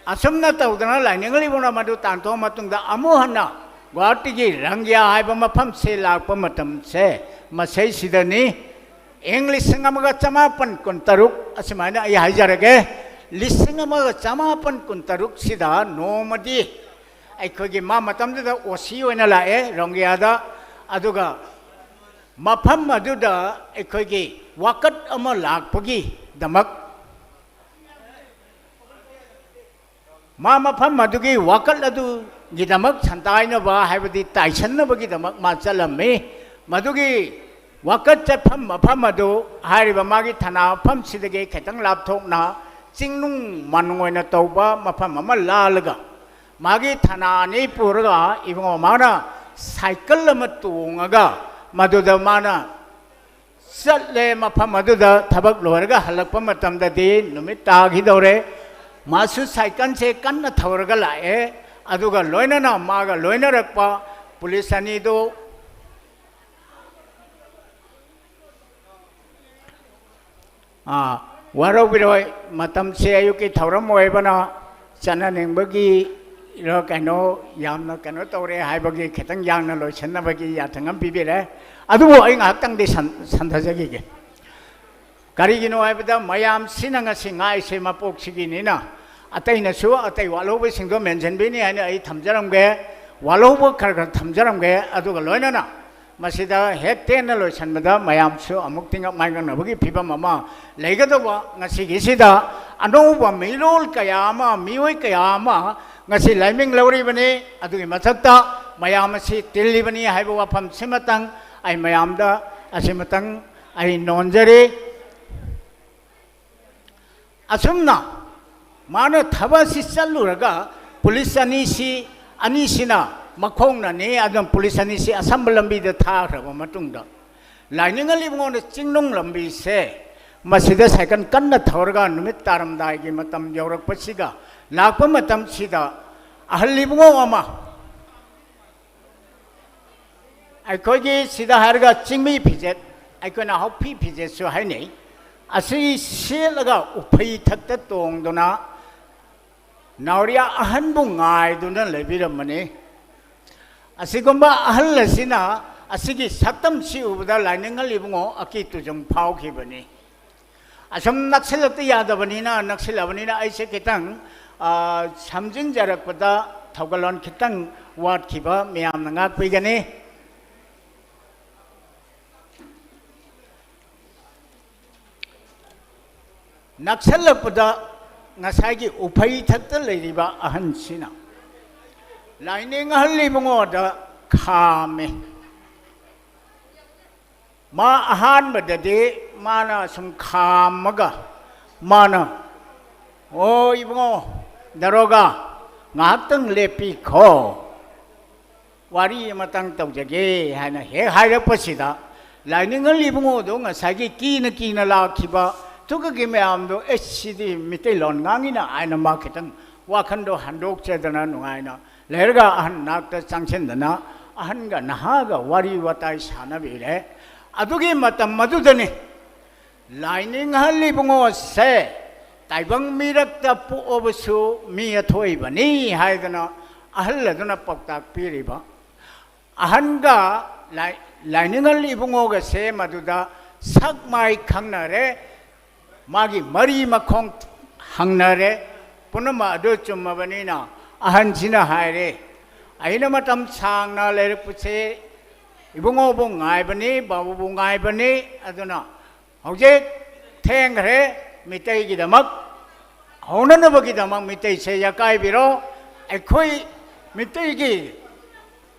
S5: असमना तौदना लाइनिंगल लिबुंगना मदु तानथो मतुंगदा अमुहना गुवाहाटी की रंगिया हाइब मफम से लाप मतम से मसै सिदनी इंग लिसिंग अमगा चमापन कुंतरुक असमाना आई हाइजरगे लिसिंग अमगा चमापन कुंतरुक सिदा नोमदी अखोगी मा मतमदुदा ओसी ओइना लाए रंगियादा अदुगा मफम अदुदा अखोगी वाकत अमा लाकपगी दमक मा मफम अदुगी वाकत अदु गिदमक संताइनबा हाइबदि ताइसन्नबगिदमक मा चलम्मे मदुगी वाकत चफम मफम अदु हारिबा मागी थाना फम सिदगे खतंग लापथोकना चिंगनुंग मानुंगोइना तौबा मफम अमा लालगा मागी थाना नि पुरगा इबंगो माना साइकल अमा तोंगगा मदुदा माना चले मफम अदुदा थबक लोरगा हलकपा मतमददि नुमित तागिदौरे मासु साइकल से कन्न थौरगा लाए अदुगा लोइनना मागा लोइनरक्पा पुलिस अनीदो वारौबिरोय मतम से अयुकी थौरम ओइबना चननिंबगी रो कनो यामना कनो तौरे हाइबगी खितंग यांगना लोइसन्नबगी याथंगम पिबिरे अदुबो अइ ngahaktang de santhajagi ge karigino haibada mayam sinanga singai se mapok siginina अतैन अतै वालोब सिंह मेंशनबीनी है थमजरमगे वालोब खर खर थमजरमगे लोनना हेक्टेन लोसनबद मयामसु अमुक तिंग माइगनबगी फिबम अमा लेगदब ngasigisida अनौब मिलोल कयामा मियोय कयामा ngasi लाइमिंग लौरिबनी अदुगी मथक्ता मयामसि तिल्लिबनी हाइब वाफम सिमतंग आई मयामदा असिमतंग आई नोंजरे असुमना मानो थबसी चलुरगा पुलिस अनीसिना मखोंगनाने अदम पुलिस अनीसी असम लंबीद थाखरब मतुंगदा लाइनिंगली बंगोन चिंगनों लंबी से मसिदा साइकल कन्न थौरगा नुमित तारमदायगी मतम यौरकपसिगा लाकप मतम सिदा अहल्ली बंगो अमा अखोगी सिदा हरगा चिंगमी फिजेट अखोना हॉपी फिजेट सु हाइने असि सेलगा उफै थक्ता तोंगदना नावरिया अहनबु गायदुना लेबिरमने असिगुम्बा अहल असिना असिगी सक्तम सि उबदा लाइनिंगली बुंगो अकी तुजम फावखिबनी असम नक्सलत यादबनीना नक्सलबनीना ऐसे खितंग समजिन जरकपदा थौगलोन खितंग वाटखिबा मियाम नंगा पिगने नक्सलपदा ngасꯥꯏꯒꯤ उफै थक्ता लेरिबा अहनसिना लाइनिंग हल्ली बंगोदा खामे मा अहान बददे माना सम खामगा माना ओ इबंगो दरोगा ngahaktang lepi kho wari matang tawjage hana he hairapasida lining हल्ली बंगोदो ngасꯥꯏꯒꯤ कीना लाखिबा तुगगी मैमदो एसिदी मितै लोन गांगिना आइना माखितंग वाखंदो हंडोक चेदना नुगाइना लेरगा अहन नाक्ता चांगसेंदना अहनगा नहागा वारी वताई सानबिरे अदुगी मतम मदुदने लाइनिंग हल्ली बुंगो से ताइबंग मिरक्ता पुओबसु मी अथोइबनी हाइदना अहल्लदना पक्ताक पिरिबा अहनगा लाइनिंग हल्ली बुंगोगा से मदुदा सकमाई खंगनरे मागी मरी मखों हंगनरे पुनमा अदो चुम्मबनीना अहनसिना हायरे अइना मतम सांगना लेरपुसे इबुंगोबु गायबनी बाबुबु गायबनी अदुना हौजे थेंगरे मितैगिदमक हौननबगिदमक मितैसे यकायबिरो अखोई मितैगी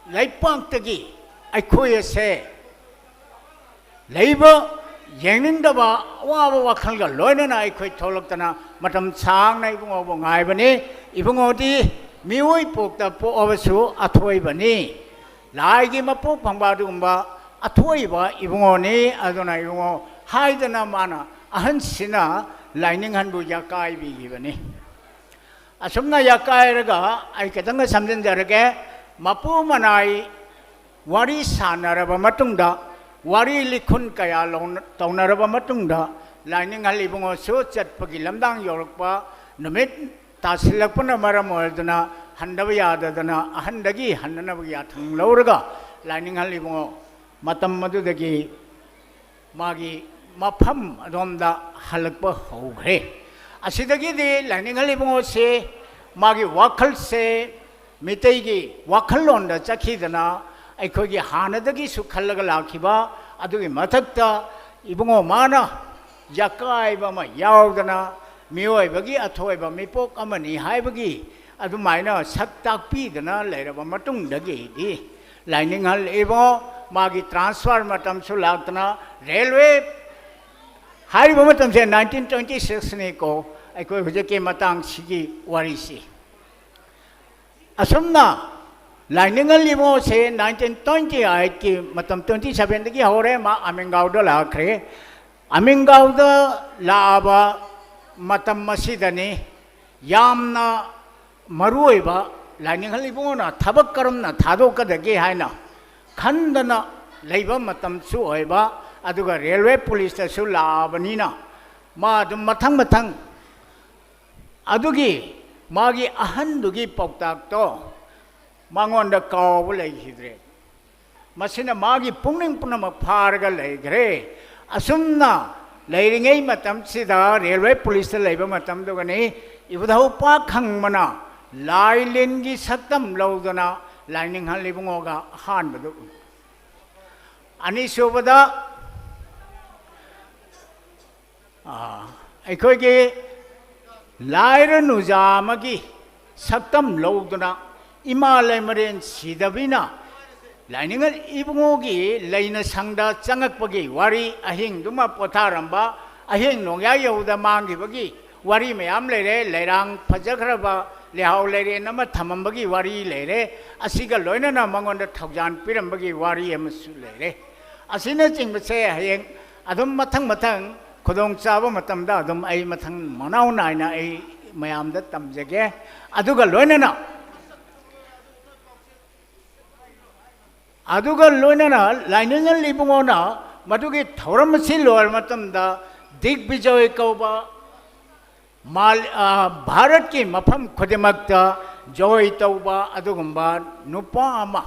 S5: लाइपांतगी अखोयसे लेबो येंगनिंदबा अवाबा वाखलगा लोइनना अखोई थोलक्तना मतम सांगना इबुंगोबु गायबनी इबुंगोदी मियोई पोक्ता पोअबसु अथोइबनी लाइगी मपोक फंबादुगुम्बा अथोइबा इबुंगोनी अदुना इबुंगो हाइदना माना अहनसिना लाइनिंग हनबु याकाइबिगिबनी असुमना याकाइरगा आई केतंग समजनजरगे मपु मनाई वारी सानरबा मतुंगदा वारी लिखुन कया तौनरबा मतुंगदा लाइनिंग हल इबुंगोसु चटपगी लमदांग योरकपा नुमित तासिलकपना मरम ओरदना हंदब याददना अहंदगी हन्ननबगी याथंग लौरगा लाइनिंग हल इबुंगो मतम मदुदगी मागी मफम अदोमदा हलकपा होग्रे असिदगी लाइनिंग हल इबुंगो से मागी वाखल से मितैगी वाखलोंदा चखिदना अखोगी हानदगी सुखलगा लाखिबा अदुगी मथक्ता इबुंगो माना यकाइबा मा यावदना मियोइबगी अथोइबा मिपोक अमनी हाइबगी अदुमाइना सक्ताक्पीदना लेरबा मतुंगदगी दी लाइनिंग हल इबो मागी ट्रांसफर मतमसु लाक्तना रेलवे हाइबा मतमसे 1926 ने को अखोई हुजके मतंग सिगी वारिसी असुमना लाइनिंग हल इबो से 1928 की मतम 27 दगी होरे मा अमिंगाउदा लाखरे अमिंगाउदा लाबा मतम मसीदने यामना मरुइबा लाइनिंगल इबुंगोना थबक करमना थादोकदगे हाइना खंदना लेबा मतमसु ओइबा अदुगा रेलवे पुलिस तसु लाबनिना मा दुम मथंग मथंग अदुगी मागी अहंदुगी पौताक तो मांगोंदा काव लेखिद्रे मसिना मागी पुंगनिंग पुनमक फारगा लेग्रे असुमना लेरिंगै मतम सिदा रेलवे पुलिस लेबा मतम दुगनी इबुदाउ पा खंगमना लाइलेनगी सक्तम लौदना लाइनिंग हल लिबुंगोगा हान बदु अनिसुबदा अखोगे लाइर नुजामगी सक्तम लौदना इमालय मरेन सिदबिना लाइनिंग इबुंगोगी लेना संगदा चंगकपगी वारी अहिंग दुमा पोथारंबा अहिंग नोंया यौदा मांगिबगी वारी मयाम लेरे लेरांग फजखरबा लेहाव लेरे नम थमंबगी वारी लेरे असिगा लोइनना मंगोंदा थौजान पिरंबगी वारी अमसु लेरे असिना चिंबसे हयेंग अदुम मथंग मथंग खुदोंग चाबा मतमदा अदुम आई मथंग मनाव नाइना आई मयामदा तमजगे अदुगा लोइनना लाइनिंगल लिबुंगोना मदुगी थौरमसि लोर मतमदा दिग्विजय कौबा माल भारत की मफम खुदिमक्ता जॉय तौबा अदुगुंबा नुपा अमा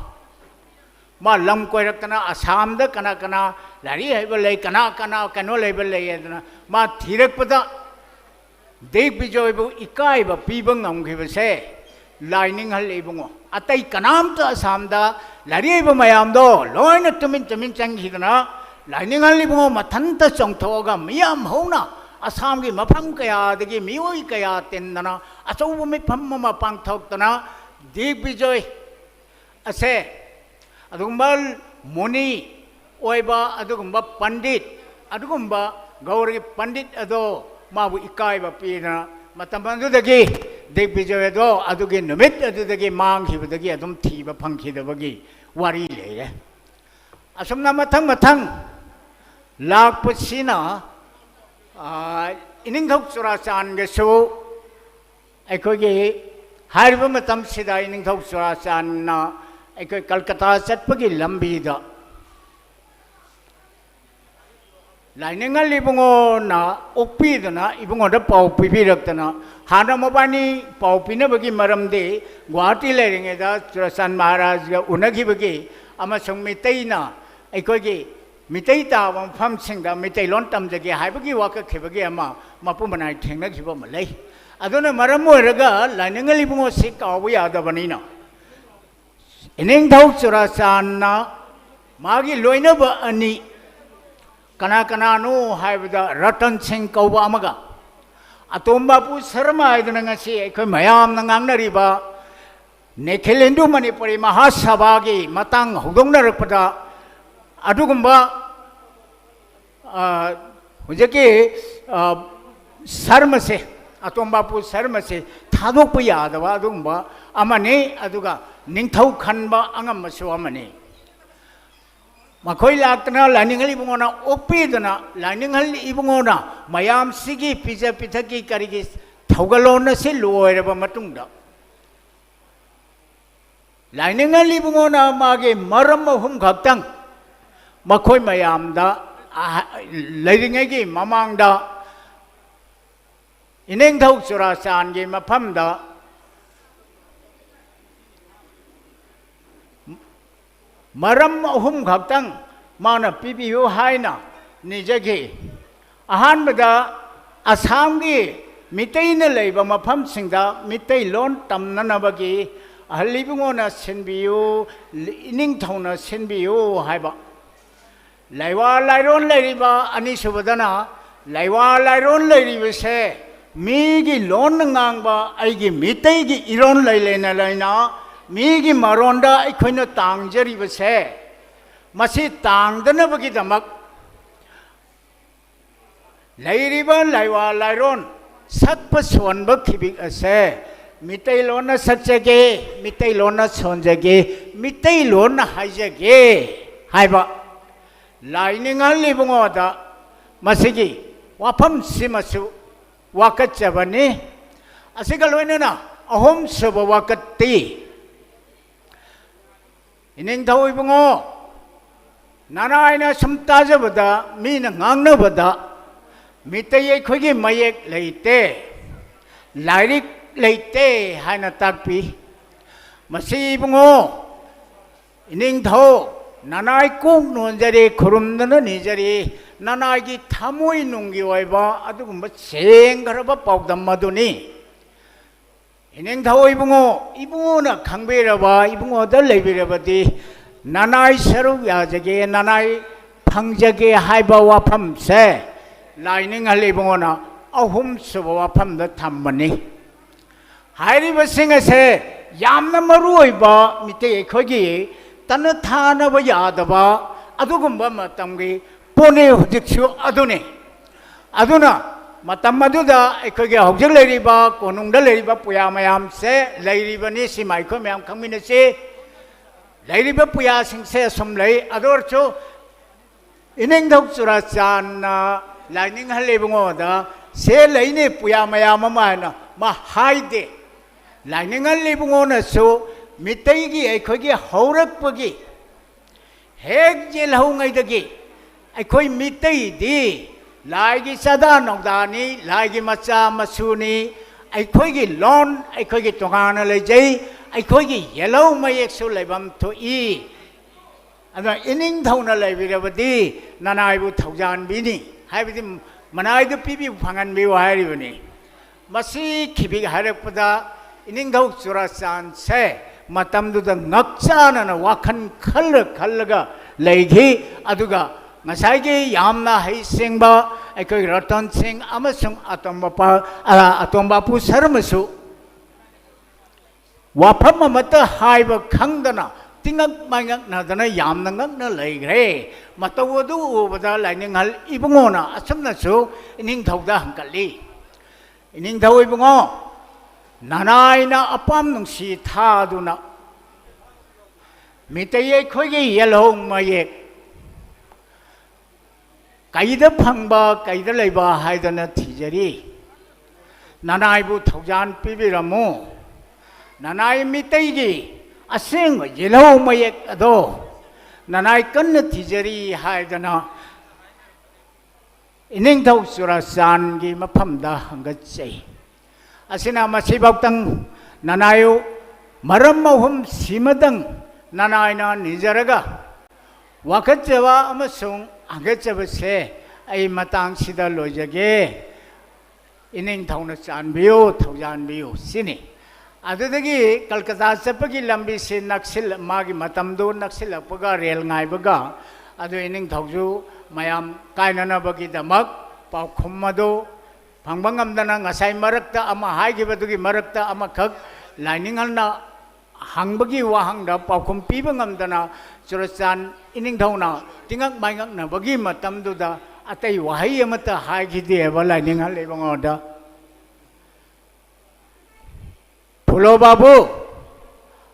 S5: मा लम कोइरक्तना असम द कना कना लारी हैबल ले कना कना कनो लेबल ले यदना मा थिरकपदा दिग्विजय बु इकाइबा पीबा ngamखिबसे लाइनिंग हल लिबुंगो अतै कनाम त असम द लारी हैबा मयाम दो लोइना तुमिन तुमिन चंगिदना लाइनिंग हल लिबुंगो मथंत चोंगथोगा मियाम होना असम की मफम कयादगी मियोई कया तेंदना अचौब मिफम मा पांगथोक्तना दिग्विजय असे अदुगुंबा मुनि ओइबा अदुगुंबा पंडित अदुगुंबा गौरी पंडित अदो माबु इकाइबा पीना मतम अदुदगी दिग्विजय अदो अदुगी नुमित अदुदगी मांगखिबदगी अदुम थीबा फंगखिदबगी वारी लेरे असमना मथंग मथंग लाकपसिना इनिंगथौ चुराचानगसु अखोगे हारिब मतम सिदा इनिंगथौ चुराचानना अखोय कलकत्ता चटपगी लंबीदा लाइनिंगल लिबुंगोना ओक्पीदना इबुंगोदा पाउ पिबिरक्तना हाना मबानी पाउ पिनबगी मरमदे गुवाहाटी लेरिंगेदा चुराचान महाराजगा उनगिबगी अमसंग मितैना अखोगे मितै ताबा मफमसिंगदा मितैलोन तमजगे हाइबगी वाकखिबगी अमा मपु मनाय थेंगनखिबा मलै अदुना मरम ओइरगा लाइनिंगल लिबुंगो सि कावबा यादबनिना इनिंगथौ चुराचानना मागी लोइनबा अनि कना कनानो हाइबदा रतन सिंह कौबा अमगा अतोम्बापु शर्मा हाइदना ngasi अखोय मयामना ngangnariba नेखेल हिंदू मणिपुरी महासभागी मतंग हौदोंनरकपदा अदुगुंबा हुजके शर्मसे अतोम्बापु शर्मसे थादोक यादवा अदुगुंबा अमने अदुगा निंगथौ खनबा अंगमसु अमने मखोय लाक्तना लाइनिंगल इबुंगोना ओक्पीदना लाइनिंगल इबुंगोना मयाम सिगी पिजा पिथकी करिगी थौगलोन से लोयरबा मतुंगदा लाइनिंगल लिबुंगोना मागे मरम अहुम खक्तंग मखोय मयामदा लेरिंगेगी ममांगदा इनिंगथौ चुराचानगी मफमदा मरम अहुम खक्तंग माना पिबियु हाइना निजगे अहानबदा असमगी मितैन लेबा मफमसिंगदा मितै लोन तमननबगी अहलिबुंगोना सिनबियु इनिंगथौना सिनबियु हाइबा लाइवा लाइरोन लेरिबा अनिसुबदना लाइवा लाइरोन लेरिबसे मीगी लोन ngangbा आइगी मितैगी इरोन लैलेना लैना मीगी मरोंदा अखोइना तांगजरिबसे मसी तांगदनबगिदमक लैरिबा लाइवा लाइरोन सकप सोनब खिबिक असे मितै लोन सकजगे मितै लोन सोनजगे मितै loan हाइजगे हाइबा लाइनिंगल लिबुंगोदा मसिगी वाफम सिमसु वाकचबनी asiga loinana ahom saba wakati ining thau ibungo nanaina samtajabada mina ngangnabada mitai khogi mayek leite lairik leite haina takpi masi ibungo ining thau nanai kung nonjari khurumdana nijari nanai gi thamoi nungi oiba adugumba senggaraba paudam maduni ining thau ibungo ibungona khangberaba ibungo da leibirabadi nanai saru yajage nanai phangjage haiba wafam se laining halibungona ahum suba wafam da thambani hairiba singa se yamna maru oiba mite khogi tana thanaba yadaba adugumba matamgi pone hujiksu aduna matam maduda ekhogi hojik leiriba konungda leiriba puya mayam se leiribani simai kho mayam khangmina se leiriba puya singse somlei adorcho ining dok sura chan lining halebungo da se leine puya mayam ma ma haide lining halebungo na so mitai gi ekhogi haurak pagi hek jel haungai dagi ekhoi mitai di lai gi sada nongdani lai gi macha masuni ekhoi gi lon ekhoi gi tongana lejai ekhoi gi yellow mayek su lebam to i ana ining thauna leibirabadi nanai bu thaujan bini haibidi manai du pibi phangan bi wairi bani masi khibi harakpada ining thau surasan se matamduda ngakchana na wakhan khallaga leigi aduga ngasai yamna hai singba ekoi ratan sing amasung atomba pu sarmasu wafam amata haiba khangdana tingak mangak nadana yamna ngakna leigre matawadu ubada laining hal ibungona asamna su ining thauda hangkali ining thau ibungo nanaina apam nungsi thaduna mitai khogi yellow mayek kaida phangba kaida leiba haidana thijari nanai bu thaujan pibiramu nanai mitai gi aseng yellow mayek ado nanai kan thijari haidana ining thau surasan gi maphamda hangachai asina masibauktang nanayu maram mahum simadang nanaina nijaraga wakatjawa amasung angachjabase ai matang sida lojage ining thauna chanbiyo thaujanbiyo sini adudagi kalkata chapagi lambi se naksil magi matamdo naksil apga rel ngaibaga adu ining thauju mayam kainana bagi damak paukhumado 방방감다나 ngasa이 marakta ama haigibatugi marakta ama khak lainingalna hangбаги wahangda paukhum pibangamdana churachan ining thauna tingak maingak na bagi matamduda atai wahai amata haigide ba lainingal lebangoda phulo babu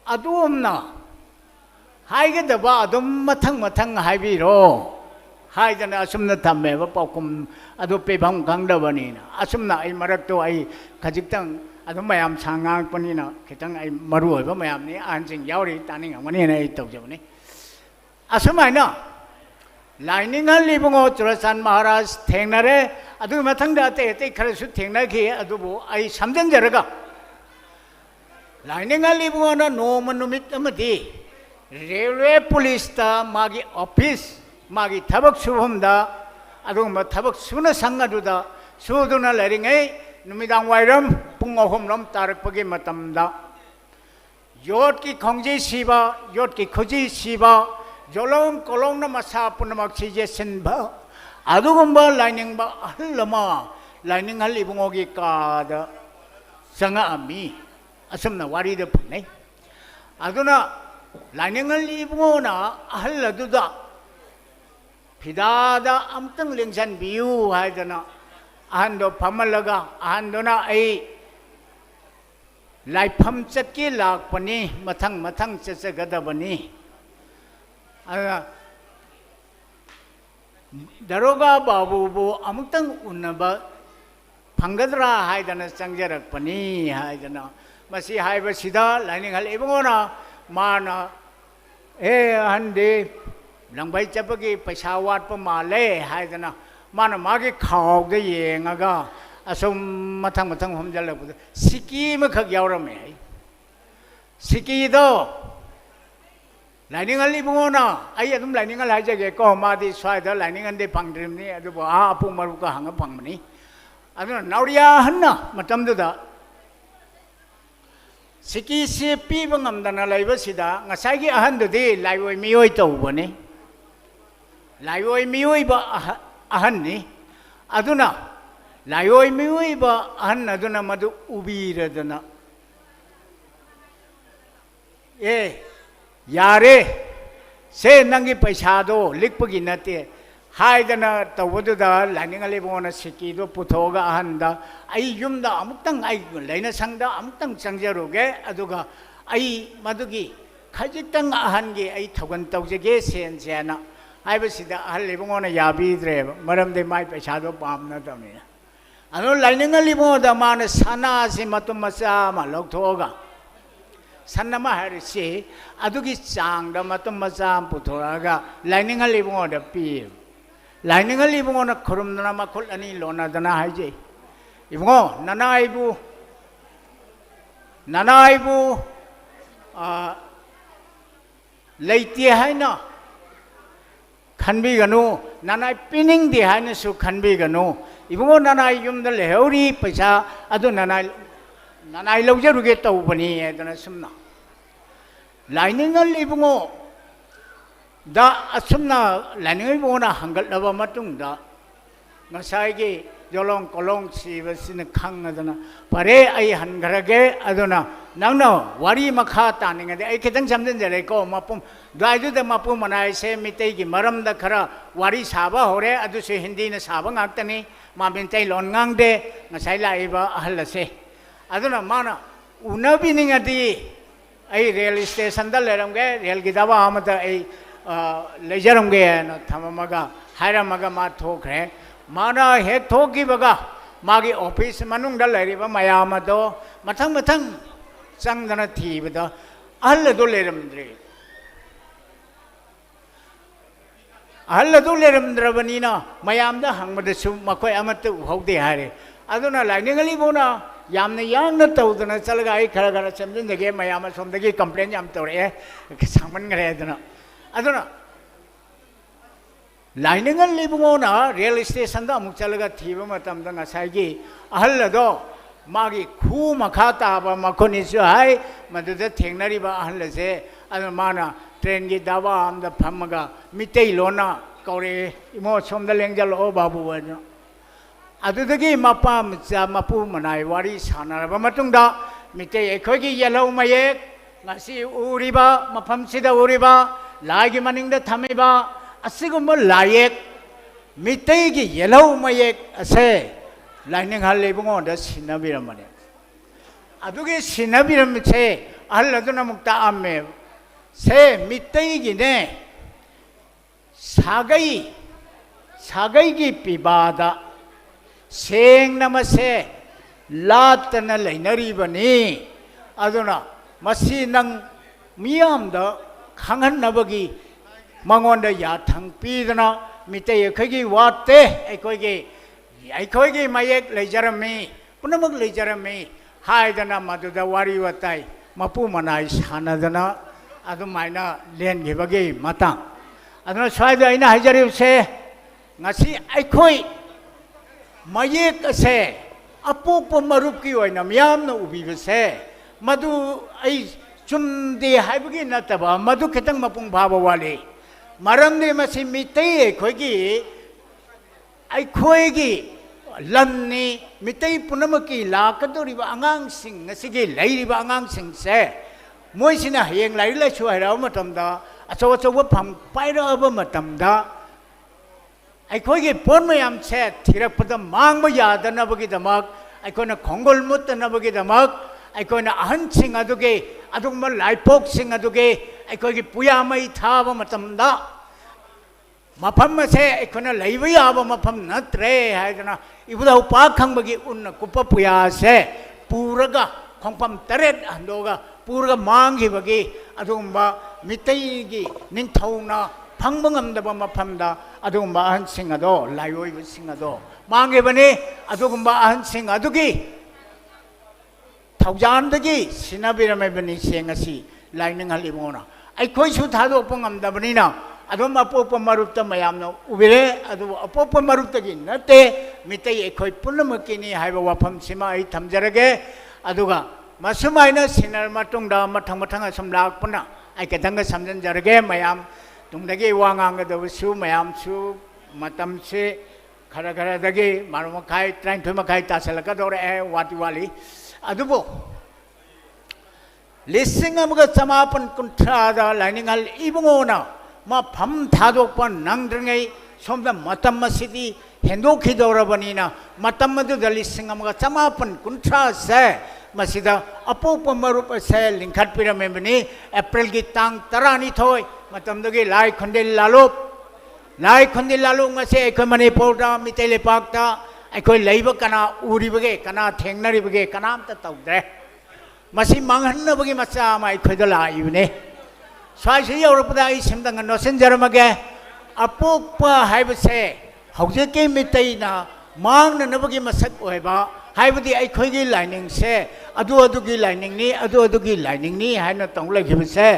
S5: adumna haigedaba adum mathang haibiro haidana asumna thammeba paukum adu pebam gangdabanina asumna ai marakto ai khajiktang adu mayam sangang panina khitang ai maru oiba mayam ni anjing yauri taning amani na ai tawjabani asumaina lainingal libungo churasan maharaj thengnare adu mathangda ate kharasu thengnaki adubu ai samjanjaraga lainingal libungo na nomanumit amadi railway police ta magi office magi tabak subhamda adungma tabak suna sangaduda suduna laringai numidang wairam pung ahomram tarakpagi matamda yot ki khongji siba yot ki khoji siba jolong kolong na masa punamak sije senba adugumba lining ba allama lining hal ibungogi kada sanga ami asamna wari de phunai aduna lining hal ibungona alladuda Pidada amtang lingsan biu haidana ahando pamalaga ahandona ai laifam chatki lakpani mathang chachagadabani daroga babu bu amtang unaba ꯐꯪꯒꯗ꯭ꯔꯥ ꯍꯥꯏꯗꯅ ꯆꯪꯖꯔꯛꯄꯅꯤ ꯍꯥꯏꯗꯅ ꯃꯁꯤ ꯍꯥꯏꯕꯁꯤꯗ ꯂꯥꯏꯅꯤꯡꯍꯜ ꯏꯕꯨꯡꯉꯣꯅ ꯃꯥꯅ ꯑꯍꯟꯗꯤ ꯂꯪꯕꯩ ꯆꯠꯄꯒꯤ ꯄꯩꯁꯥ ꯋꯥꯠꯄ ꯃꯥꯜꯂꯦ ꯍꯥꯏꯗꯅ ꯃꯥꯅ ꯃꯥꯒꯤ ꯈꯥꯎꯗ ꯌꯦꯡꯉꯒ ꯑꯁꯨꯝ ꯃꯊꯪ ꯃꯊꯪ ꯍꯣꯝꯖꯜꯂꯛꯄꯗ ꯁꯤꯀꯤ ꯑꯃꯈꯛ ꯌꯥꯎꯔꯝꯃꯦ ꯑꯩ ꯁꯤꯀꯤꯗꯣ ꯂꯥꯏꯅꯤꯡꯍꯜ ꯏꯕꯨꯡꯉꯣꯅ ꯑꯩ ꯑꯗꯨꯝ ꯂꯥꯏꯅꯤꯡꯍꯜ ꯍꯥꯏꯖꯒꯦꯀꯣ ꯃꯥꯗꯤ ꯁ꯭ꯋꯥꯏꯗ ꯂꯥꯏꯅꯤꯡꯍꯜꯗꯤ ꯐꯪꯗ꯭ꯔꯤꯕꯅꯤ ꯑꯗꯨꯕꯨ ꯑꯄꯨꯡ ꯃꯔꯨꯞꯀ ꯍꯪꯉ ꯐꯪꯕꯅꯤ ꯑꯗꯨꯅ ꯅꯥꯎꯔꯤꯌꯥ ꯑꯍꯟꯅ ꯃꯇꯝꯗꯨꯗ ꯁꯤꯀꯤꯁꯤ ꯄꯤꯕ ꯉꯝꯗꯅ ꯂꯩꯕꯁꯤꯗ ꯉꯁꯥꯏꯒꯤ ꯑꯍꯟꯗꯨꯗꯤ ꯂꯥꯏꯑꯣꯏ ꯃꯤꯑꯣꯏ ꯇꯧꯕꯅꯤ ꯂꯥꯏꯑꯣꯏ ꯃꯤꯑꯣꯏꯕ ꯑꯍꯟꯅꯤ ꯑꯗꯨꯅ ꯂꯥꯏꯑꯣꯏ ꯃꯤꯑꯣꯏꯕ ꯑꯍꯟ ꯑꯗꯨꯅ ꯃꯗꯨ ꯎꯕꯤꯔꯗꯅ ꯌꯥꯔꯦ ꯁꯦ ꯅꯪꯒꯤ ꯄꯩꯁꯥꯗꯣ ꯂꯤꯛꯄꯒꯤ ꯅꯠꯇꯦ 하이드나 떠보드다 라닝을 입어오는 새끼도 부터가 한다 아이 윰다 아무튼 아이 레이나 상다 아무튼 장자로게 아두가 아이 마두기 가지땅 한게 아이 터건 떡지게 센세나 아이버시다 할 입어오는 야비드레 머름데 마이 빼샤도 밤나다미 아노 라닝을 입어오다 마는 사나시 마또 마사마 럭토가 산나마 하르시 아두기 짱다 마또 마사am 부터가 라닝을 입어오다 삐 라이닝을 이봉어는 그럼나 마콜 아니 로나다나 하이지 이봉어 나나이부 레이티 하이나 칸비가노 나나이 피닝디 하이나수 칸비가노 이봉어 나나이 좀들 헤어리 पैसा 아도 나나이 लौजरुगे तौबनी एदना सुमना लाइनिंगल इबुङो दा असुमना लाइनिंगल इबुङोना हंगलबा मतुंगदा ngसाइगे जोलोंग कोलोंग सिबसिन खंगदना परे आई हनगरगे अदुना नंगनो वारी मखा तानिंगदे आई खितंग समजन जरे को मपुम द्वाइदुद मपुम मनाइ से मितैगी मरमदा खरा वारी साबा होरे अदुसे हिंदी न साबा ngakतनी मामिनतै लोन ngang ngसाइ लाइबा अहलसे अदुना माना उनबिनिंगदी आई रेल स्टेशन दा लेरमगे रेल की दवा आमदा आई लेजरमगे न थममगा हायरमगा मा थोखरे माना हे थोकीबगा मागी ऑफिस मनुंगदा लेरिबा मयामदो मथंग मथंग चंगदना थीबदा अहलदो लेरमद्रे अहलदो लेरमद्रबनीना मयामदा हंगमदसु मखोय अमत उहौदे हारे अदुना लाइनिंगली बोना यामने यांगना तौदना चलगा आई खरा खरा समझनगे मयाम सोमदगी कंप्लेन याम तौरे सांगमन गरे अदुना अदुना लाइनिंगल लिबुङोना रेल स्टेशन दा अमुक चलगा थीबा मतमदा ngसाइगी अहलदो मागी खु मखा ताबा मखोनिसु हाय मदुदा थेंगनरिबा अहलसे अदुना माना ट्रेन की दावा आमदा फमगा मितै लोना कौरे इमो सोमदा लेंजलो बाबू अदुना अदुदगी मपा मचा मपु मनाय वारी सानारबा मतुंगदा मिते एखोगी येलो मयेक ngasi उरिबा मफमसिदा उरिबा लागी मनिंगदा थमिबा असिगुम लायेक मितेगी येलो मयेक असे लाइनिंग हल लेबुङोदा सिनाबिरमने अदुगी सिनाबिरमसे अहलदुना मुक्ता आमे से मितेगी ने सागई की पिबादा सेंग नमसे लातन लेनरीबनी अदुना मसी नंग मियामदा खंगन नबगी मंगोंदा याथंग पीदना मिते यखगी वाते अखोगी मयेक लेजरमी पुनमक लेजरमी हायदना मदुदा वारी वताई मपु मनाई सानदना अदुमाइना लेनगिबगी मतांग अदुना स्वाइदा आइना हाइजरिबसे ngasi अखोई मयेक से अपोप मरुप की ओइना मियामना उबिबसे मधु आई चुमदे हाइबगी नतबा मधु खितंग मपुंग भाबा वाले मरमदे मसी मितै अखोगी लमनी मितै पुनमकी लाकदोरिबा आंगांग सिंग ngasiगी लैरिबा आंगांग सिंग से मोइसिना हयेंग लाइरि लाइसु हाइराव मतमदा अचौ अचौ फम पाइराबा मतमदा अखोगी पोन मयाम से थिरपदा मांगबा यादनबगीदमक अखोना खोंगोल मुत्तनबगीदमक अखोना अहनसिंग अदुगे अदुगम लाइपोकसिंग अदुगे अखोगी पुयामै थाबा मतमदा मफम से अखोना लेब याब मफम नत्रे हाइदना इबुदा उपा खंबगी उन्न कुप पुया से पूरगा खोंपम तरेट हंदोगा पूरगा मांगिबगी अदुगुंबा मितैगी निंथौना फंग ngамदबा मफमदा अदुगुंबा अहनसिंग अदो लायोइबसिंग अदो मांगिबनी अदुगुंबा अहनसिंग अदुगी थौजानदगी सिनाबिरमेबनी सेंगसी लाइनिंग हलिमोना अखोइसु थादोप ngамदबनीना अदुम अपोप मरुप्त मयामनो उबिरे अदु अपोप मरुप्तगी नते मितै अखोइ पुनमकिनी हाइबा वाफम सिमा आई थमजरगे अदुगा मसुमाइना सिनर मतुंगदा मथंग मथंग असम लाकपना आई केतंग समजनजरगे मयाम तुंगदगी वांगांगदबसु मयामसु मतमसे खरा खरा दगी मारुमखाइ ट्राइनथुमखाइ तासलकदोरे वाति वाली अदुबो लिसिंग अमगा समापन कुंथ्रादा लाइनिंगल इबुंगोना मफम थादोकपन नंद्रङै सोमदा मतम मसिदी हेंदोखिदौरबनीना मतम मदुदा लिसिंग अमगा समापन कुंथ्रा से मसिदा अपोप मरुप से लिंखटपिरमेबनी अप्रैल की तांग 12 मतमदगी लाई खंडेल लालुप ngase एखोय मणिपुरदा मितेले पाकता एखोय लैब कना उरिबगे कना थेंगनरिबगे कनामता तौद्रे मसी मांगहन्नबगी मचा मा एखोयदा लाइबने स्वाइसे यौरपदा आई सिमदंग नोसेंजरमगे अपोप हाइबसे हौजेके मितैना मांगननबगी मसक ओइबा हाइबदी एखोयगी लाइनिंग से अदुगी लाइनिंग नि हाइना तौलगिबसे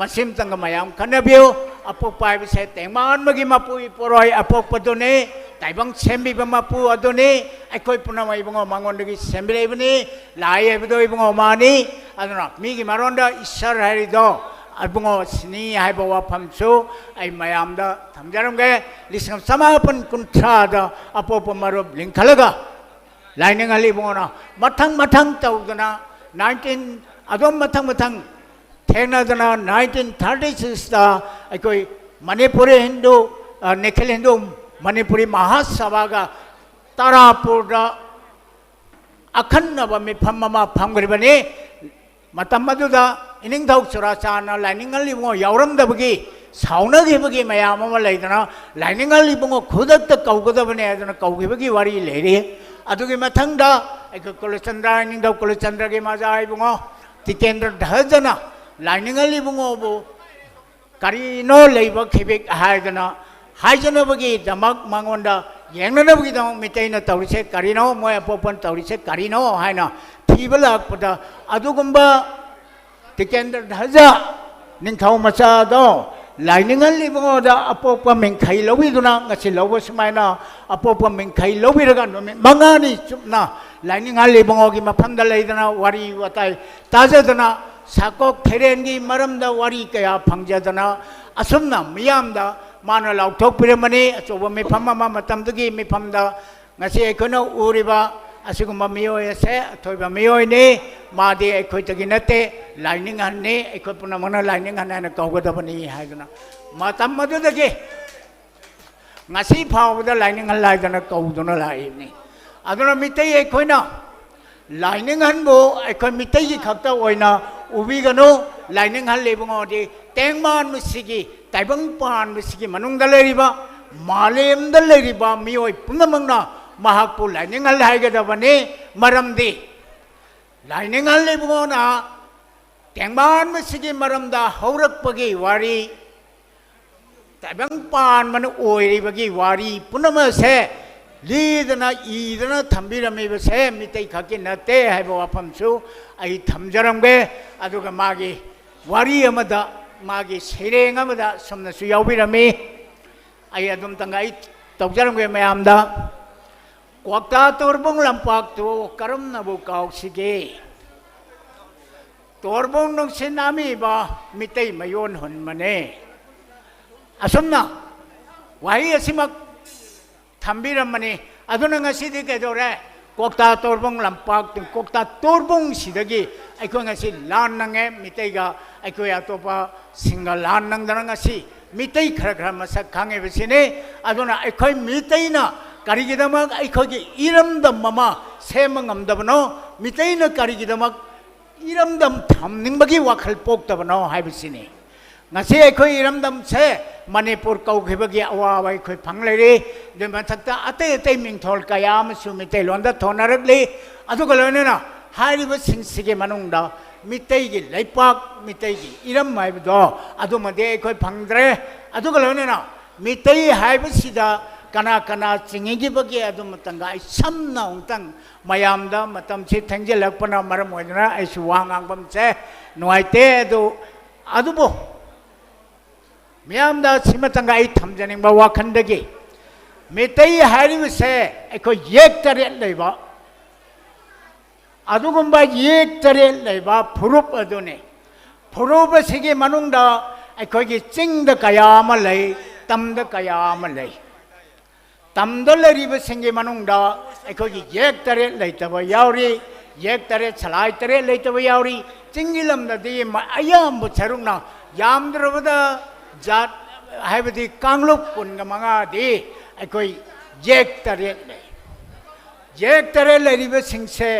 S5: मसिम तंग मयाम खनबियो अपोप हाइबसे तेंमानबगी मपुई पोरोय अपोपदुने ताइबंग सेंबिबा मपु अदुने एखोय पुनम इबंगो मांगोंदगी सेंबिलेबनी लाई हाइबदो इबंगो मानी अदुना मिगी मारोंदा ईश्वर हारिदो अबुंगो सिनी हाइबा वाफमसु आई मयामदा थमजरमगे लिसिंग समापन कुंथ्रादा अपोप मरुप लिंखलगा लाइनिंग हलिबोना मथंग तौदना 19 अदोम मथंग थेंगनादना 1936 दा अकोई मणिपुरी हिंदू निखिल हिंदू मणिपुरी महासभागा तारापुरदा अखन्नब मिफम मा फंगरिबनी मतम मदुदा इनिंगथौ चुराचाना लाइनिंग हलिबो यावरमदबगी साउनगिबगी मयाम अमा लैदना लाइनिंग हलिबो खुदक्त कौगदबने अदना कौगिबगी वारी लेरे अदुगी मथंगदा एको कुलचंद्र निंगदौ कुलचंद्रगी माजा आइबुंगो तिकेंद्र धजना लाइनिंग हलिबुंगो बो करिनो लेब खिबिक हायदना हायजनबगी दमक मांगोंदा येंगनबगी दम मितैना तौरिसे करिनो मोय अपोपन तौरिसे करिनो हायना थीबलाकपदा अदुगुंबा तिकेंद्र धजा निंगथौ मचादो लाइनिंग हलिबोदा अपोप मिंखै लौबिदुना ngasi लौबो सुमायना अपोप मिंखै लौबिरगा नोमि मंगानी चुपना लाइनिंग हलिबोगी मफमदा लैदना वारी वताई ताजदना साकोक थेरेंगी मरमदा वारी कया फंगजदना असुमना मियामदा माना लाउथोकपिरमनी अचोब मिफम मा मतमदगी मिफमदा ngasi एखोनो उरिबा असिगुम मियोय से अथोइबा मियोयनी मादे एखोइतगी नते लाइनिंग हन्ने एखोइ पुनमना लाइनिंग हन्ना कौगदबनी हायदना मतम मदुदगी ngasi फावदा लाइनिंग हन लायदना कौदना लाइबनी अदुना मितै एखोइना लाइनिंग हनबो एखोइ मितैगी खक्ता ओइना उबिगनो लाइनिंग हन लेबोंगोदि तेंमान मुसिगी ताइबंग पान मुसिगी मनुंगदा लेरिबा मालेमदा लेरिबा मियोय पुनमंगना महाकु लाइनिंग हल हाइगदबनी मरमदी लाइनिंग हल लेबोना तेंगमान मसिगी मरमदा हौरकपगी वारी ताइबंग पान मन ओइरिबगी वारी पुनमसे लीदना ईदना थंबिरमेबसे मितै खकी नते हाइबो वाफमसु आई थमजरमगे अदुगा मागी वारी अमदा मागी सेरेंग अमदा समनसु याउबिरमी आई अदुम तंगाई तौजरमगे मयामदा क्वाक्ता तोरबोंग लंपाक्तो करमनबु काउसिगे तोरबोंग नोंसिनामी बा मितै मयोन होनमने असुमना वाही असिमक थंबिरमने अदुना ngasiदी केदोरे क्वाक्ता तोरबोंग लंपाक क्वाक्ता तोरबोंग सिदगी अखो ngasi लान नंगे मितैगा अखो अतोपा सिंगल लान नंगदना ngasi मितै खरा खरा मसक खांगे बसिने अदुना अखो मितैना करिगिदमक अखोगी इरमदम mama सेमंगमदबनो मितैना करिगिदमक इरमदम थमनिंगबगी वाखल पोक्तबनो हाइबसिने ngasi akhoi iramdam se Manipur kau khibagi awa khoi phanglari de mathakta ate ate mingthol kaya amasu mitei londa thonarakli adu galona hairiba singsige manungda mitei gi leipak mitei gi iram maibdo adu made khoi phangdre adu galona mitei haibasida kana kana chingigi bagi adu matanga samna ungtang mayamda matam chi thangjelakpana maram oidna ai suwangang bam che noite adu bo 미암다 시마탕가 이 탐자닝 바 와칸데기 메테이 하리브세 에코 예크터레 레바 아두금바 예크터레 레바 프룹 어두네 프룹 세계 만웅다 에코기 찡더 가야마 레이 땀더 가야마 레이 땀더 레리브 세계 만웅다 에코기 예크터레 레이터바 야우리 예크터레 찰라이터레 레이터바 야우리 찡길람다디 아야암부 차룽나 얌드르보다 जात है बदी कांगलुप कुन मंगा दी कोई जेक तरे लेरिबे सिंसे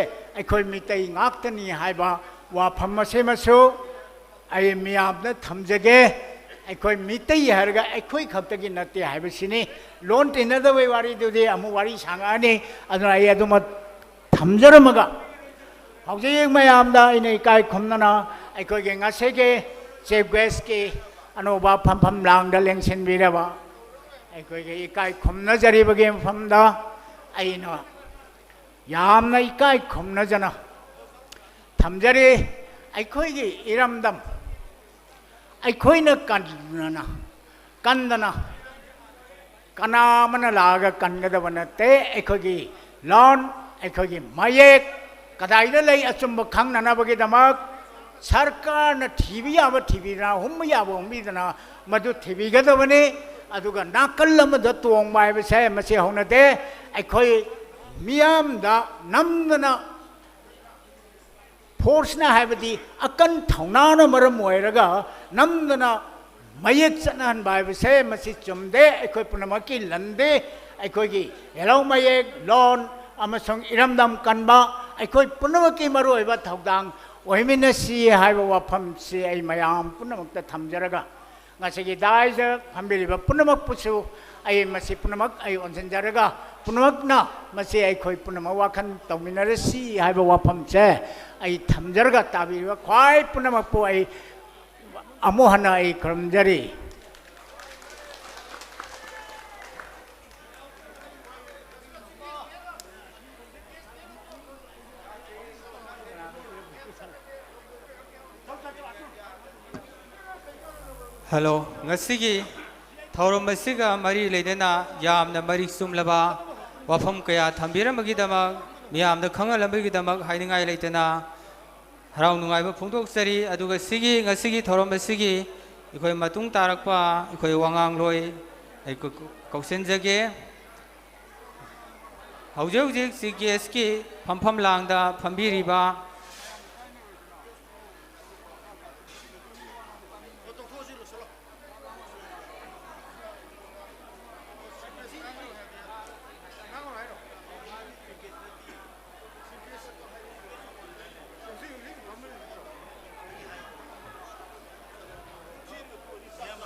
S5: कोई मितई ngakतनी हाइबा वा फमसे मसु आई मियाबने थमजगे कोई मितई हरगा कोई खप्तगी नते हाइबसिनी लोन तिनदवे वारी दुदे अमु वारी सांगानी अदना आई अदुम थमजरमगा हौजे मयामदा इने काय खमनना कोई गे ngase चेफ गेस्ट के अनोबा फम लांग लेंसिन बीरबा इकाई खुमनजरी बगे मफमदा अइनो यामना इकाई खुमनजना थमजरी अखोइगी इरमदम अखोइना कंदना कनामना लागा कनगदबनते अखोइगी लॉन अखोइगी मयेक कदाइदा लई अचुंब खंगननबगीदमक सरकार न टीवी आब टीवी ना हम याब हुमीदना मधु टीवी गदबने अदुगा नाकल मद तोंग माइबसे मसे होनदे अखोई मियामदा नमदना फोर्स ना हाइबदी अकन थौनाना मरम ओइरगा नमदना मयेक चनहन बाइबसे मसे चुमदे अखोई पुनमकी लंदे अखोई हेलो मयेक लॉन अमसंग इरमदम कनबा अखोई पुनमकी मरोइबा थौदांग ओहिमिनसी हाइबा वाफम से आई मयाम पुनमक थमजरगा ngasi daisa phambiriba punamak pusu ai masi punamak ai onsanjaraga punamak na masi ai khoi punamak wakhan tawminarasi haiba wafam che ai thamjaraga tabiriba khwai punamak pu ai amohana ai kramjari
S1: hello ngasi thauram masiga mari leidena yamna mari sumlaba wafam kaya thambirambagi damak miyamda khangalambagi damak hainingai leitena harau nungai ba phongdoksari aduga sigi ngasi thauram masigi ikoi matung tarakpa ikoi wangang loi ai kausenjage hauje hauje CGS ki phampham langda phambiriba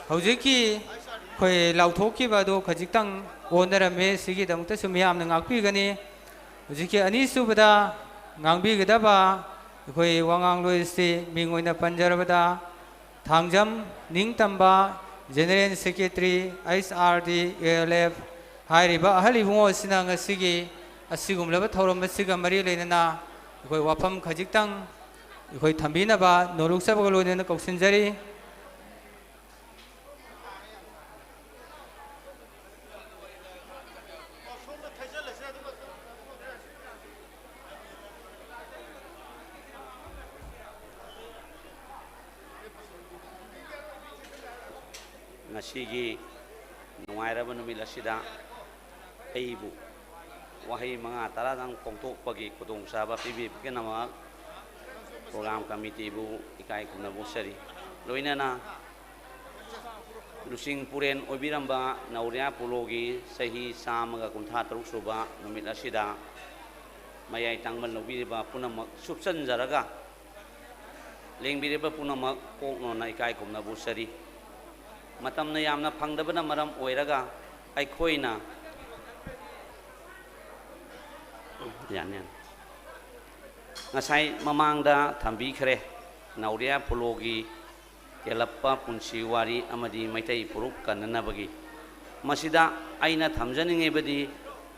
S1: हौजिकी कोई लाउथोकी बादो खजिक्तंग ओनरमे सिगी दमते सुमियामना ngakpigani hojiki ani subada ngangbigedaba कोई वांगांग लोइसी मिंगोइना पंजरबदा Thangjam Ningtamba general secretary SRD ALF हाइरिबा अहलिबुंगो सिना ngasiगी असिगुमलबा थौरम मसिगा मरि लेना कोई वाफम खजिक्तंग कोई थंबिनाबा नोरुक्सबा लोइना कौसिनजरी
S7: ngasiगी nungairaba numit asida aibu wahi mga taradang pongtokpagi kudungsaba pibibiganamak program committee bu ikai kunabusari loinana lusing puren obiramba nauria pulogi sahi samaga kuntha taruk suba numit asida mayai tangman lobiriba punamak subsan jaraga lengbiriba punamak kokno na ikai kunabusari matamna yamna phangdabana maram oiraga aikhoina yan ngasai mamangda thambi khare nauria pologi kelappa punsi wari amadi maitai puruk kananabagi masida aina thamjaninge badi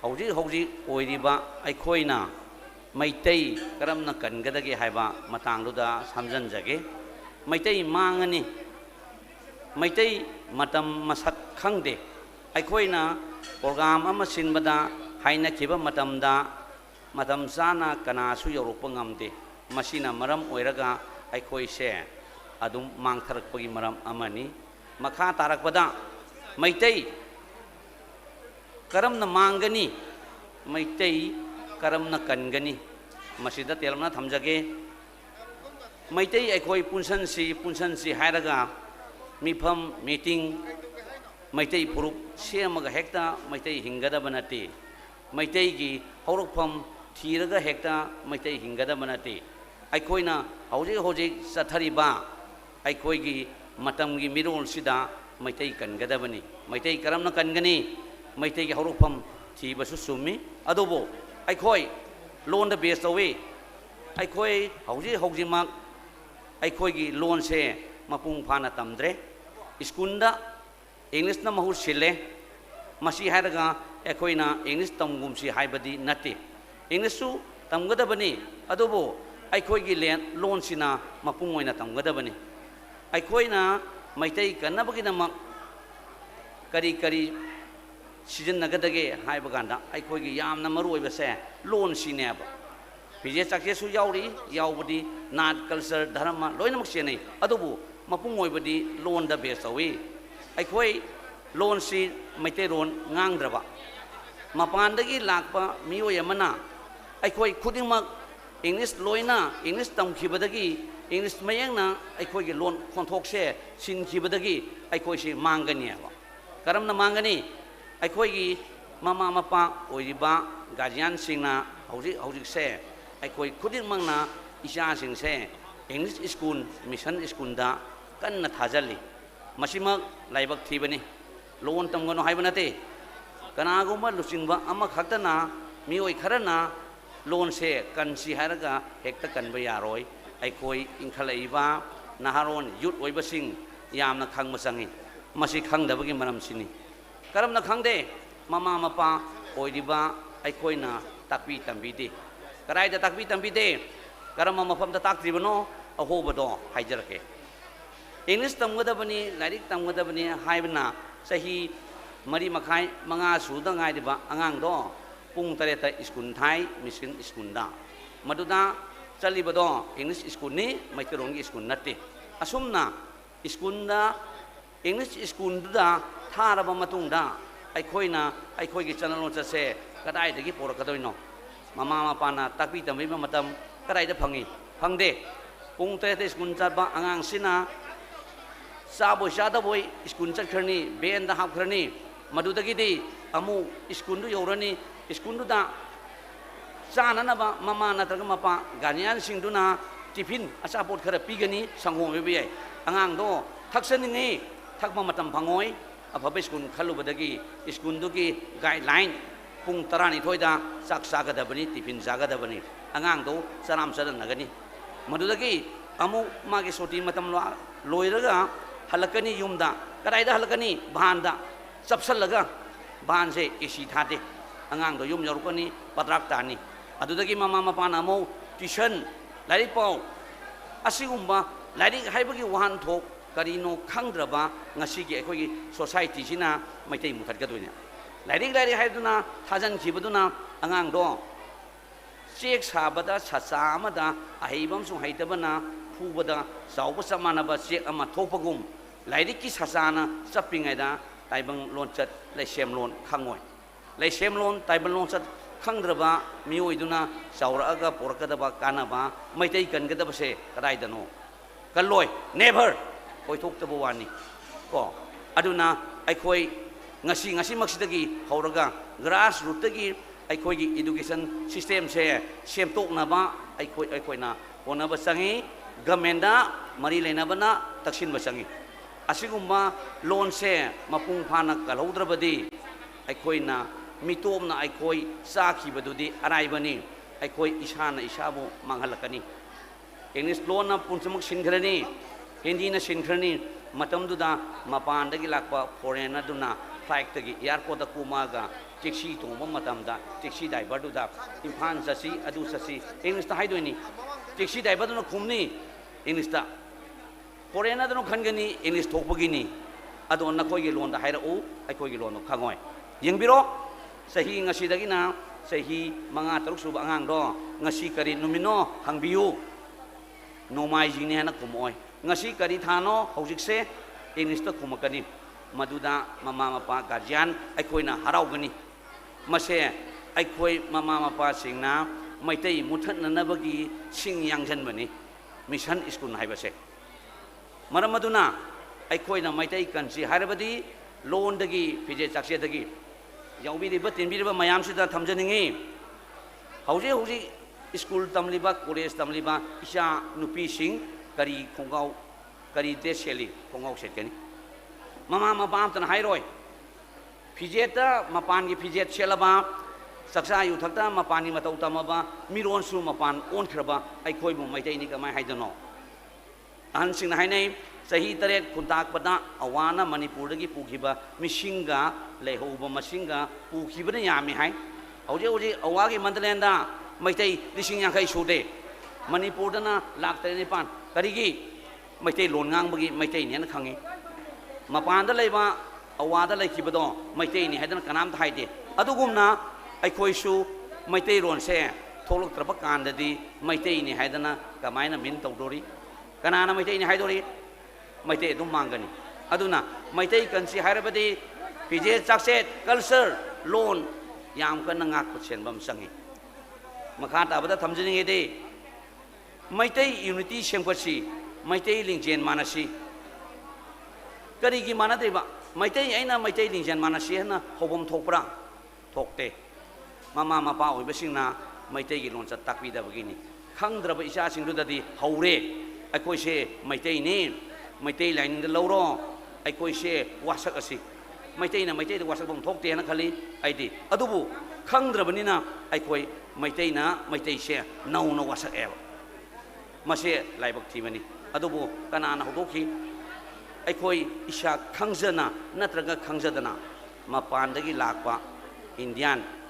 S7: hauji oiriba aikhoina maitai karamna kangadage haiba matangduda samjanjage maitai mangani maitai matam masak khangde aikhoina program ama sinbada haina kiba matamda matam sana kanasu yorukpa ngamde masina maram oiraga aikoi se adum mangtharakpagi maram amani makha tarakpada maitai karamna mangani maitai karamna kangani masida telamna thamjage maitai aikoi punsansi hairaga mifam meeting maitai purup semaga hekta maitai hingada banati maitai gi horokpham thiraga hekta maitai hingada banati aikhoina hojik sathariba aikoi gi matam gi mirol sida maitai kangada bani maitai karamna kangani maitai gi horokpham thibasu summi adobo aikoi loan the base away aikoi hojik mak aikoi gi loan se mapung phana tamdre skunda English na mahur sile masi haraga ekoina English tamgumsi haibadi nati English su tamgadabani adobo aikoi gi loan sina mapung oina tamgadabani aikoina maitai kanabagi namak kari season nagadage haibaganda aikoi gi yamna maru oibase loan sineba pije chakse su yaubadi nat culture dharma loinamak senai adobo mapung oibadi loan da base awi aikoi loan si maitai ron ngangdraba mapandagi lakpa mioi amana aikoi khudingmak English loina English tamkhibadagi English mayangna aikoi gi loan khonthokse sinkhibadagi aikoi si mangani aba karamna mangani aikoi gi mama mapa oiriba guardian singna hojik se aikoi khudingmakna isha singse English school mission school da kanna thajali masimak laibak thibani loan tamgano haibanate kanaguma lusingba ama khaktana mioi kharana loan se kansi haraga hekta kanba yaroi aikoi inkhalaiba naharon youth oibasing yamna khangma changi masi khangdabagi maram sini karamna khangde mama mapa oiriba aikoina takpi tambide karaida takpi tambide karama mafamda taktribano ahobado haijarake English tamgadabani lairik tamgadabani haibna sahi mari makhai manga suda ngaidiba angang do pung tareta iskun thai mission iskun da maduda chalibado English iskun ni maikirongi iskun natti asumna iskun da English iskun da tharaba matungda aikoina aikoigi chanalon chase kadai dagi porakadoino mama mapana takpi tambi matam kadai da phangde pung tareta iskun chaba angang sina Sabo shada boy iskun chakhrani ben da hapkhrani madudagidi amu iskundu yorani iskundu da chana na ba mama natraga mapa ganian singduna tiffin asapot khara pigani sanghom be angang do thaksani ni thakma matam phangoi afabe iskun khalubadagi iskundu ki guideline pung tarani thoida sak sagadabani tiffin sagadabani angang do saram sadan nagani madudagi amu magi soti matam loiraga halakani yumda kadaida halakani bhanda chapsallaga bhanse esi thate angang do yum yorukani patrak tani adudagi mama mapana mo tuition lari pau asigumba lari haibagi wahan thok karino khangdraba ngasi gi ekoi society sina maitai muthat gadoina lari haiduna thajan khibaduna angang do check sabada sacha amada ahibam su haitabana phubada sauba samanaba check ama thopagum lairiki sasana chapingaida taibang lon chat laisem lon khangoi laisem lon taibang lon chat khangdraba mioiduna sauraga porakadaba kanaba maitai kangadaba se kadaidano kaloi never oithoktabu wani ko aduna aikoi ngasi maksidagi hauraga grassroots tagi aikoi gi education system se semtoknaba aikoina honaba sangi government da mari leinabana taksin basangi ꯑꯁꯤꯒꯨꯝꯕ ꯂꯣꯟꯁꯦ ꯃꯄꯨꯡ ꯐꯥꯅ ꯀꯜꯍꯧꯗ꯭ꯔꯕꯗꯤ ꯑꯩꯈꯣꯏꯅ ꯃꯤꯇꯣꯞꯅ ꯑꯩꯈꯣꯏ ꯆꯥꯈꯤꯕꯗꯨꯗꯤ ꯑꯔꯥꯏꯕꯅꯤ ꯑꯩꯈꯣꯏ ꯏꯁꯥꯅ ꯏꯁꯥꯕꯨ ꯃꯥꯡꯍꯜꯂꯛꯀꯅꯤ English ꯂꯣꯟꯅ ꯄꯨꯝꯅꯃꯛ ꯁꯤꯟꯈ꯭ꯔꯅꯤ ꯍꯤꯟꯗꯤꯅ ꯁꯤꯟꯈ꯭ꯔꯅꯤ ꯃꯇꯝꯗꯨꯗ ꯃꯄꯥꯟꯗꯒꯤ ꯂꯥꯛꯄ ꯐꯣꯔꯦꯅꯔꯗꯨꯅ ꯐ꯭ꯂꯥꯏꯠꯇꯒꯤ ꯏꯌꯥꯔꯄꯣꯔꯠꯇ ꯀꯨꯝꯃꯛꯑꯒ ꯇꯦꯛꯁꯤ ꯇꯣꯡꯕ ꯃꯇꯝꯗ ꯇꯦꯛꯁꯤ ꯗ꯭ꯔꯥꯏꯚꯔꯗꯨꯗ ꯏꯝꯐꯥꯜ ꯆꯠꯁꯤ ꯑꯗꯨ ꯆꯠꯁꯤ ꯏꯪꯂꯤꯁꯇ ꯍꯥꯏꯗꯣꯏꯅꯤ ꯇꯦꯛꯁꯤ ꯗ꯭ꯔꯥꯏꯚꯔꯗꯨꯅ ꯈꯨꯝꯅꯤ ꯏꯪꯂꯤꯁꯇ ꯐꯣꯔꯦꯅꯔꯗꯨꯅ ꯈꯟꯒꯅꯤ ꯏꯪꯂꯤꯁ ꯊꯣꯛꯄꯒꯤꯅꯤ ꯑꯗꯣ ꯅꯈꯣꯏꯒꯤ ꯂꯣꯟꯗ ꯍꯥꯏꯔꯛꯎ ꯑꯩꯈꯣꯏꯒꯤ ꯂꯣꯟꯗꯣ ꯈꯪꯉꯣꯏ ꯌꯦꯡꯕꯤꯔꯣ ꯆꯍꯤ ꯉꯁꯤꯗꯒꯤꯅ ꯆꯍꯤ 5-6 ꯁꯨꯕ ꯑꯉꯥꯡꯗꯣ ꯉꯁꯤ ꯀꯔꯤ ꯅꯨꯃꯤꯠꯅꯣ ꯍꯪꯕꯤꯌꯨ ꯅꯣꯡꯃꯥꯏꯖꯤꯡꯅꯤ ꯍꯥꯏꯅ ꯈꯨꯝꯃꯛꯑꯣꯏ ꯉꯁꯤ ꯀꯔꯤ ꯊꯥꯅꯣ ꯍꯧꯖꯤꯛꯁꯦ ꯏꯪꯂꯤꯁꯇ ꯈꯨꯝꯃꯛꯀꯅꯤ ꯃꯗꯨꯗ ꯃꯃꯥ ꯃꯄꯥ ꯒꯥꯔꯖꯤꯌꯥꯟ ꯑꯩꯈꯣꯏꯅ ꯍꯔꯥꯎꯒꯅꯤ ꯃꯁꯦ ꯑꯩꯈꯣꯏ ꯃꯃꯥ ꯃꯄꯥꯁꯤꯡꯅ ꯃꯩꯇꯩ ꯃꯨꯊꯠꯅꯅꯕꯒꯤ ꯁꯤꯡ ꯌꯥꯡꯁꯤꯟꯕꯅꯤ ꯃꯤꯁꯟ ꯁ꯭ꯀꯨꯜ ꯍꯥꯏꯕꯁꯦ ꯃꯔꯝ ꯑꯗꯨꯅ ꯑꯩꯈꯣꯏꯅ ꯃꯩꯇꯩ ꯀꯟꯁꯤ ꯍꯥꯏꯔꯕꯗꯤ ꯂꯣꯟꯗꯒꯤ ꯐꯤꯖꯦꯠ ꯆꯥꯛꯁꯦꯠꯇꯒꯤ ꯌꯥꯎꯕꯤꯔꯤꯕ ꯇꯤꯟꯕꯤꯔꯤꯕ ꯃꯌꯥꯝꯁꯤꯗ ꯊꯝꯖꯅꯤꯡꯉꯤ ꯍꯧꯖꯤꯛ ꯍꯧꯖꯤꯛ ꯁ꯭ꯀꯨꯜ ꯇꯝꯂꯤꯕ ꯀꯣꯂꯦꯖ ꯇꯝꯂꯤꯕ ꯏꯆꯥ ꯅꯨꯄꯤꯁꯤꯡ ꯀꯔꯤ ꯈꯣꯡꯒꯥꯎ ꯀꯔꯤ ꯗ꯭ꯔꯦꯁ ꯁꯦꯠꯂꯤ ꯈꯣꯡꯒꯥꯎ ꯁꯦꯠꯀꯅꯤ ꯃꯃꯥ ꯃꯄꯥ ꯑꯝꯇꯅ ꯍꯥꯏꯔꯣꯏ ꯐꯤꯖꯦꯠꯇ ꯃꯄꯥꯟꯒꯤ ꯐꯤꯖꯦꯠ ꯁꯦꯠꯂꯕ ꯆꯥꯛꯆꯥ ꯌꯨꯊꯛꯇ ꯃꯄꯥꯟꯒꯤ ꯃꯇꯧ ꯇꯝꯃꯕ ꯃꯤꯔꯣꯟꯁꯨ ꯃꯄꯥꯟ ꯑꯣꯟꯈ꯭ꯔꯕ ꯑꯩꯈꯣꯏꯕꯨ ꯃꯩꯇꯩꯅꯤ ꯀꯃꯥꯏꯅ ꯍꯥꯏꯗꯅꯣ ꯑꯍꯟꯁꯤꯡꯅ ꯍꯥꯏꯅꯩ ꯆꯍꯤ 7 ꯈꯨꯟꯇꯥꯛꯄꯗ ꯑꯋꯥꯅ ꯃꯅꯤꯄꯨꯔꯗꯒꯤ ꯄꯨꯈꯤꯕ ꯃꯤꯁꯤꯡꯒ ꯂꯩꯍꯧꯕ ꯃꯁꯤꯡꯒ ꯄꯨꯈꯤꯕꯅ ꯌꯥꯝꯃꯤ ꯍꯥꯏ ꯍꯧꯖꯤꯛ ꯍꯧꯖꯤꯛ ꯑꯋꯥꯒꯤ ꯃꯟꯗꯂꯦꯟꯗ ꯃꯩꯇꯩ 50,000 ꯁꯨꯗꯦ ꯃꯅꯤꯄꯨꯔꯗꯅ 1,900,000 ꯀꯔꯤꯒꯤ ꯃꯩꯇꯩ ꯂꯣꯟ ꯉꯥꯡꯕꯒꯤ ꯃꯩꯇꯩꯅꯦꯅ ꯈꯪꯉꯤ ꯃꯄꯥꯟꯗ ꯂꯩꯕ ꯑꯋꯥꯗ ꯂꯩꯈꯤꯕꯗꯣ ꯃꯩꯇꯩꯅꯤ ꯍꯥꯏꯗꯅ ꯀꯅꯥꯝꯇ ꯍꯥꯏꯗꯦ ꯑꯗꯨꯒꯨꯝꯅ ꯑꯩꯈꯣꯏꯁꯨ ꯃꯩꯇꯩꯔꯣꯟꯁꯦ ꯊꯣꯛꯂꯛꯇ꯭ꯔꯕ ꯀꯥꯟꯗꯗꯤ ꯃꯩꯇꯩꯅꯤ ꯍꯥꯏꯗꯅ ꯀꯃꯥꯏꯅ ꯃꯤꯟ ꯇꯧꯗꯣꯔꯤ ꯀꯅꯥꯅ ꯃꯩꯇꯩꯅꯤ ꯍꯥꯏꯗꯣꯔꯤ ꯃꯩꯇꯩ ꯑꯗꯨꯝ ꯃꯥꯡꯒꯅꯤ ꯑꯗꯨꯅ ꯃꯩꯇꯩ ꯀꯟꯁꯤ ꯍꯥꯏꯔꯕꯗꯤ ꯐꯤꯖꯦꯠ ꯆꯥꯛꯁꯦꯠ ꯀꯜꯆꯔ ꯂꯣꯟ ꯌꯥꯝ ꯀꯟꯅ ꯉꯥꯛꯄ ꯁꯦꯟꯕ ꯑꯃ ꯆꯪꯉꯤ ꯃꯈꯥ ꯇꯥꯕꯗ ꯊꯝꯖꯅꯤꯡꯉꯤꯗꯤ ꯃꯩꯇꯩ ꯌꯨꯅꯤꯇꯤ ꯁꯦꯝꯒꯠꯁꯤ ꯃꯩꯇꯩ ꯂꯤꯡꯖꯦꯜ ꯃꯥꯟꯅꯁꯤ ꯀꯔꯤꯒꯤ ꯃꯥꯟꯅꯗ꯭ꯔꯤꯕ ꯃꯩꯇꯩ ꯑꯩꯅ ꯃꯩꯇꯩ ꯂꯤꯡꯖꯦꯜ ꯃꯥꯟꯅꯁꯤ ꯍꯥꯏꯅ ꯍꯧꯐꯝ ꯊꯣꯛꯄ꯭ꯔꯥ ꯊꯣꯛꯇꯦ ꯃꯃꯥ ꯃꯄꯥ ꯑꯣꯏꯕꯁꯤꯡꯅ ꯃꯩꯇꯩꯒꯤ ꯂꯣꯟꯆꯠ ꯇꯥꯛꯄꯤꯗꯕꯒꯤꯅꯤ ꯈꯪꯗ꯭ꯔꯕ ꯏꯆꯥꯁꯤꯡꯗꯨꯗꯗꯤ ꯍꯧꯔꯦ ꯑꯩꯈꯣꯏꯁꯦ ꯃꯩꯇꯩꯅꯤ ꯃꯩꯇꯩ ꯂꯥꯏꯅꯤꯡꯗ ꯂꯧꯔꯣ ꯑꯩꯈꯣꯏꯁꯦ ꯋꯥꯁꯛ ꯑꯁꯤ ꯃꯩꯇꯩꯅ ꯃꯩꯇꯩꯗ ꯋꯥꯁꯛꯐꯝ ꯊꯣꯛꯇꯦ ꯍꯥꯏꯅ ꯈꯜꯂꯤ ꯑꯩꯗꯤ ꯑꯗꯨꯕꯨ ꯈꯪꯗ꯭ꯔꯕꯅꯤ나 ꯑꯩꯈꯣꯏ ꯃꯩꯇꯩꯅ ꯃꯩꯇꯩꯁꯦ ꯅꯧꯅ ꯋꯥꯁꯛꯑꯦꯕ ꯃꯁꯦ ꯂꯥꯏꯕꯛ ꯊꯤꯕꯅꯤ ꯑꯗꯨꯕꯨ ꯀꯅꯥꯅ ꯍꯧꯗꯣꯛꯈꯤ ꯑꯩꯈꯣꯏ ꯏꯁꯥ ꯈꯪꯖꯅ ꯅꯠꯇ꯭ꯔꯒ ꯈꯪꯖꯗꯅ ꯃꯄꯥꯟꯗꯒꯤ ꯂꯥꯛꯄ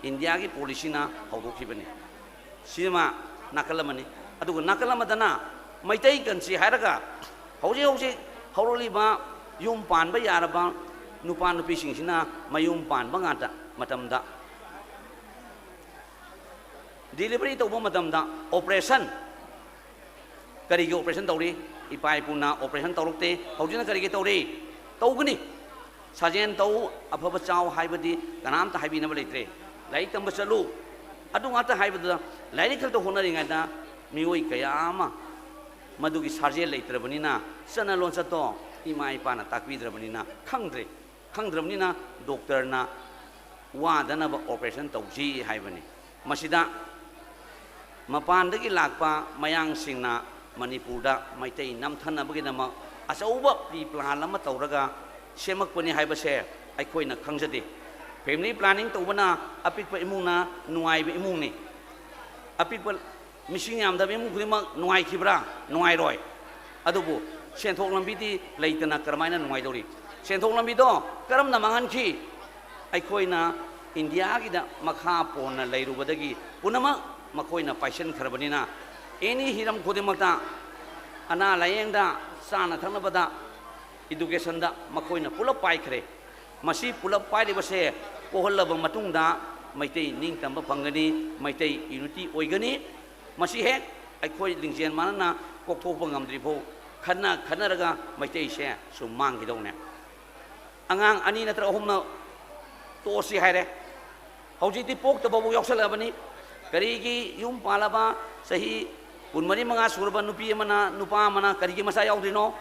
S7: ꯏꯟꯗꯤꯌꯥꯒꯤ ꯄꯣꯂꯤꯁꯤꯅ ꯍꯧꯗꯣꯛꯈꯤꯕꯅꯤ ꯁꯤꯃ ꯅꯥꯀꯜ ꯑꯃꯅꯤ ꯑꯗꯨꯒ ꯅꯥꯀꯜ ꯑꯃꯗꯅ ꯃꯩꯇꯩ ꯀꯟꯁꯤ ꯍꯥꯏꯔꯒ ꯍꯧꯖꯤꯛ ꯍꯧꯖꯤꯛ ꯍꯧꯔꯛꯂꯤꯕ ꯌꯨꯝ ꯄꯥꯟꯕ ꯌꯥꯔꯕ ꯅꯨꯄꯥ ꯅꯨꯄꯤꯁꯤꯡꯁꯤꯅ ꯃꯌꯨꯝ ꯄꯥꯟꯕ ꯉꯥꯛꯇ ꯃꯇꯝꯗ ꯗꯤꯂꯤꯚꯔꯤ ꯇꯧꯕ ꯃꯇꯝꯗ ꯑꯣꯄꯔꯦꯁꯟ ꯀꯔꯤꯒꯤ ꯑꯣꯄꯔꯦꯁꯟ ꯇꯧꯔꯤ ꯏꯄꯥ ꯏꯄꯨꯅ ꯑꯣꯄꯔꯦꯁꯟ ꯇꯧꯔꯛꯇꯦ ꯍꯧꯖꯤꯛꯅ ꯀꯔꯤꯒꯤ ꯇꯧꯔꯤ ꯇꯧꯒꯅꯤ ꯁꯥꯖꯦꯟ ꯇꯧ ꯑꯐꯕ ꯆꯥꯎ ꯍꯥꯏꯕꯗꯤ ꯀꯅꯥꯝꯇ ꯍꯥꯏꯕꯤꯅꯕ ꯂꯩꯇ꯭ꯔꯦ ꯂꯥꯏꯔꯤꯛ ꯇꯝꯕ ꯆꯠꯂꯨ ꯑꯗꯨ ꯉꯥꯛꯇ ꯍꯥꯏꯕꯗꯨꯗ ꯂꯥꯏꯔꯤꯛ ꯈꯛꯇ ꯍꯣꯠꯅꯔꯤꯉꯩꯗ ꯃꯤꯑꯣꯏ ꯀꯌꯥ ꯑꯃ ꯃꯗꯨꯒꯤ ꯁꯥꯖꯦꯜ ꯂꯩꯇ꯭ꯔꯕꯅꯤꯅ ꯆꯠꯅ ꯂꯣꯟꯆꯠꯇꯣ ꯏꯃꯥ ꯏꯄꯥꯅ ꯇꯥꯛꯄꯤꯗ꯭ꯔꯕꯅꯤꯅ ꯈꯪꯗ꯭ꯔꯕꯅꯤꯅ ꯗꯣꯛꯇꯔꯅ ꯋꯥꯗꯅꯕ ꯑꯣꯄꯔꯦꯁꯟ ꯇꯧꯁꯤ ꯍꯥꯏꯕꯅꯤ ꯃꯁꯤꯗ ꯃꯄꯥꯟꯗꯒꯤ ꯂꯥꯛꯄ ꯃꯌꯥꯡꯁꯤꯡꯅ ꯃꯅꯤꯄꯨꯔꯗ ꯃꯩꯇꯩ ꯅꯝꯊꯅꯕꯒꯤꯗꯃꯛ ꯑꯆꯧꯕ ꯄ꯭ꯔꯤ ꯄ꯭ꯂꯥꯟ ꯑꯃ ꯇꯧꯔꯒ ꯁꯦꯝꯃꯛꯄꯅꯤ ꯍꯥꯏꯕꯁꯦ ꯑꯩꯈꯣꯏꯅ ꯈꯪꯖꯗꯦ ꯐꯦꯃꯤꯂꯤ ꯄ꯭ꯂꯥꯅꯤꯡ ꯇꯧꯕꯅ ꯑꯄꯤꯛꯄ ꯏꯃꯨꯡꯅ ꯅꯨꯡꯉꯥꯏꯕ ꯏꯃꯨꯡꯅꯤ ꯑꯄꯤꯛꯄ ꯃꯤꯁꯤꯡ ꯌꯥꯝꯗꯕ ꯏꯃꯨꯡ ꯈꯨꯗꯤꯡꯃꯛ ꯅꯨꯡꯉꯥꯏꯈꯤꯕ꯭ꯔꯥ ꯅꯨꯡꯉꯥꯏꯔꯣꯏ ꯑꯗꯨꯕꯨ ꯁꯦꯟꯊꯣꯛ ꯂꯝꯕꯤꯗꯤ ꯂꯩꯇꯅ ꯀꯔꯝꯍꯥꯏꯅ ꯅꯨꯡꯉꯥꯏꯗꯧꯔꯤ ꯁꯦꯟꯊꯣꯛ ꯂꯝꯕꯤꯗꯣ ꯀꯔꯝꯅ ꯃꯥꯡꯍꯟꯈꯤ ꯑꯩꯈꯣꯏꯅ ꯏꯟꯗꯤꯌꯥꯒꯤꯗ ꯃꯈꯥ ꯄꯣꯟꯅ ꯂꯩꯔꯨꯕꯗꯒꯤ ꯄꯨꯝꯅꯃꯛ ꯃꯈꯣꯏꯅ ꯄꯥꯏꯁꯤꯟꯈ꯭ꯔꯕꯅꯤꯅ ꯑꯦꯅꯤ ꯍꯤꯔꯝ ꯈꯨꯗꯤꯡꯃꯛꯇ ꯑꯅꯥ ꯂꯥꯏꯌꯦꯡꯗ ꯆꯥꯅ ꯊꯛꯅꯕꯗ ꯏꯗꯨꯀꯦꯁꯟꯗ ꯃꯈꯣꯏꯅ ꯄꯨꯂꯞ ꯄꯥꯏꯈ꯭ꯔꯦ ꯃꯁꯤ ꯄꯨꯂꯞ ꯄꯥꯏꯔꯤꯕꯁꯦ ꯄꯣꯛꯍꯜꯂꯕ ꯃꯇꯨꯡꯗ ꯃꯩꯇꯩ ꯅꯤꯡꯇꯝꯕ ꯐꯪꯒꯅꯤ ꯃꯩꯇꯩ ꯌꯨꯅꯤꯇꯤ ꯑꯣꯏꯒꯅꯤ ꯃꯁꯤ ꯍꯦꯛ ꯑꯩꯈꯣꯏ ꯂꯤꯡꯖꯦꯜ ꯃꯥꯟꯅꯅ ꯀꯣꯛꯊꯣꯛꯄ ꯉꯝꯗ꯭ꯔꯤꯐꯥꯎ ꯈꯟꯅꯔꯒ ꯃꯩꯇꯩꯁꯦ ꯁꯨꯝ ꯃꯥꯡꯈꯤꯗꯧꯅꯦ ꯑꯉꯥꯡ 2 ꯅꯠꯇ꯭ꯔꯒ 3ꯅ ꯇꯣꯛꯑꯁꯤ ꯍꯥꯏꯔꯦ ꯍꯧꯖꯤꯛꯇꯤ ꯄꯣꯛꯇꯕꯕꯨ ꯌꯥꯎꯁꯜꯂꯛꯑꯕꯅꯤ ꯀꯔꯤꯒꯤ ꯌꯨꯝ ꯄꯥꯜꯂꯕ ꯆꯍꯤ 24-25 ꯁꯨꯔꯕ ꯅꯨꯄꯤ ꯑꯃꯅ ꯅꯨꯄꯥ ꯑꯃꯅ ꯀꯔꯤꯒꯤ ꯃꯆꯥ ꯌꯥꯎꯗ꯭ꯔꯤꯅꯣ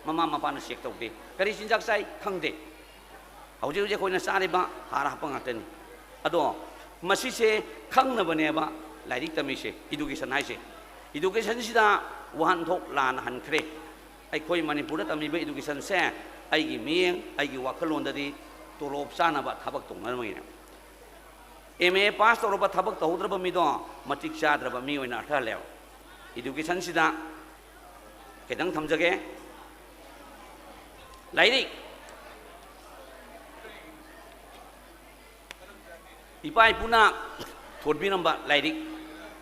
S7: ꯃꯃꯥ ꯃꯄꯥꯅ ꯆꯦꯛ ꯇꯧꯗꯦ ꯀꯔꯤ ꯆꯤꯟꯖꯥꯛ ꯆꯥꯏ ꯈꯪꯗꯦ ꯍꯧꯖꯤꯛ ꯑꯩꯈꯣꯏꯅ ꯆꯥꯔꯤꯕ ꯍꯥꯔ ꯍꯥꯞꯄ ꯉꯥꯛꯇꯅꯤ ꯑꯗꯣ ꯃꯁꯤꯁꯦ ꯈꯪꯅꯕꯅꯦꯕ ꯂꯥꯏꯔꯤꯛ ꯇꯝꯃꯤꯁꯦ ꯏꯗꯨꯀꯦꯁꯟ ꯍꯥꯏꯁꯦ ꯏꯗꯨꯀꯦꯁꯟꯁꯤꯗ ꯋꯥꯍꯟꯊꯣꯛ ꯂꯥꯟꯅ ꯍꯟꯈ꯭ꯔꯦ ꯑꯩꯈꯣꯏ ꯃꯅꯤꯄꯨꯔꯗ ꯇꯝꯂꯤꯕ ꯏꯗꯨꯀꯦꯁꯟꯁꯦ ꯑꯩꯒꯤ ꯃꯤꯠꯌꯦꯡ ꯑꯩꯒꯤ ꯋꯥꯈꯜꯂꯣꯟꯗꯗꯤ ꯇꯣꯂꯣꯞ ꯆꯥꯅꯕ ꯊꯕꯛ ꯇꯧꯅꯕꯒꯤꯅꯦ MA ꯄꯥꯁ ꯇꯧꯔꯕ ꯊꯕꯛ ꯇꯧꯍꯧꯗ꯭ꯔꯕ ꯃꯤꯗꯣ ꯃꯇꯤꯛ ꯆꯥꯗ꯭ꯔꯕ ꯃꯤ ꯑꯣꯏꯅ ꯑꯔꯊꯍꯜꯂꯦꯕꯏꯗꯨꯀꯦꯁꯟꯁꯤꯗ ꯈꯤꯇꯪ ꯊꯝꯖꯒꯦ ꯂꯥꯏꯔꯤꯛ ꯏꯄꯥ ꯏꯄꯨꯅ ꯊꯣꯟꯕꯤꯔꯝꯕ ꯂꯥꯏꯔꯤꯛ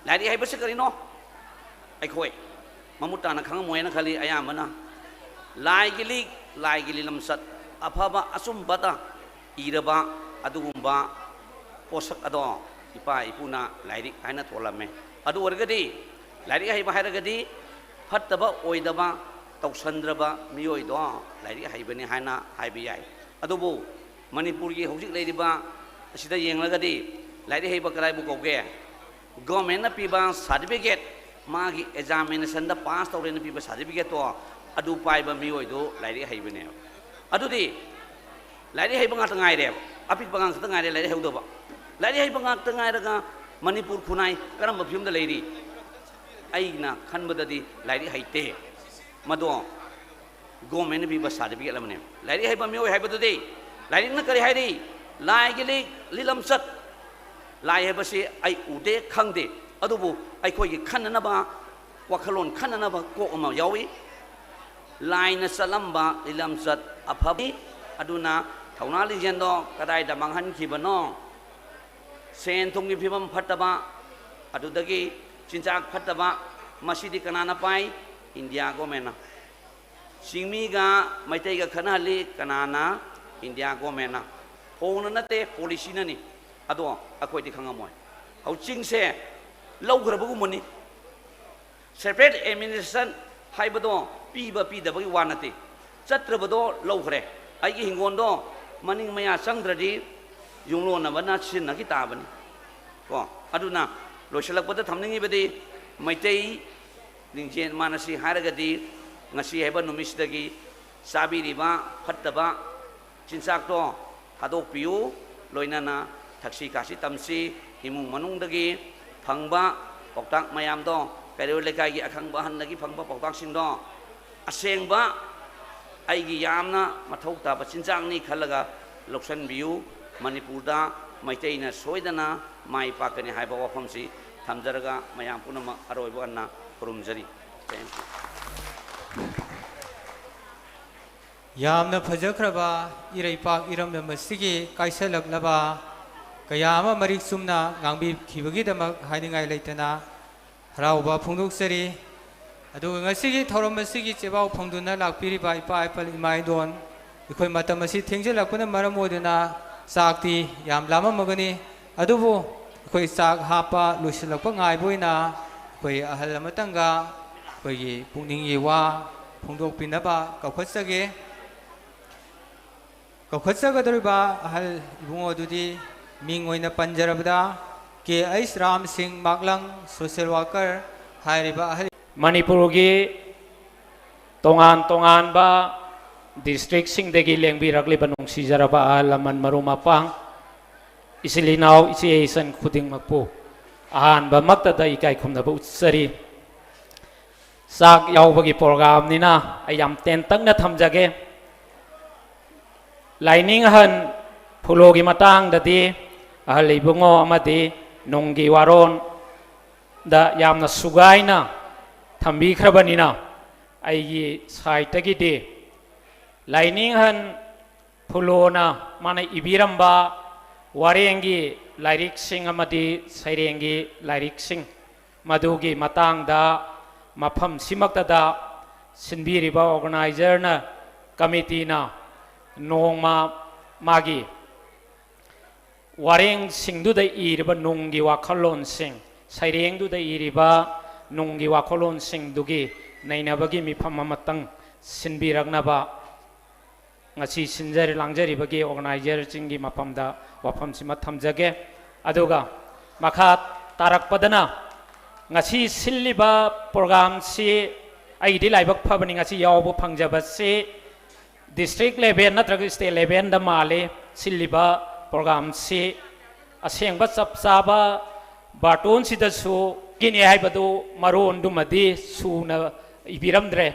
S7: ꯍꯥꯏꯕꯁꯤ ꯀꯔꯤꯅꯣ ꯑꯩꯈꯣꯏ ꯃꯃꯨꯠ ꯇꯥꯅ ꯈꯪꯉꯝꯃꯣꯏꯅ ꯈꯜꯂꯤ ꯑꯌꯥꯝꯕꯅ ꯂꯥꯏꯒꯤ ꯂꯤꯛ ꯂꯥꯏꯒꯤ ꯂꯝꯆꯠ ꯑꯐꯕ ꯑꯆꯨꯝꯕꯗ ꯏꯔꯕ ꯑꯗꯨꯒꯨꯝꯕ ꯄꯣꯠꯁꯛ ꯑꯗꯣ ꯏꯄꯥ ꯏꯄꯨꯅ ꯂꯥꯏꯔꯤꯛ ꯍꯥꯏꯅ ꯊꯣꯜꯂꯝꯃꯦ ꯑꯗꯨ ꯑꯣꯏꯔꯒꯗꯤ ꯂꯥꯏꯔꯤꯛ ꯍꯩꯕ ꯍꯥꯏꯔꯒꯗꯤ ꯐꯠꯇꯕ ꯑꯣꯏꯗꯕ ꯇꯧꯁꯟꯗ꯭ꯔꯕ ꯃꯤꯑꯣꯏꯗꯣ ꯂꯥꯏꯔꯤꯛ ꯍꯩꯕꯅꯤ ꯍꯥꯏꯅ ꯍꯥꯏꯕ ꯌꯥꯏ ꯑꯗꯨꯕꯨ ꯃꯅꯤꯄꯨꯔꯒꯤ ꯍꯧꯖꯤꯛ ꯂꯩꯔꯤꯕ ꯑꯁꯤꯗ ꯌꯦꯡꯂꯒꯗꯤ ꯂꯥꯏꯔꯤꯛ ꯍꯩꯕ ꯀꯗꯥꯏꯕꯨ ꯀꯧꯒꯦ ꯒꯣꯔꯃꯦꯟꯅ ꯄꯤꯕ ꯁꯥꯔꯇꯤꯐꯤꯀꯦꯠ ꯃꯥꯒꯤ ꯑꯦꯛꯖꯥꯃꯤꯅꯦꯁꯟꯗ ꯄꯥꯁ ꯇꯧꯔꯦꯅ ꯄꯤꯕ ꯁꯥꯔꯇꯤꯐꯤꯀꯦꯠꯇꯣ ꯑꯗꯨ ꯄꯥꯏꯕ ꯃꯤꯑꯣꯏꯗꯣ ꯂꯥꯏꯔꯤꯛ ꯍꯩꯕꯅꯦꯕ ꯑꯗꯨꯗꯤ ꯂꯥꯏꯔꯤꯛ ꯍꯩꯕ ꯉꯥꯛꯇ ꯉꯥꯏꯔꯦꯕ ꯑꯄꯤꯛꯄ ꯉꯥꯛꯇ ꯉꯥꯏꯔꯦ ꯂꯥꯏꯔꯤꯛ ꯍꯩꯗꯕ ꯂꯥꯏꯔꯤꯛ ꯍꯩꯕ ꯉꯥꯛꯇ ꯉꯥꯏꯔꯒ ꯃꯅꯤꯄꯨꯔ ꯈꯨꯟꯅꯥꯏ ꯀꯔꯝꯕ ꯐꯤꯕꯝꯗ ꯂꯩꯔꯤ ꯑꯩꯅ ꯈꯟꯕꯗꯗꯤ ꯂꯥꯏꯔꯤꯛ ꯍꯩꯇꯦ ꯃꯗꯣ ꯒꯣꯔꯃꯦꯟꯅ ꯄꯤꯕ ꯁꯥꯔꯇꯤꯐꯤꯀꯦꯠ ꯑꯃꯅꯦ ꯂꯥꯏꯔꯤꯛ ꯍꯩꯕ ꯃꯤꯑꯣꯏ ꯍꯥꯏꯕꯗꯨꯗꯤ ꯂꯥꯏꯔꯤꯛꯅ ꯀꯔꯤ ꯍꯥꯏꯔꯤ ꯂꯥꯏꯒꯤ ꯂꯤꯂꯝꯆꯠ ꯂꯥꯏ ꯍꯥꯏꯕꯁꯤ ꯑꯩ ꯎꯗꯦ ꯈꯪꯗꯦ ꯑꯗꯨꯕꯨ ꯑꯩꯈꯣꯏꯒꯤ ꯈꯟꯅꯅꯕ ꯋꯥꯈꯜꯂꯣꯟ ꯈꯟꯅꯅꯕ ꯀꯣꯛ ꯑꯃ ꯌꯥꯎꯏ ꯂꯥꯏꯅ ꯆꯠꯂꯝꯕ ꯂꯤꯂꯝꯆꯠ ꯑꯐꯕꯤ ꯑꯗꯨꯅ ꯊꯧꯅꯥ ꯂꯤꯡꯖꯦꯜꯗꯣ ꯀꯗꯥꯏꯗ ꯃꯥꯡꯍꯟꯈꯤꯕꯅꯣ ꯁꯦꯟ ꯊꯨꯝꯒꯤ ꯐꯤꯕꯝ ꯐꯠꯇꯕ ꯑꯗꯨꯗꯒꯤ ꯆꯤꯟꯖꯥꯛ ꯐꯠꯇꯕ ꯃꯁꯤꯗꯤ ꯀꯅꯥꯅ ꯄꯥꯏ ꯏꯟꯗꯤꯌꯥ ꯒꯣꯔꯃꯦꯟꯅ ꯆꯤꯡꯃꯤꯒ ꯃꯩꯇꯩꯒ ꯈꯠꯅꯍꯜꯂꯤ ꯀꯅꯥꯅ ꯏꯟꯗꯤꯌꯥ ꯒꯣꯔꯃꯦꯟꯅ ꯐꯣꯡꯅ ꯅꯠꯇꯦ ꯄꯣꯂꯤꯁꯤꯅꯅꯤ ꯑꯗꯣ ꯑꯩꯈꯣꯏꯗꯤ ꯈꯪꯉꯝꯃꯣꯏ ꯍꯧꯖꯤꯛꯁꯦ ꯂꯧꯈ꯭ꯔꯕꯒꯨꯝꯕꯅꯤ ꯁꯦꯄꯔꯦꯠ ꯑꯦꯗꯃꯤꯅꯤꯁꯇ꯭ꯔꯦꯁꯟ ꯍꯥꯏꯕꯗꯣ ꯄꯤꯕ ꯄꯤꯗꯕꯒꯤ ꯋꯥ ꯅꯠꯇꯦ ꯆꯠꯇ꯭ꯔꯕꯗꯣ ꯂꯧꯈ꯭ꯔꯦ ꯑꯩꯒꯤ ꯍꯤꯡꯒꯣꯜꯗꯣ ꯃꯅꯤꯡ ꯃꯌꯥ ꯆꯪꯗ꯭ꯔꯗꯤ ꯌꯨꯝꯂꯣꯟꯅꯕꯅ ꯁꯤꯖꯤꯟꯅꯈꯤ ꯇꯥꯕꯅꯤ ꯀꯣ ꯑꯗꯨꯅ ꯂꯣꯏꯁꯤꯜꯂꯛꯄꯗ ꯊꯝꯅꯤꯡꯉꯤꯕꯗꯤ ꯃꯩꯇꯩ ꯂꯤꯡꯖꯦꯜ ꯃꯥꯟꯅꯁꯤ ꯍꯥꯏꯔꯒꯗꯤ ꯉꯁꯤ ꯍꯥꯏꯕ ꯅꯨꯃꯤꯠꯁꯤꯗꯒꯤ ꯆꯥꯕꯤꯔꯤꯕ ꯐꯠꯇꯕ ꯆꯤꯟꯖꯥꯛꯇꯣ ꯊꯥꯗꯣꯛꯄꯤꯌꯨ ꯂꯣꯏꯅꯅ ꯊꯛꯁꯤ ꯈꯥꯁꯤ ꯇꯝꯁꯤ ꯏꯃꯨꯡ ꯃꯅꯨꯡꯗꯒꯤ ꯐꯪꯕ ꯄꯥꯎꯇꯥꯛ ꯃꯌꯥꯝꯗꯣ ꯀꯩꯔꯣꯜ ꯂꯩꯀꯥꯏꯒꯤ ꯑꯈꯪꯕ ꯑꯍꯟꯗꯒꯤ ꯐꯪꯕ ꯄꯥꯎꯇꯥꯛꯁꯤꯡꯗꯣ ꯑꯁꯦꯡꯕ ꯑꯩꯒꯤ ꯌꯥꯝꯅ ꯃꯊꯧ ꯇꯥꯕ ꯆꯤꯟꯖꯥꯛꯅꯤ ꯈꯜꯂꯒ ꯂꯧꯁꯤꯟꯕꯤꯌꯨ ꯃꯅꯤꯄꯨꯔꯗ ꯃꯩꯇꯩꯅ ꯁꯣꯏꯗꯅ ꯃꯥꯏ ꯄꯥꯛꯀꯅꯤ ꯍꯥꯏꯕ ꯋꯥꯐꯝꯁꯤ ꯊꯝꯖꯔꯒ ꯃꯌꯥꯝ ꯄꯨꯝꯅꯃꯛ ꯑꯔꯣꯏꯕ ꯑꯟꯅ ꯈꯨꯔꯨꯝꯖꯔꯤ
S1: ꯌꯥꯝꯅ ꯐꯖꯈ꯭ꯔꯕ ꯏꯔꯩꯄꯥꯛ ꯏꯔꯝꯗꯝ ꯑꯁꯤꯒꯤ ꯀꯥꯏꯁꯜꯂꯛꯂꯕ ꯀꯌꯥ ꯑꯃ ꯃꯔꯤꯛ ꯆꯨꯝꯅ ꯉꯥꯡꯕꯤꯈꯤꯕꯒꯤꯗꯃꯛ ꯍꯥꯏꯅꯤꯡꯉꯥꯏ ꯂꯩꯇꯅ ꯍꯔꯥꯎꯕ ꯐꯣꯡꯗꯣꯛꯆꯔꯤ ꯑꯗꯨꯒ ꯉꯁꯤꯒꯤ ꯊꯧꯔꯝ ꯑꯁꯤꯒꯤ ꯆꯦꯕꯥꯎ ꯐꯣꯡꯗꯨꯅ ꯂꯥꯛꯄꯤꯔꯤꯕ ꯏꯄꯥ ꯏꯄꯜ ꯏꯃꯥ ꯏꯗꯣꯟ ꯑꯩꯈꯣꯏ ꯃꯇꯝ ꯑꯁꯤ ꯊꯦꯡꯖꯤꯜꯂꯛꯄꯅ ꯃꯔꯝ ꯑꯣꯏꯗꯨꯅ ꯆꯥꯛꯇꯤ ꯌꯥꯝ ꯂꯥꯝꯃꯝꯃꯒꯅꯤ ꯑꯗꯨꯕꯨ ꯑꯩꯈꯣꯏ ꯆꯥꯛ ꯍꯥꯞꯄ ꯂꯣꯏꯁꯤꯜꯂꯛꯄ ꯉꯥꯏꯕ ꯑꯣꯏꯅ ꯑꯩꯈꯣꯏ ꯑꯍꯜ ꯑꯃꯇꯪꯒ ꯑꯩꯈꯣꯏꯒꯤ ꯄꯨꯛꯅꯤꯡꯒꯤ ꯋꯥ ꯐꯣꯡꯗꯣꯛꯄꯤꯅꯕ ꯀꯧꯈꯠꯆꯒꯦ ꯀꯧꯈꯠꯆꯒꯗꯧꯔꯤꯕ ꯑꯍꯜ ꯏꯕꯨꯡꯉꯣ ꯑꯗꯨꯗꯤ ꯃꯤꯡ ꯑꯣꯏꯅ ꯄꯟꯖꯔꯕꯗ K.H. ꯔꯥꯝ ꯁꯤꯡ ꯃꯥꯛꯂꯪ ꯁꯣꯁꯤꯌꯦꯜ ꯋꯥꯔꯀꯔ ꯍꯥꯏꯔꯤꯕ ꯑꯍꯜ
S8: ꯃꯅꯤꯄꯨꯔꯒꯤ ꯇꯣꯉꯥꯟ ꯇꯣꯉꯥꯟꯕ ꯗꯤꯁꯇ꯭ꯔꯤꯛꯁꯤꯡꯗꯒꯤ ꯂꯦꯡꯕꯤꯔꯛꯂꯤꯕ ꯅꯨꯡꯁꯤꯖꯔꯕ ꯑꯍꯜ ꯂꯃꯟ ꯃꯔꯨꯞ ꯃꯄꯥꯡ ꯏꯆꯤꯜ ꯏꯅꯥꯎ ꯏꯆꯦ ꯏꯆꯟ ꯈꯨꯗꯤꯡꯃꯛꯄꯨ ꯑꯍꯥꯟꯕꯃꯛꯇꯗ ꯏꯀꯥꯏ ꯈꯨꯝꯅꯕ ꯎꯠꯆꯔꯤ ꯆꯥꯛ ꯌꯥꯎꯕꯒꯤ ꯄ꯭ꯔꯣꯒ꯭ꯔꯥꯝꯅꯤꯅ ꯑꯩ ꯌꯥꯝ ꯇꯦꯟꯇꯛꯅ ꯊꯝꯖꯒꯦ ꯂꯥꯏꯅꯤꯡ ꯑꯍꯟ ꯐꯨꯂꯣꯒꯤ ꯃꯇꯥꯡꯗꯗꯤ ꯑꯍꯜ ꯏꯕꯨꯡꯉꯣ ꯑꯃꯗꯤ ꯅꯨꯡꯒꯤ ꯋꯥꯔꯣꯟꯗ ꯌꯥꯝꯅ ꯁꯨꯒꯥꯏꯅ ꯊꯝꯕꯤꯈ꯭ꯔꯕꯅꯤꯅ ꯑꯩꯒꯤ ꯁꯥꯏꯠꯇꯒꯤꯗꯤ ꯂꯥꯏꯅꯤꯡ ꯑꯍꯟ ꯐꯨꯂꯣꯅ ꯃꯥꯅ ꯏꯕꯤꯔꯝꯕ ꯋꯥꯔꯦꯡꯒꯤ ꯂꯥꯏꯔꯤꯛꯁꯤꯡ ꯑꯃꯗꯤ ꯁꯩꯔꯦꯡꯒꯤ ꯂꯥꯏꯔꯤꯛꯁꯤꯡ ꯃꯗꯨꯒꯤ ꯃꯇꯥꯡꯗ ꯃꯐꯝ ꯁꯤꯃꯛꯇꯗ ꯁꯤꯟꯕꯤꯔꯤꯕ ꯑꯣꯔꯒꯅꯥꯏꯖꯔꯅ ꯀꯃꯤꯇꯤꯅ ꯅꯣꯡꯃ ꯃꯥꯒꯤ ꯋꯥꯔꯦꯡꯁꯤꯡꯗꯨꯗ ꯏꯔꯤꯕ ꯅꯨꯡꯒꯤ ꯋꯥꯈꯜꯂꯣꯟꯁꯤꯡ ꯁꯩꯔꯦꯡꯗꯨꯗ ꯏꯔꯤꯕ ꯅꯨꯡꯒꯤ ꯋꯥꯈꯜꯂꯣꯟꯁꯤꯡꯗꯨꯒꯤ ꯅꯩꯅꯕꯒꯤ ꯃꯤꯐꯝ ꯑꯃꯇꯪ ꯁꯤꯟꯕꯤꯔꯛꯅꯕ ngasi sinjari langjari bagi organizer chingi mapamda wafam sima thamjage aduga makha tarak padana ngasi silliba program si ai di laibak phabani ngasi yawbu phangjaba si district level natraga state level da male silliba program si asengba chapchaba baton sida su kini haibadu maron dumadi suna ibiramdre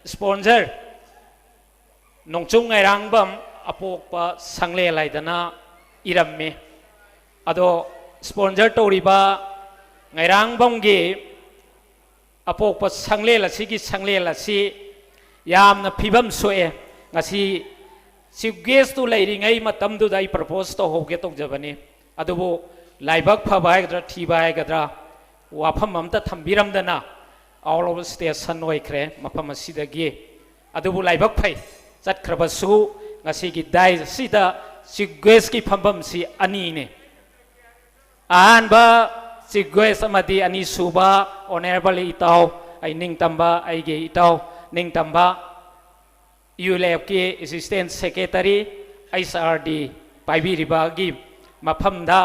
S8: sponsor नोंचुंग ngairangbam apokpa sangle laidana iramme ado sponsor toriba ngairangbam gi apokpa sangle lasigi sangle lasi yamna phibam soe ngasi chief guest tu leiringai matam du dai propose to hoge tok jabani adubu laibak phabai gadra thibai gadra wafam amta thambiramdana all over station oikre mafam asidagi adubu laibak phai chatkhrabasu ngasi gi dai sida chief guest ki phambam si ani ne anba chief guest amadi ani suba honorable itau ai ningtamba ai ge itau ningtamba ULF ki assistant secretary ISRD paibiriba gi mafamda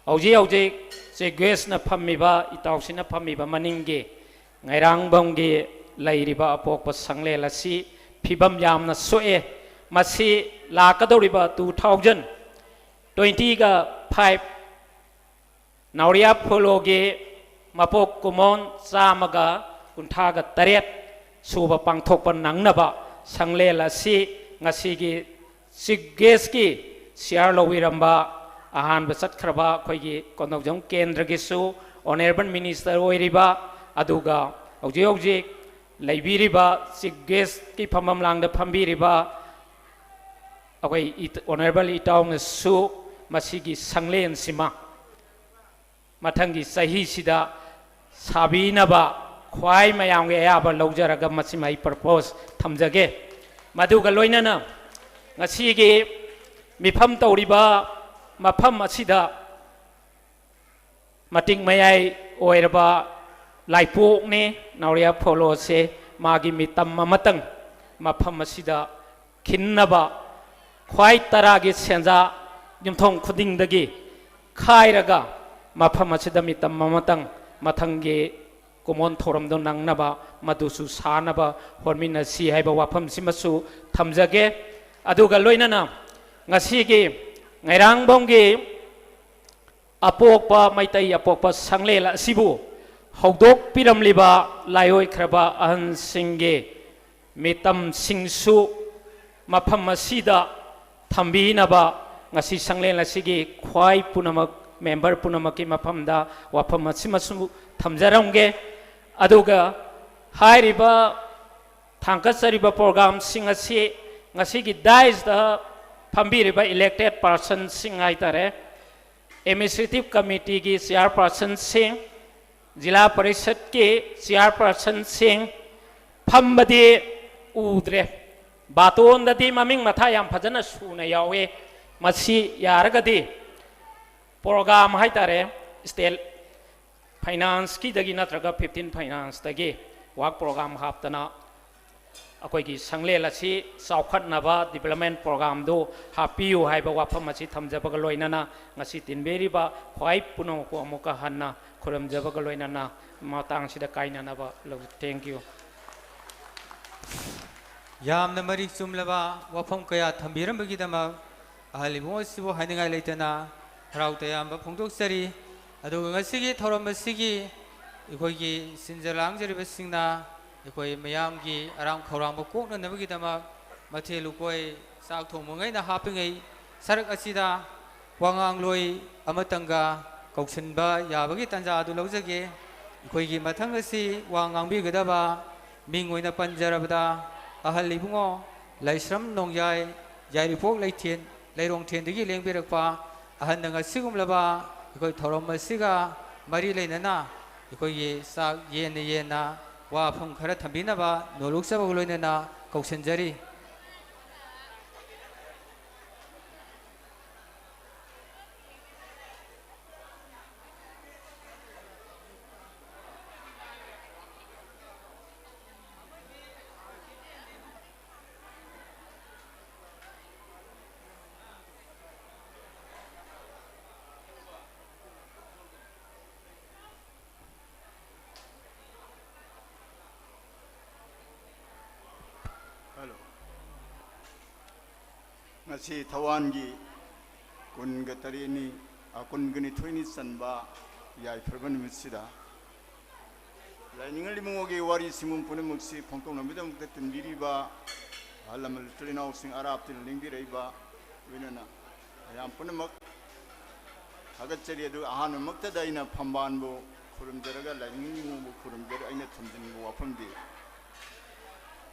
S8: auji auji chief guest na phammiba itau sina phammiba maninge ngairangbam gi lairiba apokpa sangle lasi phibam yamna soe masi lakadoriba 2020 ga 5 nauria phologe mapok kumon samaga kunthaga taret suba pangthokpa nangnaba sangle lasi ngasi gi sigges ki share lowiramba ahan basat khraba khoigi konojong kendra gi su honorable minister oiriba aduga auji auji laibiriba sigges ki phamam langda phambiriba akai honorable itawng su masigi sanglen sima mathangi sahi sida sabinaba khwai mayam ge ayaba lawjaraga masimai purpose thamjage maduga loinana ngasigi mifam tawriba mafam asida mating mayai oiraba laipok ne nauria pholo se magi mitam mamatang mafam asida khinnaba khwai taragi senja yumthong khuding dagi khairaga mafam asida mitam mamatang mathangi kumon thoram do nangnaba madusu sanaba hormina si haiba wafam simasu thamjage aduga loinana ngasigi ngairangbamgi apokpa maitai apokpa sanglela sibu hogdok piramliba layoi khraba ahan singge mitam singsu mafam asida thambinaba ngasi sanglela sigi khwai punamak member punamaki mafamda wafam asimasu thamjaramge aduga hairiba thangkasariba program singasi ngasigi dais da phambiriba elected person singai tare administrative committee ki chairperson sing जिला परिषद के chairperson Singh फम्बदी उद्रे बातोन ददी ममिंग मथा याम फजना सुना यावे मसी यारगदी programme हाय तारे state finance की दगी नत्रगा 15 finance दगी वाक programme हापतना अकोगी संगले लसी साउखटनाबा development programme दो हापियु हाइबा वाफम मसी थमजबग लोइनाना ngasi tinberiba khwai puno ko amuka hanna khoram jabaga loinana matang sida kainanaba lo thank you
S1: yamna mari chumlaba wafam kaya thambiram bagidama ahalibo sibo haningai leitana harauta yamba phongdok sari aduga ngasigi thoram masigi ikogi sinjalang jariba singna ikoi mayamgi aram khawrang ba kokna nabagidama mathelu koi sak thongmangai na hapingai sarak asida wangang loi amatanga kauksinba yabagi tanja adu lawjage ikoigi mathang asi wangang bi gadaba mingoina panjarabada ahal libungo laisram nongjai jairipok laithien lairong thien digi lengbirakpa ahan nanga sigumlaba ikoi thorom asiga mari leinana ikoigi sak yena wa pham khara thambinaba noloksaba loinana kauksinjari
S9: ngasi thawangi kun gatarini akun gani thoini sanba yai pharban misida 라이닝을 리몽오게 와리 시문 보는 묵시 봉통남비다 묵듯은 미리바 알람을 틀리나우싱 아랍들 링비레이바 위너나 양 보는 묵 하갓자리에도 아하는 먹다다이나 판반부 구름자라가 라이닝 리몽오 구름자라 아이나 던지는 거 와품디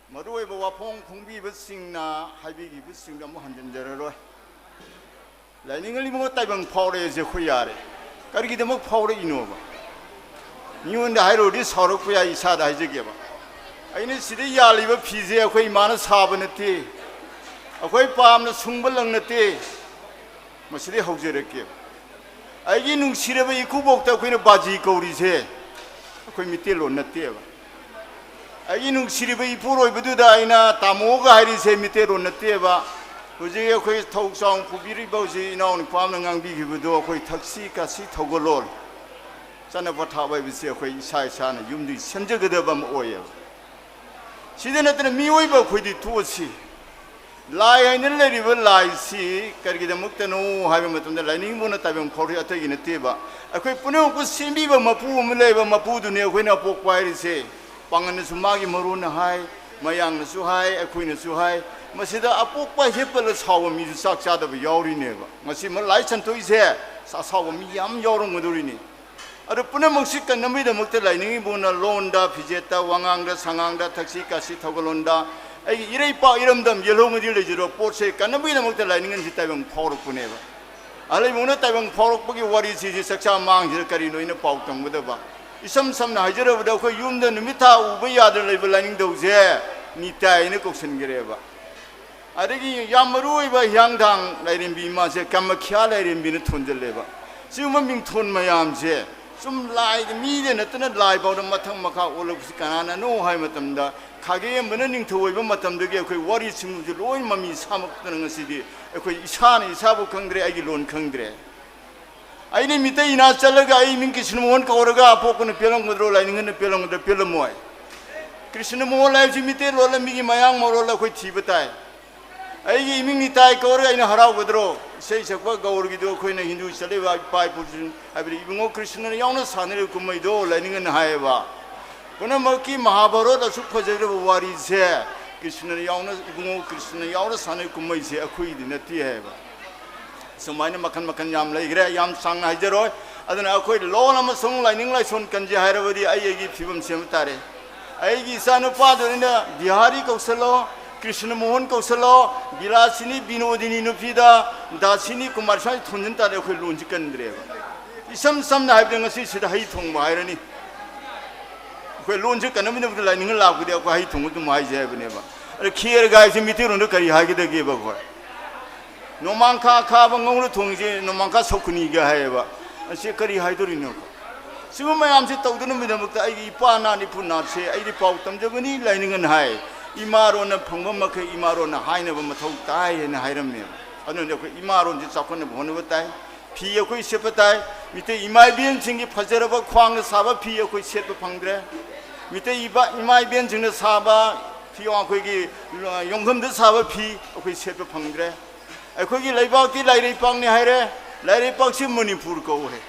S9: 머루에 보와 봉비 버싱나 할비기 버싱나 뭐 한전자라로 라이닝을 리몽오 따이방 파워레 제 호야레 까르기데 뭐 파워레 이노바 이혼데 하이로리 서럽고야 이사다 이제게봐 아이는 시대 야리버 피제 아코이 마나 사버네티 아코이 밤나 숭벌렁네티 뭐 시대 혹제랬게 아이기 눅시레버 이쿠복다 아코이는 바지 거우리세 아코이 밑에 론네티에봐 아이기 눅시레버 이푸로이버두다 아이나 다모가 하이리세 밑에 론네티에봐 그제 아코이 더욱상 부비리버지 나오는 밤나 강비기부도 아코이 탁시까시 더걸롤 sana pathabai bisi khoi sai sana yumdi senje gede bam oye sidene tene mioi ba khoi di tuosi lai ai ne le riba lai si kargi de mukte no habi matum de lai ning bona tabem khori atagi ne teba akhoi puno ku simbi ba mapu mle ba mapu du ne khoi na pok pai ri se pangan su magi maru na hai mayang su hai akhoi ne su hai masida apok pa hepal chaw mi su sak cha da ba yauri ne ba masi ma lai chan toi se sa saw mi yam yaurong ngoduri ni ada punya maksud kan nabi dah maksud lain ini buna londa, pijeta, wangangda, sangangda, taksi kasih thogalonda, ay irai pa iram dam yellow mudi le jero porse kan nabi dah maksud lain ini kita bang power punya ba, alai buna kita bang power pergi waris sih saksa mang jero kari no ini power tang muda ba, isam na hajara ba kau yum dah numita ubay ada le lain dah uze, nita ini kau sendiri ba, ada ki yang meruai ba yang dang lain bima se kamakya lain bina thunjel le ba, siapa ming thun mayam se 좀 라이 미데 나타나 라이 바우다 마탕 마카 올라부시 가나나 노 하이 마탐다 가게에 머너닝 더워이바 마탐드게 그 워리 친구들 로이 마미 사먹드는 것이디 그 이사는 이사부 강드레 아기 론 강드레 아이네 밑에 이나 잘라가 아이 민기 신모원 거르가 보고는 별랑 거들어 라이닝은 별랑 거들 별로 모이 그리스는 모 라이지 밑에 롤라 미기 마양 모롤라 그 티베타이 아이기 이민이 타이 거르가 이나 하라고 거들어 세이석과 거르기도 거이나 힌두 살레와 파이 부진 아비리 이봉오 크리스는 양나 산을 구마이도 라이닝은 하에바 그나 먹기 마하바로다 수퍼제르 와리세 크리스는 양나 이봉오 크리스는 양나 산을 구마이세 아코이디나 티에바 semaine makan yam lai gre yam sang hai jero adana akoi lo nam song lining lai son kanji hairabadi ai gi phibam sem tare ai gi sanu pa dorina bihari kausalo krishna mohan kausalo bilasini binodini nupida dasini kumar sai thunjin tare akoi lonji kandre isam sam na haibde ngasi sida hai thong ma hairani akoi lonji kanami ne lining la gde akoi hai thong du mai je bne ba are khier gai se mitiru no kari ha gi de ge ba ko 노만카 카방공으로 동지 노만카 소쿠니가 해봐 시커리 하이도리노 지금 마음새 떠드는 믿음부터 아이 이빠나니 분나세 아이 파우 땀저거니 라이닝은 하이 이마로는 방법만큼 이마로는 하이네 보면 더욱 다이는 하이람이요 어느 그 이마로는 잡고는 보는 것다 비여고 있어봤다 밑에 이마이 비엔 증기 파저러버 광을 사바 비여고 있어봐 방드래 밑에 이마이 비엔 증을 사바 비와 거기 용금도 사바 비고 있어봐 방드래 거기 라이바우티 라이리빵네 하이래 라이리빵시 머니푸르 거우해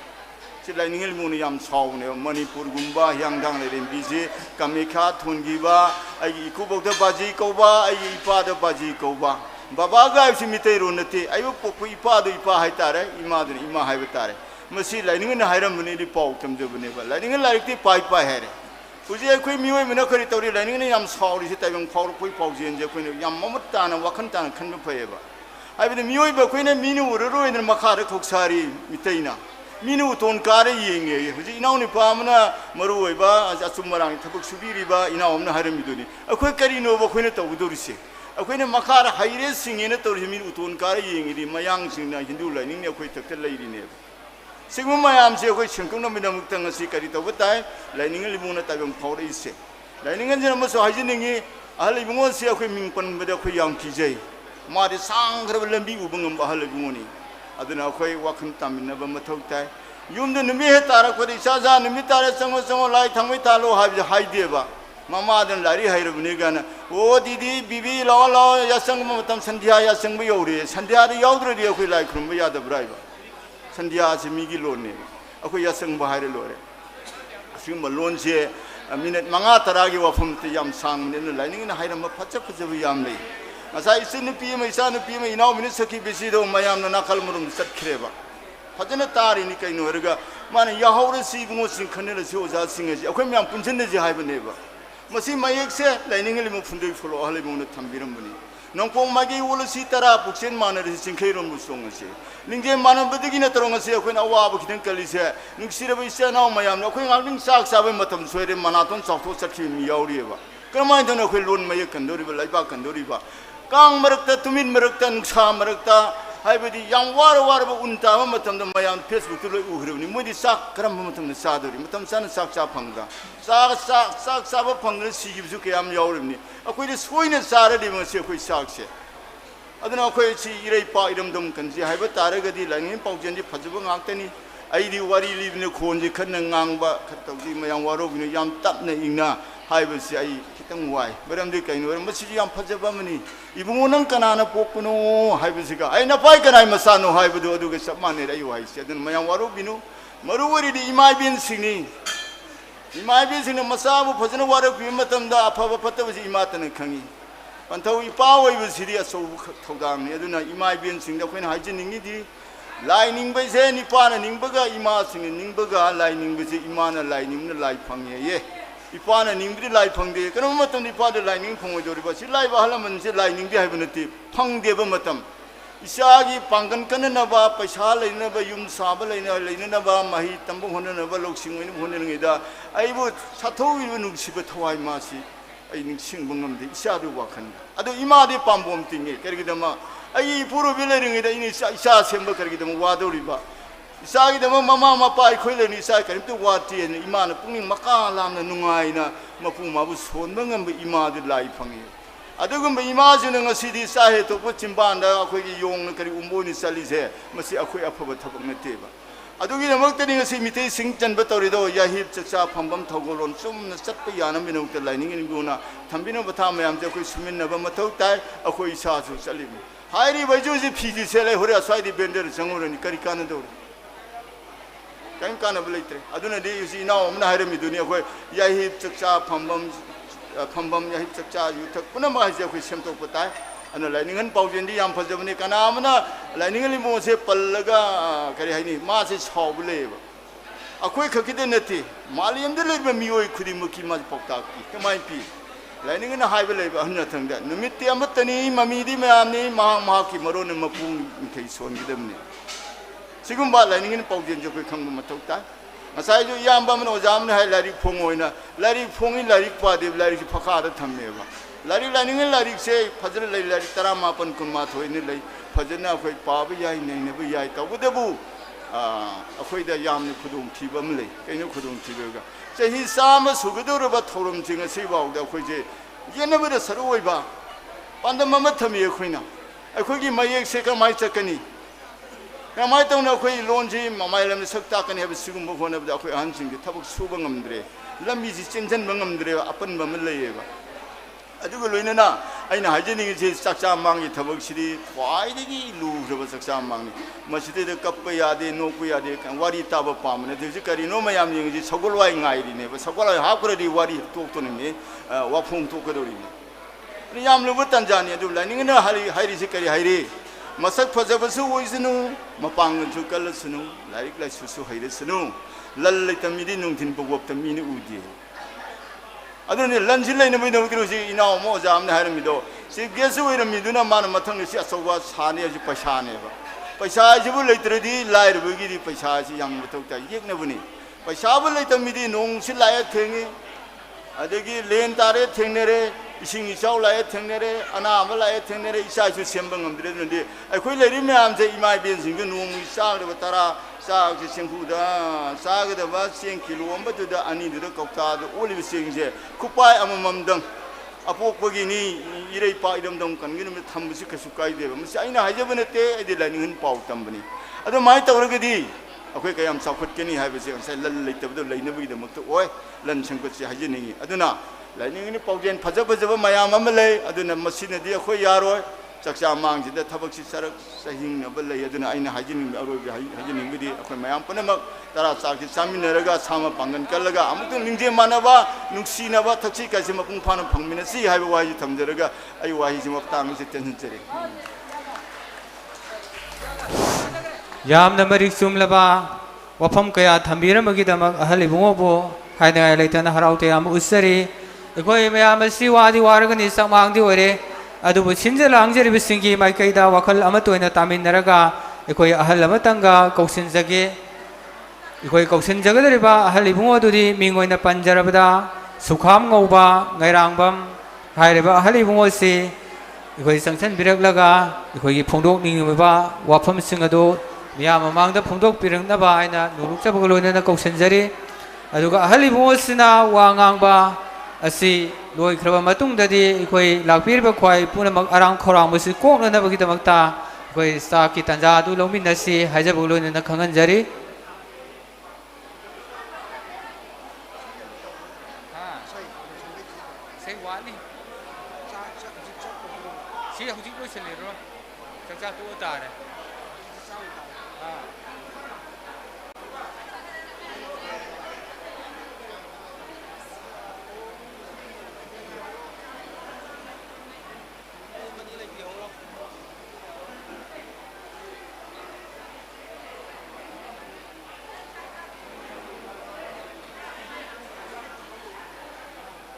S9: 지 라이닝을 무니 얌 사우네 머니푸르 군바 향당 레린 비지 까미카 톤기바 아이 쿠복더 바지 거바 아이 이파더 바지 거바 바바가 시 미테로네티 아이고 포쿠 이파도 이파 하이타레 이마도 이마 하이베타레 머시 라이닝은 하이람 무니리 파우 탐저브네바 라이닝은 라이티 파이파 해레 kuji koi mioi mina kari tawri laning ni yam sauri si tabang paur koi pauji enje koi yam mamut tana wakan tana kan me payeba 아이들 미워이바 그네 미누르로 있는 마카르 곡사리 밑에이나 미누 돈가르 이행해 그지 이나오니 밤나 머루이바 아숨마랑 타복 수비리바 이나 없는 하름이더니 거기까지 노바 그네 또 우도리시 그네 마카르 하이레 싱이네 또 미누 돈가르 이행이리 마양싱나 힌두라닝네 거기 덕들라이리네 지금 마야암세 거기 청금놈이나 묵당시까지 또 붙다이 라이닝을 리무나 따병 파우레이세 라이닝은 저는 무슨 하지능이 알리 뭉원세 거기 민권보다 거기 양기제 마리 상그럽을 렘비 우봉은 바할레 부모니 아드나 거의 와큰 땀이나 범마톡타이 юм도 느미해 따라 거기 사자 느미 따라 성어 라이 탕미 따로 하이디에바 마마든 라리 하이르브니가나 오 디디 비비 라라 야성 뭐탐 산디아 야성 뭐 요리 산디아를 야우드르리어 거기 라이 그럼 뭐 야다 브라이바 산디아 지미기 로네 아고 야성 뭐 하이르 로레 지금 뭐 론제 minute manga taragi wafam te yam sang ne laining na hairam phacha phacha yam lei asa isin pi ma isa nu pi ma inau minute saki bisi do mayam na nakal murum sat khreba phajana tari ni kai no erga man ya hawre si bungo sing khane la si oja sing ji akhoi myam punchen de ji haiba ne ba masi mayek se laining li mu phundoi pholo hale mu na thambiram bani nongpong magi wolo si tara puksen mana ri singkhei ron bu song se ningje mana bedigi na torong se akhoi na wa bu khideng kali se nuksire ba isa na mayam na akhoi ngal ning sak sa ba matam soire manaton chawtho sakhi mi yauri ba kamai don akhoi lon mayek kandori ba laiba kandori ba kang marakta tumin marakta nuksa marakta haibadi yang war ba unta ma matam da mayam facebook tu loi uhribni modi sak karam matam na sadori matam san sak cha phangda sak sa ba phangre si gi su kayam yauribni akhoi de soina sara di ma se akhoi sak se aduna akhoi chi irei pa iram dum kanji haiba tare gadi langin paujen di phajba ngaktani ai di wari libne khonji khanna ngangba khatawji mayam waro bini yam tapna ingna haiba si ai kitang wai baram di kaino masi yam phajba mani ibungo nang kanana pokpuno haiba siga ai na pai kanai masano haiba do aduga samane rai wai se adun mayam waro binu maru wari di imai bin singni imai bin singna masabu phajna waro bi matam da aphaba phataba si imatana khangi panthau ipa wai bi siri aso thogdang ni aduna imai bin singda khoina haijin ningi di lai ningbai se nipana ningbaga ima sing ningbaga lai ningbai se imana lai ningna lai phangye ye ipana ningbri lai phangde kano matam ipa de lai ning phangoi dori ba si lai ba halaman se lai ningbi haibnati phangde ba matam isagi pangkan kanana ba paisa leina ba yum saba leina ba mahi tambu honana ba loksing oin honeng ida aibu sathoi bu nungsiba thawai ma si ai ning sing bangam de isa du wa khan ado ima de pambom tinge kergidama ai puru bilering ida ini isa semba kergidama wadori ba isagi de mama mapa ai khoi le ni isa karim tu wati ni ima na pungning maka lam na nungai na mapu ma bu son bangam ba ima de lai phangi adugum ima jun nga sidi sa he to chimban da akhoi gi yong na kari umbo ni sali se masi akhoi aphaba thabak na te ba adugi na mak tani nga si mitei sing chan ba tori do ya hip chaksa phambam thogolon sum na chat pa yana minung te lai ning ni guna thambino ba tha mayam je akhoi sumin na ba mathau tai akhoi sa su chali hairi ba ju ji phiji se lai hore asai di bender jangor ni kari kana do kan kana ba leitre aduna de yusi na omna haire mi dunia akhoi ya hip chaksa phambam ya hip chakcha yuthak punama haje akhoi semtok patai ana lainingan paujen di yam phajabani kana amna lainingan li mo se pallaga kari haini ma se chawble ba akhoi khakide nati maliam de leba mioi khudi muki ma pokta ki kamai pi lainingan haibe leba anna thangda numit ti amatani mami di mayamni ma ki maron mapung kai son gidamni sigumba lainingan paujen je khoi khangba matokta masai jo yamba man ojam ne hai lari phong oina lari phongi lari pa de lari phakha da thamme ba lari laning lari se phajra lai lari tara mapan kun ma thoi ni lai phajna khoi pa ba yai nei ne ba yai ta bu de bu akhoi da yam ni khudung thi ba m lai kai no khudung thi ga se hi sa ma su ga do ba thorum jing a se ba da khoi je ye na ba da saru oi ba pandam ma thami khoi na akhoi gi mayek se ka mai chakani kamai tong na khoi lonji mamai lam sakta kan have sigum bo na da khoi han sing gi thabuk su ba ngamdre lambi ji chenjan ba ngamdre apan ba ma lei ba adu go loina na aina hajeni ji saksa mang gi thabuk siri khwai de gi lu ro ba saksa mang ni maside de kap pa ya de no ku ya de kan wari ta ba pa ma ne de ji kari no mayam ni ji sagol wai ngai ri ne ba sagol ha ku ri wari tok to ni wa phung to ko do ri ni yam lu ba tanjani adu la ni na hari hari ji kari hari masak phajabsu oisnu mapang ju kalasnu laik lai su hairasnu lallai tamidi nungthin bogop tamini udi adune lanjil lai nabi no krusi ina mo jam na har mi do si gesu wi mi duna man mathang si asowa sane ji paisa ne ba paisa ji bu leitre di lai ru gi di paisa ji yang mutok ta yek na buni paisa bu lai tamidi nong si lai thengi adegi len tare thengnere ising isau lai thengnere ana am lai thengnere isa su sembang amdre ndi akhoi leri myam je imai ben sing nu mu sa de tara sa ji sing hu da sa ga da ba sing kilo am ba da ani de ko ta do oli sing je kupai amam dang apok bagi ni irei pa idam dong kan gin me tham si ka su kai de ba si aina haje bane te de la ni hin pau tam bani ado mai tawra ga di akhoi kayam sakhut ke ni ha ba se sai lal lai tab do lai na bi de mak to oi lan sang ko si haje ni aduna lai ni paujen phajab mayam am lei aduna masina di akhoi yaroi ꯆꯥꯛꯆꯥ ꯃꯥꯡꯁꯤꯗ ꯊꯕꯛꯁꯤ ꯆꯔꯛ ꯆꯍꯤꯡꯅꯕ ꯂꯩ ꯑꯗꯨꯅ ꯑꯩꯅ ꯍꯥꯏꯖꯅꯤꯡꯕ ꯑꯔꯣꯏꯕ ꯍꯥꯏꯖꯅꯤꯡꯕꯗꯤ ꯑꯩꯈꯣꯏ ꯃꯌꯥꯝ ꯄꯨꯝꯅꯃꯛ ꯇꯔꯥ ꯆꯥꯛꯁꯤ ꯆꯥꯃꯤꯟꯅꯔꯒ ꯁꯥꯃ ꯄꯥꯡꯒꯜ ꯀꯜꯂꯒ ꯑꯃꯨꯛꯇꯪ ꯅꯤꯡꯖꯦꯝ ꯃꯥꯟꯅꯕ ꯅꯨꯡꯁꯤꯅꯕ ꯊꯛꯁꯤ ꯀꯥꯏꯁꯤ ꯃꯄꯨꯡ ꯐꯥꯅ ꯐꯪꯃꯤꯟꯅꯁꯤ ꯍꯥꯏꯕ ꯋꯥꯍꯩꯁꯤ ꯊꯝꯖꯔꯒ ꯑꯩ ꯋꯥꯍꯩꯁꯤ ꯃꯇꯥꯡ ꯑꯁꯤ ꯇꯦꯟꯁꯤꯟꯖꯔꯤ
S1: ꯌꯥꯝꯅ ꯃꯔꯤꯛ ꯆꯨꯝꯂꯕ ꯋꯥꯐꯝ ꯀꯌꯥ ꯊꯝꯕꯤꯔꯝꯕꯒꯤꯗꯃꯛ ꯑꯍꯜ ꯏꯕꯨꯡꯉꯣꯕꯨ ꯍꯥꯏꯅꯤꯡꯉꯥꯏ ꯂꯩꯇꯅ ꯍꯔꯥꯎ ꯇꯌꯥꯝꯕ ꯎꯠꯆꯔꯤ ꯑꯩꯈꯣꯏ ꯃꯌꯥꯝ ꯑꯁꯤ ꯋꯥꯗꯤ ꯋꯥꯔꯒꯅꯤ ꯆꯥꯛꯃꯥꯡꯗꯤ ꯑꯣꯏꯔꯦ ꯑꯗꯨꯕꯨ ꯁꯤꯟꯖ ꯂꯥꯡꯖꯔꯤꯕꯁꯤꯡꯒꯤ ꯃꯥꯏꯀꯩꯗ ꯋꯥꯈꯜ ꯑꯃꯠꯇ ꯑꯣꯏꯅ ꯇꯥꯃꯤꯟꯅꯔꯒ ꯑꯩꯈꯣꯏ ꯑꯍꯜ ꯑꯃꯇꯪꯒ ꯀꯧꯁꯤꯟꯖꯒꯦ ꯑꯩꯈꯣꯏ ꯀꯧꯁꯤꯟꯖꯒꯗꯧꯔꯤꯕ ꯑꯍꯜ ꯏꯕꯨꯡꯉꯣꯗꯨꯗꯤ ꯃꯤꯡ ꯑꯣꯏꯅ ꯄꯟꯖꯔꯕꯗ ꯁꯨꯈꯥꯝ ꯉꯧꯕ ꯉꯩꯔꯥꯡꯕꯝ ꯍꯥꯏꯔꯤꯕ ꯑꯍꯜ ꯏꯕꯨꯡꯉꯣꯁꯤ ꯑꯩꯈꯣꯏ ꯆꯪꯁꯤꯟꯕꯤꯔꯛꯂꯒ ꯑꯩꯈꯣꯏꯒꯤ ꯐꯣꯡꯗꯣꯛꯅꯤꯡꯂꯤꯕ ꯋꯥꯐꯝꯁꯤꯡ ꯑꯗꯨ ꯃꯤꯌꯥꯝ ꯃꯃꯥꯡꯗ ꯐꯣꯡꯗꯣꯛꯄꯤꯔꯛꯅꯕ ꯑꯩꯅ ꯅꯣꯛꯆꯕꯒ ꯂꯣꯏꯅꯅ ꯀꯧꯁꯤꯟꯖꯔꯤ ꯑꯗꯨꯒ ꯑꯍꯜ ꯏꯕꯨꯡꯉꯣꯁꯤꯅ ꯋꯥ ꯉꯥꯡꯕ ꯑꯁꯤ ꯂꯣꯏꯈ꯭ꯔꯕ ꯃꯇꯨꯡꯗꯗꯤ ꯑꯩꯈꯣꯏ ꯂꯥꯛꯄꯤꯔꯤꯕ ꯈ꯭ꯋꯥꯏ ꯄꯨꯝꯅꯃꯛ ꯑꯔꯥꯝ ꯈꯧꯔꯥꯡꯕꯁꯤ ꯀꯣꯛꯅꯅꯕꯒꯤꯗꯃꯛꯇ ꯑꯩꯈꯣꯏ ꯆꯥꯛꯀꯤ ꯇꯥꯟꯖꯥ ꯑꯗꯨ ꯂꯧꯃꯤꯟꯅꯁꯤ ꯍꯥꯏꯖꯕꯒ ꯂꯣꯏꯅꯅ ꯈꯪꯍꯟꯖꯔꯤ ꯁꯤ ꯍꯧꯖꯤꯛ ꯂꯣꯏꯁꯤꯜꯂꯤꯔꯣ ꯆꯥꯛꯆꯥ ꯇꯣꯛꯑ ꯇꯥꯔꯦ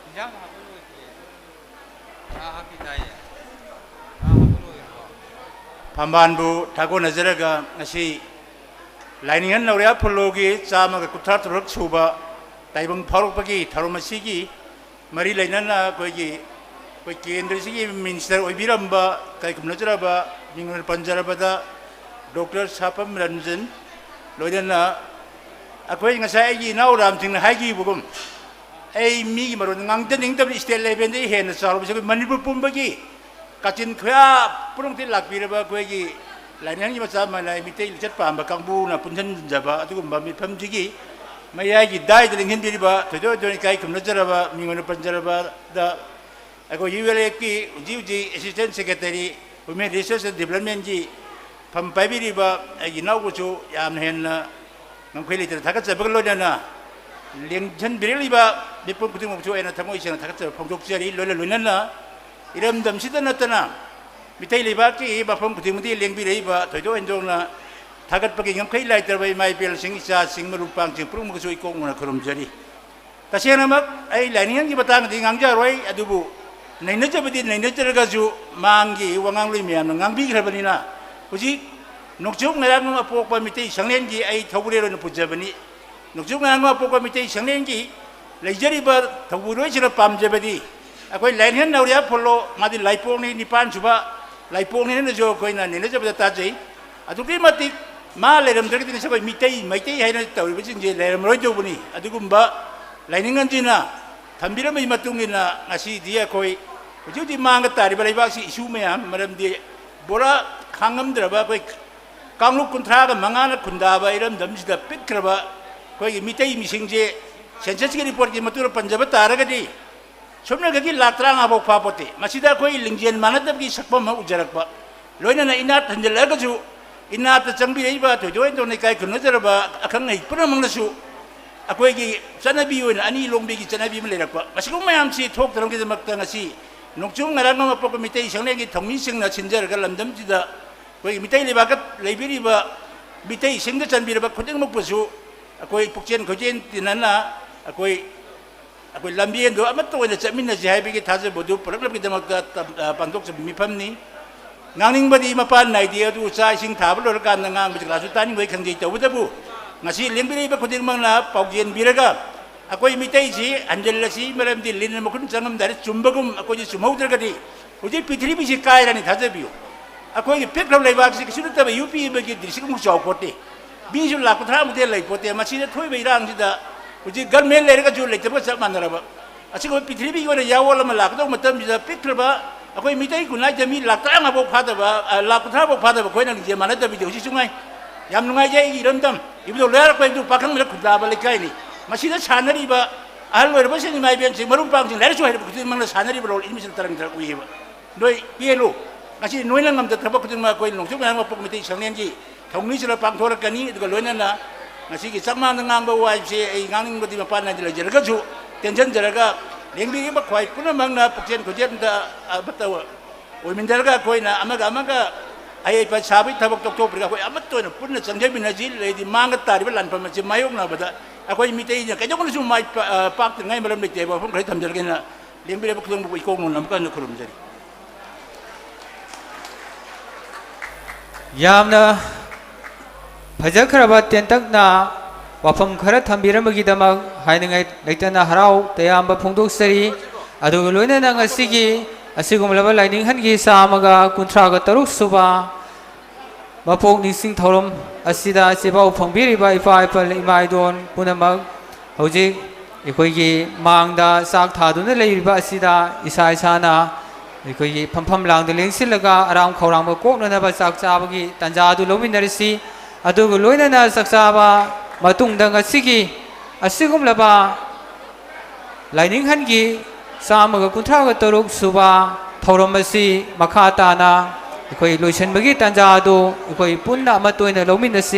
S1: ꯏꯟꯖꯥꯡ ꯍꯥꯞꯄ ꯂꯣꯏꯗ꯭ꯔꯤꯌꯦ ꯉꯥ ꯍꯥꯞꯄꯤꯗꯥꯏꯌꯦ
S5: ꯐꯝꯕꯥꯟꯕꯨ ꯊꯥꯒꯣꯟꯅꯖꯔꯒ ꯉꯁꯤ ꯂꯥꯏꯅꯤꯡꯍꯟ ꯂꯧꯔꯤꯌꯥ ꯐꯨꯜꯂꯣꯒꯤ 193 ꯁꯨꯕ ꯇꯥꯏꯕꯪ ꯐꯥꯎꯔꯛꯄꯒꯤ ꯊꯧꯔꯝ ꯑꯁꯤꯒꯤ ꯃꯔꯤ ꯂꯩꯅꯅ ꯑꯩꯈꯣꯏ ꯀꯦꯟꯗ꯭ꯔꯁꯤꯒꯤ ꯃꯤꯅꯤꯁꯇꯔ ꯑꯣꯏꯕꯤꯔꯝꯕ ꯀꯩꯒꯨꯝꯅꯖꯔꯕ ꯃꯤꯡ ꯄꯟꯖꯔꯕꯗ ꯗꯣꯛꯇꯔ ꯁꯥꯄꯝ ꯔꯟꯖꯟ ꯂꯣꯏꯅꯅ ꯑꯩꯈꯣꯏ ꯉꯁꯥꯏ ꯑꯩꯒꯤ ꯏꯅꯥꯎ ꯔꯥꯝꯁꯤꯡꯅ ꯍꯥꯏꯈꯤꯕꯒꯨꯝ ꯑꯩ ꯃꯤꯒꯤ ꯃꯔꯣꯟ ꯉꯥꯡꯖꯅꯤꯡꯗꯕ ꯏꯁꯇꯦꯠ ꯂꯦꯚꯦꯜꯗꯒꯤ ꯍꯦꯟꯅ ꯆꯥꯎꯔꯕꯁꯤ ꯑꯩꯈꯣꯏ ꯃꯅꯤꯄꯨꯔ ꯄꯨꯝꯕꯒꯤ ꯀꯥꯆꯤꯟ ꯈꯣꯏꯌꯥ ꯄꯨꯝꯅꯃꯛꯇ ꯂꯥꯛꯄꯤꯔꯕ ꯑꯩꯈꯣꯏꯒꯤ ꯂꯥꯏꯅꯤꯡꯒꯤ ꯃꯆꯥ ꯃꯅꯥꯏ ꯃꯤꯇꯩ ꯂꯤꯆꯠ ꯄꯥꯝꯕ ꯀꯥꯡꯕꯨꯅ ꯄꯨꯟꯁꯤꯟꯖꯕ ꯑꯗꯨꯒꯨꯝꯕ ꯃꯤꯐꯝꯁꯤꯒꯤ ꯃꯌꯥꯏꯒꯤ ꯗꯥꯏꯗ ꯂꯤꯡꯍꯟꯕꯤꯔꯤꯕ ꯊꯣꯏꯗꯣꯛ ꯍꯦꯟꯗꯣꯛꯅ ꯏꯀꯥꯏ ꯈꯨꯝꯅꯖꯔꯕ ꯃꯤꯡ ꯑꯣꯏꯅ ꯄꯟꯖꯔꯕꯗ ꯑꯩꯈꯣꯏ ULFꯀꯤ ꯍꯧꯖꯤꯛ assistant secretary women resource and ꯗꯤꯕ꯭ꯂꯞꯃꯦꯟꯒꯤ ꯐꯝ ꯄꯥꯏꯕꯤꯔꯤꯕ ꯑꯩꯒꯤ ꯏꯅꯥꯎꯕꯨꯁꯨ ꯌꯥꯝꯅ ꯍꯦꯟꯅ ꯉꯝꯈꯩ ꯂꯩꯇꯅ ꯊꯥꯒꯠꯆꯕꯒ ꯂꯣꯏꯅꯅ ꯂꯦꯡꯁꯤꯟꯕꯤꯔꯛꯂꯤꯕ ꯃꯤꯄꯨꯝ ꯈꯨꯗꯤꯡꯃꯛꯁꯨ ꯑꯩꯅ ꯊꯃꯣꯏ ꯁꯦꯡꯅ ꯊꯥꯒꯠꯆꯕ ꯐꯣꯡꯗꯣꯛꯆꯔꯤ ꯂꯣꯏꯅꯅ ꯏꯔꯝꯗꯝꯁꯤꯗ ꯅꯠꯇꯅ ꯃꯤꯇꯩ ꯂꯩꯕꯥꯛꯀꯤ ꯃꯐꯝ ꯈꯨꯗꯤꯡꯃꯛꯇ ꯂꯦꯡꯕꯤꯔꯛꯏꯕ ꯊꯣꯏꯗꯣꯛ ꯍꯦꯟꯗꯣꯛꯅ ꯊꯥꯒꯠꯄꯒꯤ ꯉꯝꯈꯩ ꯂꯩꯇ꯭ꯔꯕ ꯏꯃꯥ ꯏꯕꯦꯜꯁꯤꯡ ꯏꯆꯥꯁꯤꯡ ꯃꯔꯨꯞꯄꯥꯡꯁꯤꯡ ꯄꯨꯝꯅꯃꯛꯁꯨ ꯏꯀꯣꯛꯅꯅ ꯈꯨꯔꯨꯝꯖꯔꯤ ꯇꯁꯦꯡꯅꯃꯛ ꯑꯩ ꯂꯥꯏꯅꯤꯡꯒꯤ ꯃꯇꯥꯡꯗꯗꯤ ꯉꯥꯡꯖꯔꯣꯏ ꯑꯗꯨꯕꯨ ꯅꯩꯅꯖꯕꯗꯤ ꯅꯩꯅꯖꯔꯒꯁꯨ ꯃꯥꯡꯒꯤ ꯋꯥꯉꯥꯡꯂꯣꯏ ꯃꯌꯥꯝꯅ ꯉꯥꯡꯕꯤꯈ꯭ꯔꯕꯅꯤꯅ ꯍꯧꯖꯤꯛ ꯅꯣꯡꯆꯨꯞ ꯉꯔꯥꯡ ꯑꯄꯣꯛꯄ ꯃꯤꯇꯩ ꯁꯪꯂꯦꯟꯒꯤ ꯑꯩ ꯊꯧꯕꯨꯔꯦꯜ ꯑꯣꯏꯅ ꯄꯨꯖꯕꯅꯤ ꯅꯣꯡꯆꯨꯞ ꯉꯔꯥꯡ ꯑꯄꯣꯛꯄ ꯃꯤꯇꯩ ꯁꯪꯂꯦꯟꯒꯤ ꯂꯩꯖꯔꯤꯕ ꯊꯧꯕꯨꯔꯣꯏꯁꯤꯅ ꯄꯥꯝꯖꯕꯗꯤ ꯑꯩꯈꯣꯏ ꯂꯥꯏꯅꯤꯡꯍꯟ ꯅꯧꯔꯤꯌꯥ ꯐꯨꯜꯂꯣ ꯃꯥꯗꯤ ꯂꯥꯏꯄꯣꯛꯅꯤ 9 ꯁꯨꯕ ꯂꯥꯏꯄꯣꯛꯅꯤꯅꯁꯨ ꯑꯩꯈꯣꯏꯅ ꯅꯩꯅꯖꯕꯗ ꯇꯥꯖꯩ ꯑꯗꯨꯛꯀꯤ ꯃꯇꯤꯛ ꯃꯥ ꯂꯩꯔꯝꯗ꯭ꯔꯒꯗꯤ ꯉꯁꯤ ꯑꯩꯈꯣꯏ ꯃꯩꯇꯩ ꯍꯥꯏꯅ ꯇꯧꯔꯤꯕꯁꯤꯡꯁꯦ ꯂꯩꯔꯝꯃꯔꯣꯏꯗꯧꯕꯅꯤ ꯑꯗꯨꯒꯨꯝꯕ ꯂꯥꯏꯅꯤꯡꯍꯟꯁꯤꯅ ꯊꯝꯕꯤꯔꯝꯕꯒꯤ ꯃꯇꯨꯡ ꯏꯟꯅ ꯉꯁꯤꯗꯤ ꯑꯩꯈꯣꯏ ꯍꯧꯖꯤꯛ ꯍꯧꯖꯤꯛ ꯃꯥꯡꯒ ꯇꯥꯔꯤꯕ ꯂꯩꯕꯥꯛꯁꯤ ꯏꯁꯨ ꯃꯌꯥꯝ ꯃꯔꯝꯗꯤ ꯕꯣꯔꯥ ꯈꯥꯡꯉꯝꯗ꯭ꯔꯕ ꯑꯩꯈꯣꯏ ꯀꯥꯡꯂꯨꯞ 35ꯅ ꯈꯨꯟꯗꯥꯕ ꯏꯔꯝꯗꯝꯁꯤꯗ ꯄꯤꯛꯈ꯭ꯔꯕ ꯑꯩꯈꯣꯏꯒꯤ ꯃꯤꯇꯩ ꯃꯤꯁꯤꯡꯁꯦ ꯁꯦꯟꯁꯁꯀꯤ ꯔꯤꯄꯣꯔꯠꯀꯤ ꯃꯇꯨꯡꯗ ꯄꯟꯖꯕ ꯇꯥꯔꯒꯗꯤ ꯁꯨꯞꯅꯒꯤ 1,30,000 ꯐꯥꯎ ꯐꯥꯄꯣꯠꯇꯦ ꯃꯁꯤꯗ ꯑꯩꯈꯣꯏ ꯂꯤꯡꯖꯦꯜ ꯃꯥꯟꯅꯗꯕꯒꯤ ꯁꯛꯐꯝ ꯑꯃ ꯎꯖꯔꯛꯄ ꯂꯣꯏꯅꯅ ꯏꯅꯥꯠ ꯍꯟꯖꯤꯜꯂꯛꯑꯒꯁꯨ ꯏꯅꯥꯠꯇ ꯆꯪꯕꯤꯔꯛꯏꯕ ꯊꯣꯏꯗꯣꯛ ꯍꯦꯟꯗꯣꯛꯅ ꯏꯀꯥꯏ ꯈꯨꯝꯅꯖꯔꯕ ꯑꯈꯪ ꯑꯍꯩ ꯄꯨꯝꯅꯃꯛꯅꯁꯨ ꯑꯩꯈꯣꯏꯒꯤ ꯆꯠꯅꯕꯤ ꯑꯣꯏꯅ ꯑꯅꯤ ꯂꯣꯡꯕꯤꯒꯤ ꯆꯠꯅꯕꯤ ꯑꯃ ꯂꯩꯔꯛꯄ ꯃꯁꯤꯒꯨꯝꯕ ꯃꯌꯥꯝꯁꯤ ꯊꯣꯛꯇꯅꯕꯒꯤꯗꯃꯛꯇ ꯉꯁꯤ ꯅꯣꯡꯆꯨꯞ ꯉꯔꯥꯡ ꯑꯄꯣꯛꯄ ꯃꯤꯇꯩ ꯁꯪꯂꯦꯟꯒꯤ ꯊꯧꯃꯤꯁꯤꯡꯅ ꯁꯤꯟꯖꯔꯒ ꯂꯝꯗꯝꯁꯤꯗ ꯑꯩꯈꯣꯏꯒꯤ ꯃꯤꯇꯩ ꯂꯩꯕꯥꯛꯇ ꯂꯩꯕꯤꯔꯤꯕ ꯃꯤꯇꯩꯁꯤꯡꯗ ꯆꯟꯕꯤꯔꯕ ꯈꯨꯗꯤꯡꯃꯛꯄꯨꯁꯨ ꯑꯩꯈꯣꯏ ꯄꯨꯛꯆꯦꯟ ꯈꯣꯏꯆꯦꯟ ꯇꯤꯟꯅꯅ ꯑꯩꯈꯣꯏ ꯂꯝꯕꯦꯟꯗꯣ ꯑꯃꯠꯇ ꯑꯣꯏꯅ ꯆꯠꯃꯤꯟꯅꯁꯤ ꯍꯥꯏꯕꯒꯤ ꯊꯥꯖꯕꯗꯨ ꯄꯨꯔꯛꯅꯕꯒꯤꯗꯃꯛꯇ ꯄꯥꯡꯊꯣꯛꯆꯕ ꯃꯤꯐꯝꯅꯤ ꯉꯥꯡꯅꯤꯡꯕꯗꯤ ꯃꯄꯥꯟ ꯅꯥꯏꯗꯦ ꯑꯗꯨ ꯆꯥꯛ ꯏꯁꯤꯡ ꯊꯥꯕ ꯂꯣꯏꯔꯀꯥꯟꯗ ꯉꯥꯡꯕꯁꯤ ꯀꯅꯥꯁꯨ ꯇꯥꯅꯤꯡꯕꯩ ꯈꯪꯖꯩ ꯇꯧꯕꯇꯕꯨ ꯉꯁꯤ ꯂꯦꯡꯕꯤꯔꯛꯏꯕ ꯈꯨꯗꯤꯡꯃꯛꯅ ꯄꯥꯎꯖꯦꯟꯕꯤꯔꯒ ꯑꯩꯈꯣꯏ ꯃꯤꯇꯩꯁꯤ ꯍꯟꯖꯤꯜꯂꯁꯤ ꯃꯔꯝꯗꯤ ꯂꯤꯟꯅ ꯃꯈꯨꯟ ꯆꯪꯉꯝꯗꯥꯏꯗ ꯆꯨꯝꯕꯒꯨꯝ ꯑꯩꯈꯣꯏꯁꯤ ꯆꯨꯝꯍꯧꯗ꯭ꯔꯒꯗꯤ ꯍꯧꯖꯤꯛ ꯄ꯭ꯔꯤꯊꯤꯕꯤꯁꯤ ꯀꯥꯏꯔꯅꯤ ꯊꯥꯖꯕꯤꯌꯨ ꯑꯩꯈꯣꯏꯒꯤ ꯄꯤꯛꯈ꯭ꯔꯕ ꯂꯩꯕꯥꯛꯁꯤ ꯀꯩꯁꯨ ꯅꯠꯇꯕ UP ꯗꯤꯁꯇ꯭ꯔꯤꯛꯃꯨꯛ ꯆꯥꯎꯄꯣꯠꯇꯦ ꯃꯤꯁꯨ 1,30,000 ꯂꯩꯄꯣꯠꯇꯦ ꯃꯁꯤꯗ ꯊꯣꯛꯏꯕ ꯏꯔꯥꯡꯁꯤꯗ ꯍꯧꯖꯤꯛ ꯒꯔꯃꯦꯟ ꯂꯩꯔꯒꯁꯨ ꯂꯩꯇꯕꯒ ꯆꯞ ꯃꯥꯟꯅꯔꯕ ꯑꯁꯤꯒꯨꯝꯕ ꯄ꯭ꯔꯤꯊꯤꯕꯤꯒꯤ ꯑꯣꯏꯅ ꯌꯥꯋꯣꯜ ꯑꯃ ꯂꯥꯛꯀꯗꯧꯕ ꯃꯇꯝꯁꯤꯗ ꯄꯤꯛꯈ꯭ꯔꯕ ꯑꯩꯈꯣꯏ ꯃꯤꯇꯩ ꯈꯨꯟꯅꯥꯏꯗ ꯃꯤ 1,30,000 ꯐꯥꯎ ꯐꯥꯗꯕ 1,30,000 ꯐꯥꯗꯕ ꯑꯩꯈꯣꯏꯅ ꯂꯤꯡꯖꯦꯜ ꯃꯥꯟꯅꯗꯕꯤꯗꯤ ꯍꯧꯖꯤꯛꯁꯨ ꯉꯥꯏ ꯌꯥꯝ ꯅꯨꯡꯉꯥꯏꯖꯩ ꯑꯩꯒꯤ ꯏꯔꯝꯗꯝ ꯏꯕꯨꯗꯧ ꯂꯩꯔꯛꯄ ꯏꯕꯨꯗꯧ ꯄꯥꯈꯪꯕꯗ ꯈꯨꯟꯗꯥꯕ ꯂꯩꯀꯥꯏꯅꯤ ꯃꯁꯤꯗ ꯁꯥꯟꯅꯔꯤꯕ ꯑꯍꯜ ꯑꯣꯏꯔꯕꯁꯤꯡ ꯏꯃꯥ ꯏꯕꯦꯟꯁꯤꯡ ꯃꯔꯨꯞꯄꯥꯡꯁꯤꯡ ꯂꯥꯏꯔꯤꯛꯁꯨ ꯍꯩꯔꯕ ꯈꯨꯗꯤꯡꯃꯛꯅ ꯁꯥꯟꯅꯔꯤꯕ ꯔꯣꯜ ꯏꯟꯃꯤꯁꯟ ꯇꯔꯪ ꯎꯏꯌꯦꯕ ꯅꯣꯏ ꯄꯦꯜꯂꯨ
S10: ngasi noina ngam ta thaba kuding ma koi long chu ma pok mi ti sangnen ji thongni sila pang thora kani du loina na ngasi ki chakma na ngang ba wai se ai ngang ngodi ma pan na ji le ga chu tension jara ga lengbi ba khwai puna mang na pokjen ko jem da batawa oi min jara ga koi na amaga ai pa sabi thabak tok tok ga koi amat to na puna sangje bin na ji le di mang ta ri ba lan pa ma ji mayok na ba da akoi mi te nya ka jong su mai pak ngai malam le te ba phom khai tham jara ga na lengbi ba khung bu ko ngom nam ka na khurum jari
S1: ꯌꯥꯝꯅ ꯐꯖꯈ꯭ꯔꯕ ꯇꯦꯟꯇꯛꯅ ꯋꯥꯐꯝ ꯈꯔ ꯊꯝꯕꯤꯔꯝꯕꯒꯤꯗꯃꯛ ꯍꯥꯏꯅꯤꯡꯉꯥꯏ ꯂꯩꯇꯅ ꯍꯔꯥꯎ ꯇꯌꯥꯝꯕ ꯐꯣꯡꯗꯣꯛꯆꯔꯤ ꯑꯗꯨꯒ ꯂꯣꯏꯅꯅ ꯉꯁꯤꯒꯤ ꯑꯁꯤꯒꯨꯝꯂꯕ ꯂꯥꯏꯅꯤꯡꯍꯟꯒꯤ ꯆꯥꯝꯃꯒ 36 ꯁꯨꯕ ꯃꯄꯣꯛ ꯅꯤꯡꯁꯤꯡ ꯊꯧꯔꯝ ꯑꯁꯤꯗ ꯆꯦꯄꯥꯎ ꯐꯪꯕꯤꯔꯤꯕ ꯏꯄꯥ ꯏꯄꯜ ꯏꯃꯥ ꯏꯗꯣꯟ ꯄꯨꯝꯅꯃꯛ ꯍꯧꯖꯤꯛ ꯑꯩꯈꯣꯏꯒꯤ ꯃꯥꯡꯗ ꯆꯥꯛ ꯊꯥꯗꯨꯅ ꯂꯩꯔꯤꯕ ꯑꯁꯤꯗ ꯏꯁꯥ ꯏꯁꯥꯅ ꯑꯩꯈꯣꯏꯒꯤ ꯐꯝꯐꯝ ꯂꯥꯡꯗ ꯂꯦꯡꯁꯤꯜꯂꯒ ꯑꯔꯥꯝ ꯈꯧꯔꯥꯡꯕ ꯀꯣꯛꯅꯅꯕ ꯆꯥꯛ ꯆꯥꯕꯒꯤ ꯇꯥꯟꯖꯥ ꯑꯗꯨ ꯂꯧꯃꯤꯟꯅꯔꯁꯤ ꯑꯗꯨꯒ ꯂꯣꯏꯅꯅ ꯆꯥꯛ ꯆꯥꯕ ꯃꯇꯨꯡꯗ ꯉꯁꯤꯒꯤ ꯑꯁꯤꯒꯨꯝꯂꯕ ꯂꯥꯏꯅꯤꯡꯍꯟꯒꯤ 136 ꯁꯨꯕ ꯊꯧꯔꯝ ꯑꯁꯤ ꯃꯈꯥ ꯇꯥꯅ ꯑꯩꯈꯣꯏ ꯂꯣꯏꯁꯤꯟꯕꯒꯤ ꯇꯥꯟꯖꯥ ꯑꯗꯨ ꯑꯩꯈꯣꯏ ꯄꯨꯟꯅ ꯑꯃꯠꯇ ꯑꯣꯏꯅ ꯂꯧꯃꯤꯟꯅꯁꯤ